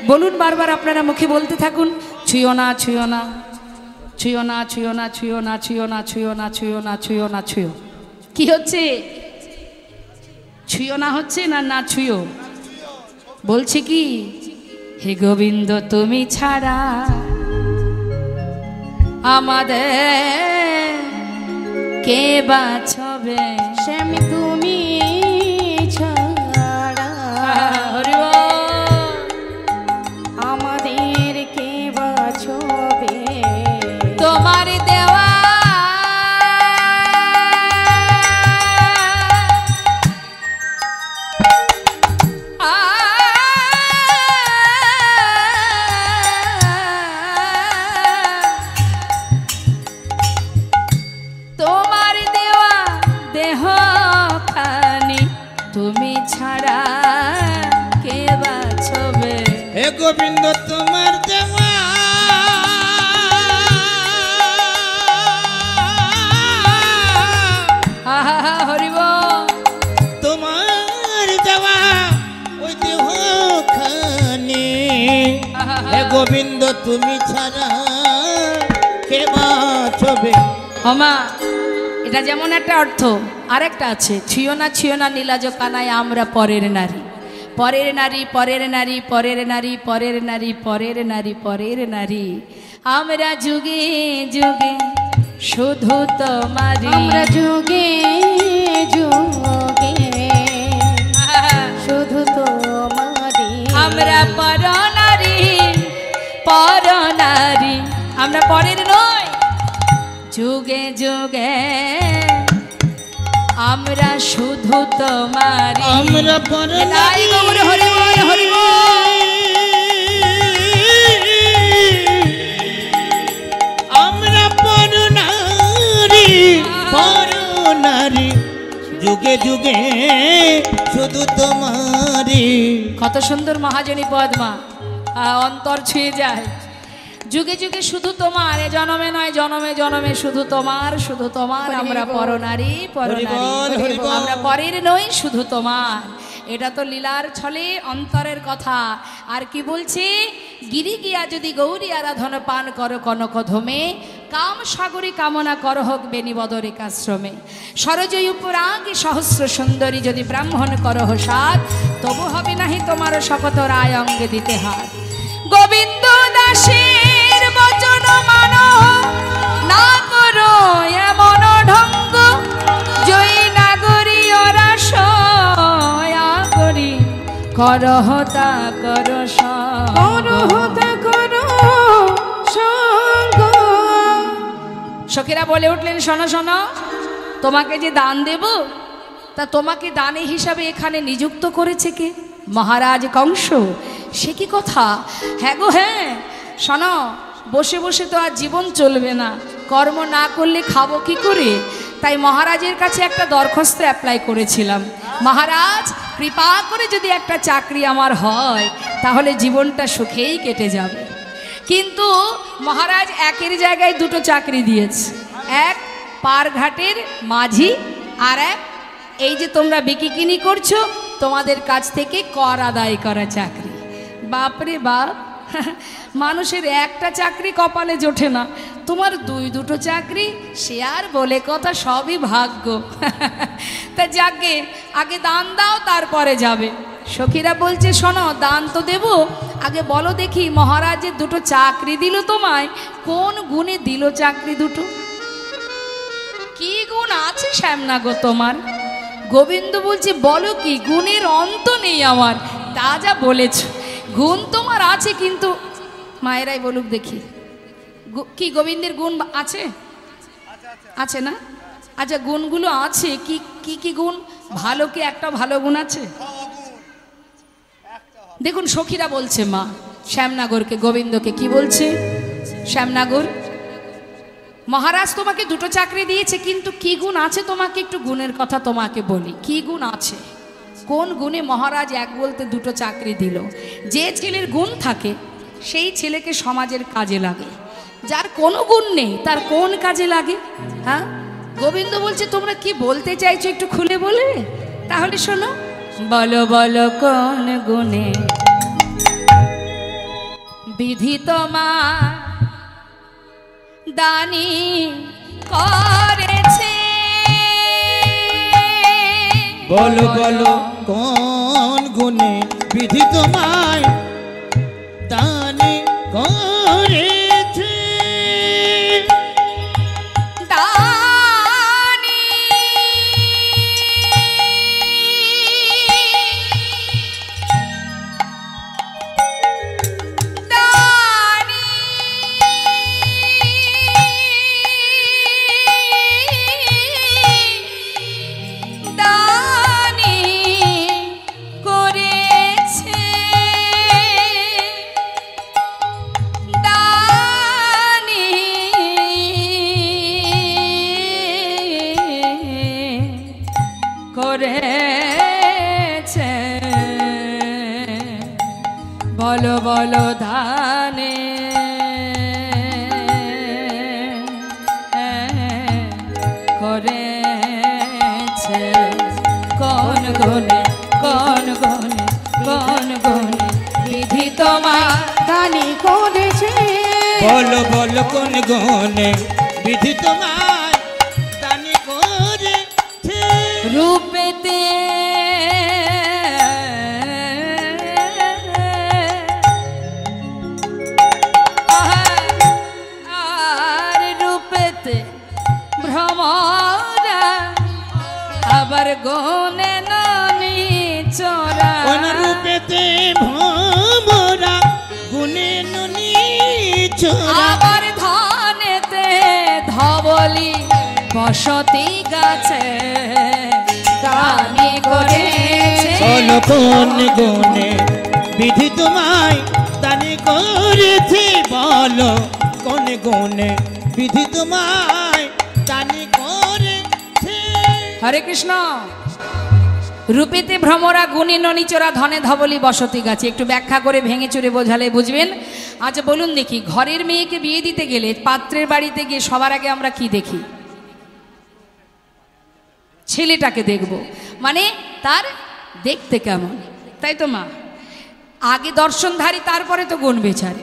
বলুন, বারবার আপনারা মুখে বলতে থাকুন, ছুঁয়ো না ছুঁয়ো না, ছুঁয়ো না ছুঁয়ো না, ছুঁয়ো না ছুঁয়ো না, ছুঁয়ো না ছুঁয়ো না, ছুঁয়ো না ছুঁয়ো। কি হচ্ছে? ছুঁয়ো না হচ্ছে না না ছুঁয়ো? বলছি কি, হে গোবিন্দ তুমি ছাড়া আমাদের কে বাঁচবে? শ্যাম তুমি ছাড়া হরি বল। আমাদের কে বাঁচবে? তোমার দেওয়া গোবিন্দ তোমার দেওয়া হরিব তোমার দেওয়া ওই দেহ খানি হে গোবিন্দ তুমি ছাড়া কে বাঁচবে হমা এটা যেমন একটা অর্থ আরেকটা আছে ছুঁয়ো না নীলাজ কানায় আমরা পরের নারী পরের নারী পরের নারী পরের নারী পরের নারী পরের নারী পরের নারী আমরা যুগে যুগে শুধু তোমারি আমরা যুগে যুগে শুধু তোমারি আমরা পর নারী আমরা পরের নয় যুগে যুগে আমরা শুধু তোমারি আমরা পরে তাই গৌর হরি বল হরি বল। আমরা পরনারী যুগে যুগে শুধু তোমারি কত সুন্দর মহাজনী পদ্মা অন্তর ছুঁয়ে যায় যুগে যুগে শুধু তোমার এ জনমে নয় জনমে জনমে শুধু তোমার আমরা পরনারী আমরা পরের নই শুধু তোমার এটা তো লীলার ছলে অন্তরের কথা আর কি বলছি গিরি গিয়া যদি গৌরী আরাধন পান করো কনক ধমে কাম সাগরী কামনা কর হোক বেনিবদরিকাশ্রমে সরজয়ী উপরাঙ্গী সহস্র সুন্দরী যদি ব্রাহ্মণ করহ সাত তবু হবে নাহি তোমার শপথ রায় অঙ্গে দিতে হাত গোবিন্দ দাসের বচন মানো না করো এমন ঢঙ্গ জয়ী নাগরী ওরা সয়া করি করহতা কর করহতা করো সঙ্গ সখীরা বলে উঠলেন শোনো শোনো তোমাকে যে দান দেব তা তোমাকে দানে হিসাবে এখানে নিযুক্ত করেছে কে মহারাজ কংস সে কি কথা হ্যাঁ গো হ্যাঁ শোনো বসে বসে তো আর জীবন চলবে না কর্ম না করলে খাবো কি করে তাই মহারাজের কাছে একটা দরখাস্ত অ্যাপ্লাই করেছিলাম মহারাজ কৃপা করে যদি একটা চাকরি আমার হয় তাহলে জীবনটা সুখেই কেটে যাবে কিন্তু মহারাজ একের জায়গায় দুটো চাকরি দিয়েছে এক পারঘাটের মাঝি আর এক এই যে তোমরা বিকিকিনি করছো তোমাদের কাছ থেকে কর আদায় করা চাকরি বাপরে বাপ মানুষের একটা চাকরি কপালে জোটে না তোমার দুটো চাকরি সে আর বলে কথা সবই ভাগ্য তা যাকে আগে দান দাও তারপরে যাবে সখীরা বলছে শোনো দান তো দেব আগে বলো দেখি মহারাজের দুটো চাকরি দিল তোমায় কোন গুণে দিল চাকরি দুটো কি গুণ আছে শ্যামনা গো তোমার গোবিন্দ বলছে বলো কি গুণের অন্ত নেই আমার তা যা বলেছ গুণ তোমার আছে কিন্তু মায়েরাই বলুক দেখি কি গোবিন্দের গুণ আছে আছে না আচ্ছা গুণগুলো আছে কি কি কি গুণ ভালো কি একটা ভালো গুণ আছে দেখুন সখীরা বলছে মা শ্যামনাগরকে গোবিন্দকে কি বলছে শ্যামনাগর মহারাজ তোমাকে দুটো চাকরি দিয়েছে কিন্তু কি গুণ আছে তোমাকে একটু গুণের কথা তোমাকে বলি কি গুণ আছে কোন গুণে মহারাজ এক বলতে দুটো চাকরি দিল যে ছেলের গুণ থাকে সেই ছেলেকে সমাজের কাজে লাগে যার কোনো গুণ নেই তার কোন কাজে লাগে হ্যাঁ গোবিন্দ বলছে তোমরা কি বলতে চাইছো একটু খুলে বলবে তাহলে শোনো বলো বলো কোন গুণে বিধি তোমার দানি করেছে বলো বলো কোন গুণে বিধি তোমায় দানে করেছে দানি দানি দানি করেছে বলো বলো ধানে করেছে কোন গুণে কোন গুণে কোন গুণে বিধি তোমার দানি করেছে বলো বলো কোন গুণে বিধি তোমায় দানি করেছে রূপেতে আর রূপেতে ভ্রমরা আবার গুণে ননি চোরা কোন রূপেতে ভ্রমরা গুণে নুনি চোরা আবার ধনেতে ধবলি বসতি গাছে দানি করেছে বলো কোন গুণে বিধি তোমায় দানি করেছে বলো কোন গুণে বিধি তোমায় দানি করেছে হরে কৃষ্ণ রূপেতে ভ্রমরা গুণে ননিচোরা ধনে ধবলি বসতি গাছে একটু ব্যাখ্যা করে ভেঙে চুরে বোঝালে বুঝবেন। আচ্ছা বলুন দেখি, ঘরের মেয়েকে বিয়ে দিতে গেলে পাত্রের বাড়িতে গিয়ে সবার আগে আমরা কি দেখি? ছেলেটাকে দেখব, মানে তার দেখতে কেমন, তাই তো মা? আগে দর্শনধারী, তারপরে তো গুণ বেচারে।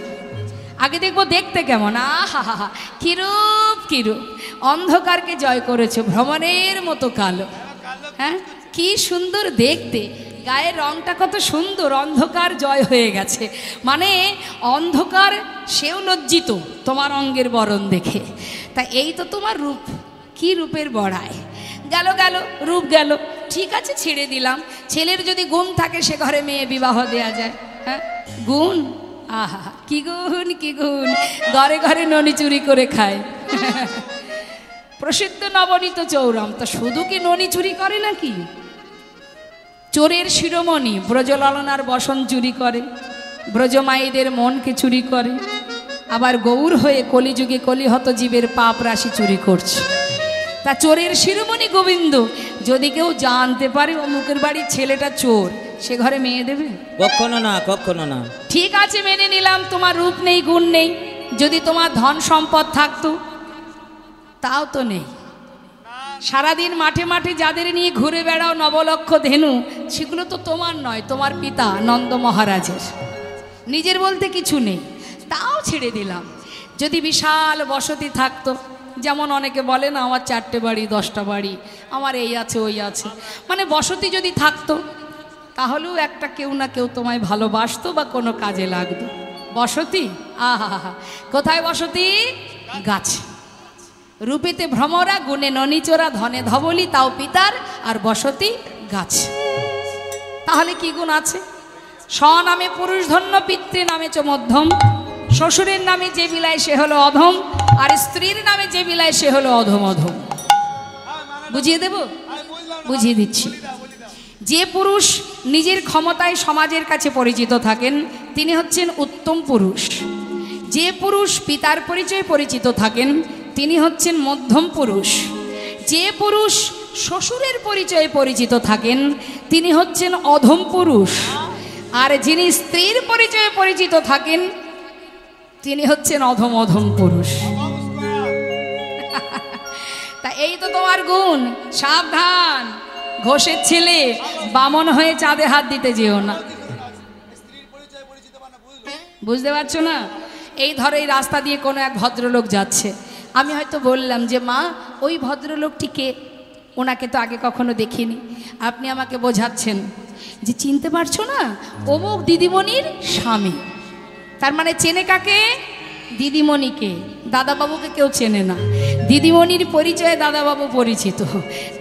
আগে দেখবো দেখতে কেমন। আহা হা হা, কিরূপ কিরূপ অন্ধকারকে জয় করেছে, ভ্রমণের মতো কালো। হ্যাঁ, কি সুন্দর দেখতে, গায়ের রংটা কত সুন্দর, অন্ধকার জয় হয়ে গেছে। মানে অন্ধকার সেও লজ্জিত তোমার অঙ্গের বরণ দেখে। তা এই তো তোমার রূপ, কি রূপের বড়ায়। গেল গেল রূপ গেল, ঠিক আছে ছেড়ে দিলাম। ছেলের যদি গুণ থাকে সে ঘরে মেয়ে বিবাহ দেয়া যায়। হ্যাঁ, গুণ, আহা কি গুণ কি গুণ, ঘরে ঘরে ননি চুরি করে খায়। প্রসিদ্ধ নবনীত চৌরাম, তা শুধু কি ননি চুরি করে নাকি? চোরের শিরোমণি ব্রজলালনার বসন চুরি করে, ব্রজমায়ীদের মনকে চুরি করে, আবার গৌর হয়ে কলিযুগে কলিহত জীবের পাপ রাশি চুরি করছে। তা চোরের শিরোমণি গোবিন্দ যদি কেউ জানতে পারে অমুকের বাড়ির ছেলেটা চোর, সে ঘরে মেয়ে দেবে? কখনো না, কখনো না। ঠিক আছে মেনে নিলাম তোমার রূপ নেই, গুণ নেই। যদি তোমার ধন সম্পদ থাকতো, তাও তো নেই। সারাদিন মাঠে মাঠে যাদের নিয়ে ঘুরে বেড়াও নবলক্ষ ধেনু, সেগুলো তো তোমার নয়, তোমার পিতা নন্দ মহারাজের। নিজের বলতে কিছু নেই, তাও ছেড়ে দিলাম। যদি বিশাল বসতি থাকতো, যেমন অনেকে বলে না আমার 4টে বাড়ি 10টা বাড়ি, আমার এই আছে ওই আছে, মানে বসতি যদি থাকতো, তাহলেও একটা কেউ না কেউ তোমায় ভালোবাসতো বা কোনো কাজে লাগতো। বসতি, আহা হা, কোথায় বসতি? গাছে। রূপেতে ভ্রমরা গুণে ননিচোরা ধনে ধবলি, তাও পিতার, আর বসতি গাছ। তাহলে কি গুণ আছে? স্বনামে পুরুষ ধন্য, পিতৃ নামে চ মধ্যম, শ্বশুরের নামে যে বিলায় সে হলো অধম, আর স্ত্রীর নামে যে বিলায় সে হলো অধম অধম। বুঝিয়ে দেব? বুঝিয়ে দিচ্ছি। যে পুরুষ নিজের ক্ষমতায় সমাজের কাছে পরিচিত থাকেন, তিনি হচ্ছেন উত্তম পুরুষ। যে পুরুষ পিতার পরিচয়ে পরিচিত থাকেন, তিনি হচ্ছেন মধ্যম পুরুষ। যে পুরুষ শ্বশুরের পরিচয়ে পরিচিত থাকেন, তিনি হচ্ছেন অধম পুরুষ। আর যিনি স্ত্রীর পরিচয়ে পরিচিত থাকেন, তিনি হচ্ছেন অধম অধম পুরুষ। তা এই তো তোমার গুণ। সাবধান, ঘোষের ছেলে বামন হয়ে চাঁদে হাত দিতে যেও না। বুঝতে পারছো না? এই ধরো এই রাস্তা দিয়ে কোনো এক ভদ্রলোক যাচ্ছে, আমি হয়তো বললাম যে মা ওই ভদ্রলোকটিকে, ওনাকে তো আগে কখনো দেখিনি। আপনি আমাকে বোঝাচ্ছেন যে চিনতে পারছো না, অমুক দিদিমণির স্বামী। তার মানে চেনে কাকে? দিদিমণিকে। দাদাবাবুকে কেউ চেনে না, দিদিমণির পরিচয়ে দাদাবাবু পরিচিত,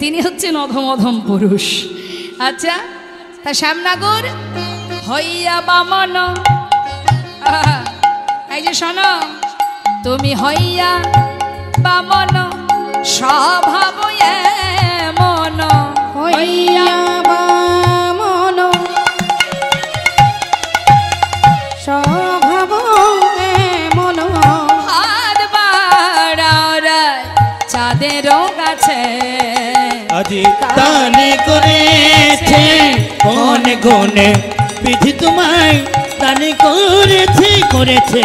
তিনি হচ্ছেন অধম অধম পুরুষ। আচ্ছা, তা শ্যামনগর হইয়া বামন, এই যে শোনো, তুমি হইয়া বামন স্বভাব এমন, হইয়া বামন স্বভাব এমন, হাত বাড়ায় চাঁদের কাছে আজি দানি করেছে কোন গুণে বিধি তোমায় দানি করেছে করেছে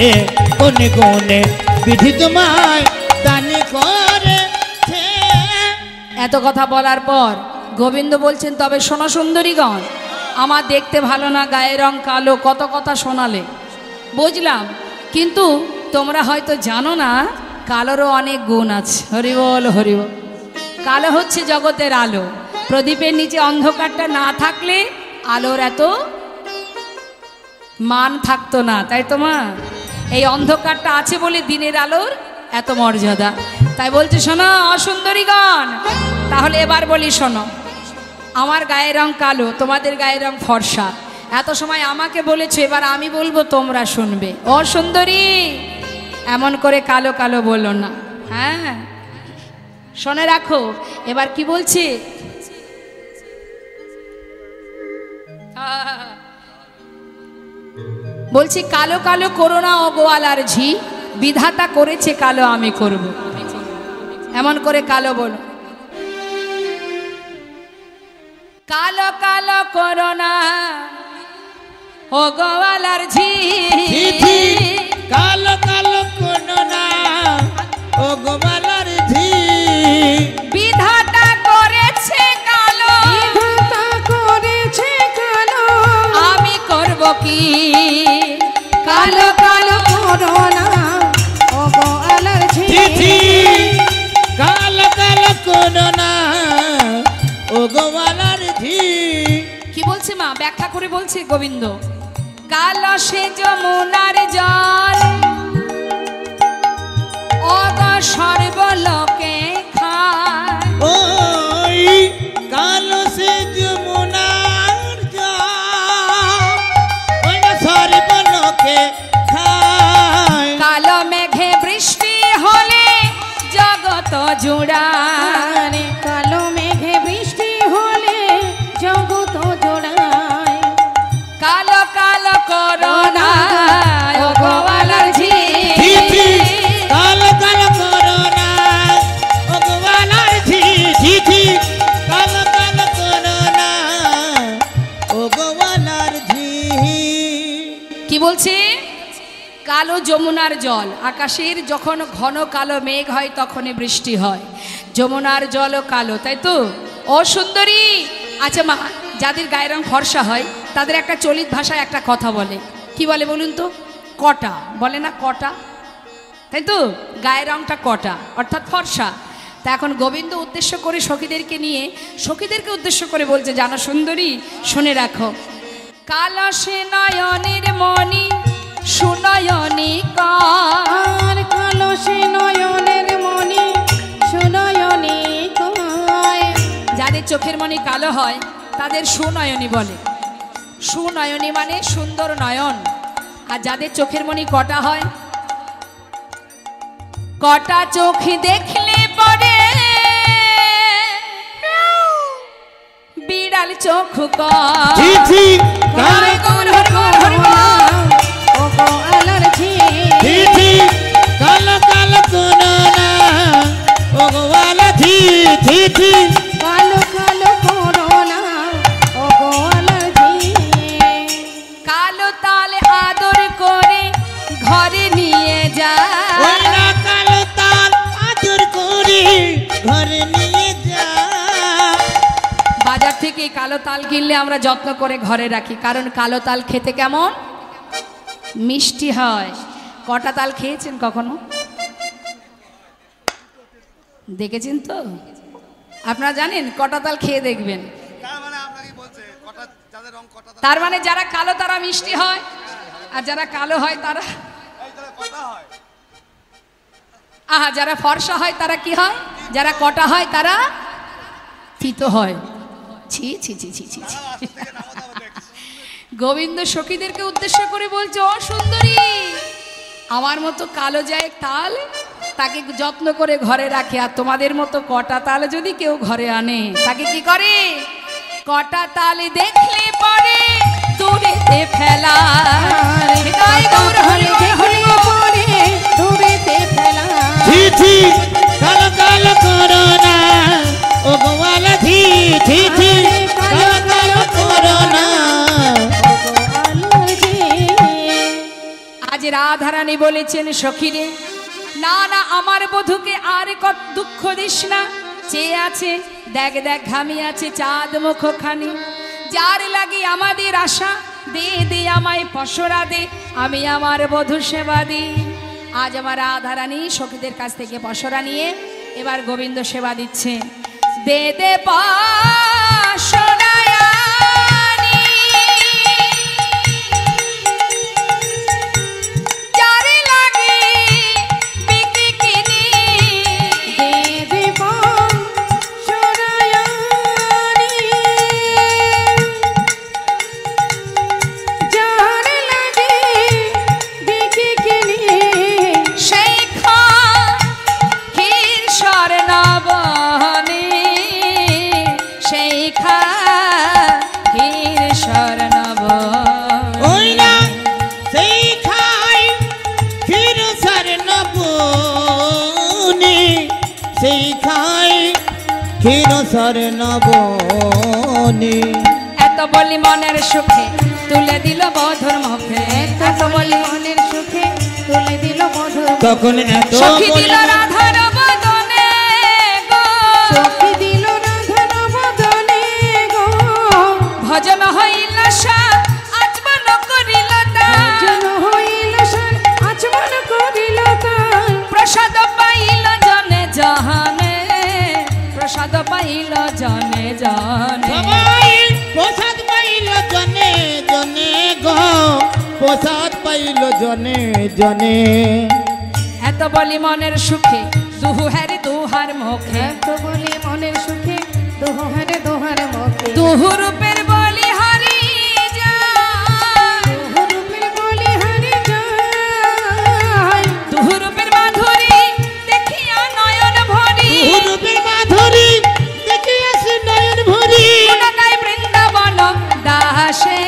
কোনে কোনে বিধি তোমায় দানি করেছে। এত কথা বলার পর গোবিন্দ বলছেন, তবে শোনো সুন্দরীগণ, আমার দেখতে ভালো না, গায়ের রং কালো, কত কথা শোনালে, বুঝলাম, কিন্তু তোমরা হয়তো জানো না কালোরও অনেক গুণ আছে। হরিবল হরিবল। কালো হচ্ছে জগতের আলো। প্রদীপের নিচে অন্ধকারটা না থাকলে আলোর এত মান থাকতো না, তাই তো মা? এই অন্ধকারটা আছে বলে দিনের আলোর এত মর্যাদা। তাই বলছে, শোনো অসুন্দরীগণ, তাহলে এবার বলি শোনো, আমার গায়ের রং কালো, তোমাদের গায়ের রং ফর্সা, এত সময় আমাকে বলেছো, এবার আমি বলবো, তোমরা শুনবে। ও সুন্দরী, এমন করে কালো কালো বলো না, হ্যাঁ শুনে রাখো। এবার কি বলছি, বলছি, কালো কালো করো না ও গোয়ালার ঝি, বিধাতা করেছে কালো আমি করব। এমন করে কালো বলো, কালো কালো করো না ও গোয়ালার ঝি, কালো কালো করো না ও গোয়ালার ঝি, বিধাতা করেছে কালো, বিধাতা করেছে কালো, আমি করব কি, কালো কালো করো না ও গোয়ালার ঝি, কালো কালো করো না ও গোয়ালার ঝি। কি বলছে মা? ব্যাখ্যা করে বলছে গোবিন্দ, কালো সে যমুনার জল অগ সর্বলোকে খায়, ওই কালো সে যমুনার জল সর্বলোকে খায়, কালো মেঘে বৃষ্টি হলে জগত জুড়ায়, আরে কালো মেঘে বৃষ্টি হলে জগৎ জোড়ায়, কালো কালো করো না ও গোয়ালার ঝি, কালো কালো করো না ও গোয়ালার ঝি, কালো কালো করো না ও গোয়ালার ঝি। কি বলছে? কালো যমুনার জল, আকাশের যখন ঘন কালো মেঘ হয় তখনই বৃষ্টি হয়, যমুনার জলও কালো, তাই তো? ও সুন্দরী, আচ্ছা মা, যাদের গায়ের রং ফর্সা হয় তাদের একটা চলিত ভাষায় একটা কথা বলে, কি বলে বলুন তো? কটা বলে না, কটা, তাই তো? গায়ের রংটা কটা, অর্থাৎ ফর্সা। তা এখন গোবিন্দ উদ্দেশ্য করে সখীদেরকে নিয়ে, সখীদেরকে উদ্দেশ্য করে বলছে, জানো সুন্দরী, শুনে রাখো, কালো সে নয়নের মণি সুনয়নী আর কালো সে নয়নের মণি সুনয়নী কয়, যাদের চোখের মণি কালো হয় তাদের সুনয়নী বলে। সুনয়নী মানে সুন্দর নয়ন। আর যাদের চোখের মণি কটা হয়, কটা চোখ দেখলে পরে বিড়াল চোখ ও গোয়ালার ঝি, কালো কালো করো না ও গোয়ালার ঝি, কালো কালো করো না ও গোয়ালার ঝি, কালো তাল আদর করে ঘরে নিয়ে যায়, ওই না কালো তাল আদর করে ঘরে নিয়ে যা। বাজার থেকে কালো তাল কিনলে আমরা যত্ন করে ঘরে রাখি, কারণ কালো তাল খেতে কেমন মিষ্টি হয়। কটা তাল খেয়েছেন কখনো? দেখেছেন তো? আপনারা জানেন, কটা তাল খেয়ে দেখবেন। তার মানে যারা কালো তারা মিষ্টি হয়, আর যারা কালো হয় তারা, আহা, যারা ফর্সা হয় তারা কি হয়, যারা কটা হয় তারা তিতো হয়। ছি ছি ছি ছি ছি ছি। গোবিন্দ সখীদেরকে উদ্দেশ্য করে বলছে, ও সুন্দরী, আমার মতো কালো যায় তাল তাকে যত্ন করে ঘরে রাখে, আর তোমাদের মতো কটা তাল যদি কেউ ঘরে আনে তাকে কি করে, কটা তাল দেখলে পরে দূরেতে ফেলা, দূরেতে ফেলা, কালো কালো করো না ও গোয়ালা ঝি, কালো কালো করো না ও গোয়ালার ঝি, যে রাধারানী বলেছেন সখীরে, না না আমার বধূকে আর কত দুঃখ দিস না, চেয়ে আছে দেখ দেখ ঘামি আছে চাঁদ মুখখানি, যার লাগি আমাদের আশা, দে দে আমায় পসরা দে, আমি আমার বধূ সেবা দিই। আজ আমার রাধারানী সখীদের কাছ থেকে পসরা নিয়ে এবার গোবিন্দ সেবা দিচ্ছে। দে দে পসরায়ানি, যার লাগি বিকি কিনি, দে দে পসরায়ানি, যার লাগে বিকি কিনি, সেই খাহির স্বর্ণবনে, সেই খাহির স্বর্ণবনে। ওই না সেই খাই ক্ষীর স্বর্ণবনে, সেই খাই ক্ষীর স্বর্ণবনে। এত বলি মনের সুখে তুলে দিল বধুর মুখে, এত বলি মনের সুখে তুলে দিল মধুর, তখন এত সখী দিল রাধার বদনে গো, সখী দিল রাধার বদনে গো, ভজন হইল সাত আচমন করিল তার, জন হইল সার আচমন করিল তার, প্রসাদ পাইল জনে জহানে, প্রসাদ পাইল জনে জনে। সবাই প্রসাদ পাইল জনে জনে গো, প্রসাদ পাইল জনে জনে। এত বলি মনের সুখে দুহু হ্যারে দুহার মুখে, এত বলি মনের সুখে দোহারে দোহার মুখে, দুহু রূপের বলি হারি যায়, রূপের বলি হারি যায়, দুহু রূপের মাধুরী দেখিয়া নয়ন ভরি, রূপের মাধুরী দেখে আসে নয়ন ভরি, গুণ গায় বৃন্দাবন দাসে,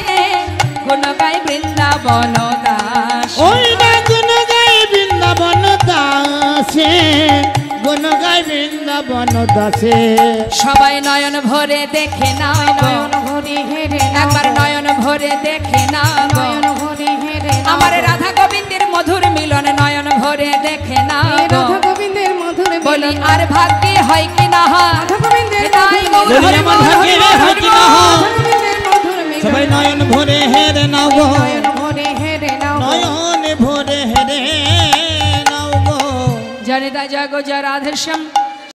গুণ গায় বৃন্দাবন দাসে। ওই না গুণ গাই বৃন্দাবন দাসে, গুণ গাই বৃন্দাবন দাসে। সবাই নয়ন ভরে দেখে না গো, নয়ন ভরে হেরে নাও একবার গো, নয়ন ভরে দেখে না গো, নয়ন ভরে হেরে নাও আমার গো, রাধা গোবিন্দের মধুর মিলন নয়ন ভরে দেখে না এই গো। রাধা গোবিন্দের মধুর বলি মিলন, আর ভাগ্যে হয় কি না হয়, রাধা গোবিন্দের তাই মধুর গৌর বলি হরি আমার বল, ভাগ্যে হরি বল, হয় হরি কি না বল। হয়। রাধা গোবিন্দের মধুর মিলন, সবাই নয়ন ভরে হেরে নাও গো, নয়ন ভরে হেরে নাও গো, নয়ন ভরে হেরে নাও গো। জনিতা জয় গো জয় রাধেশ্যাম।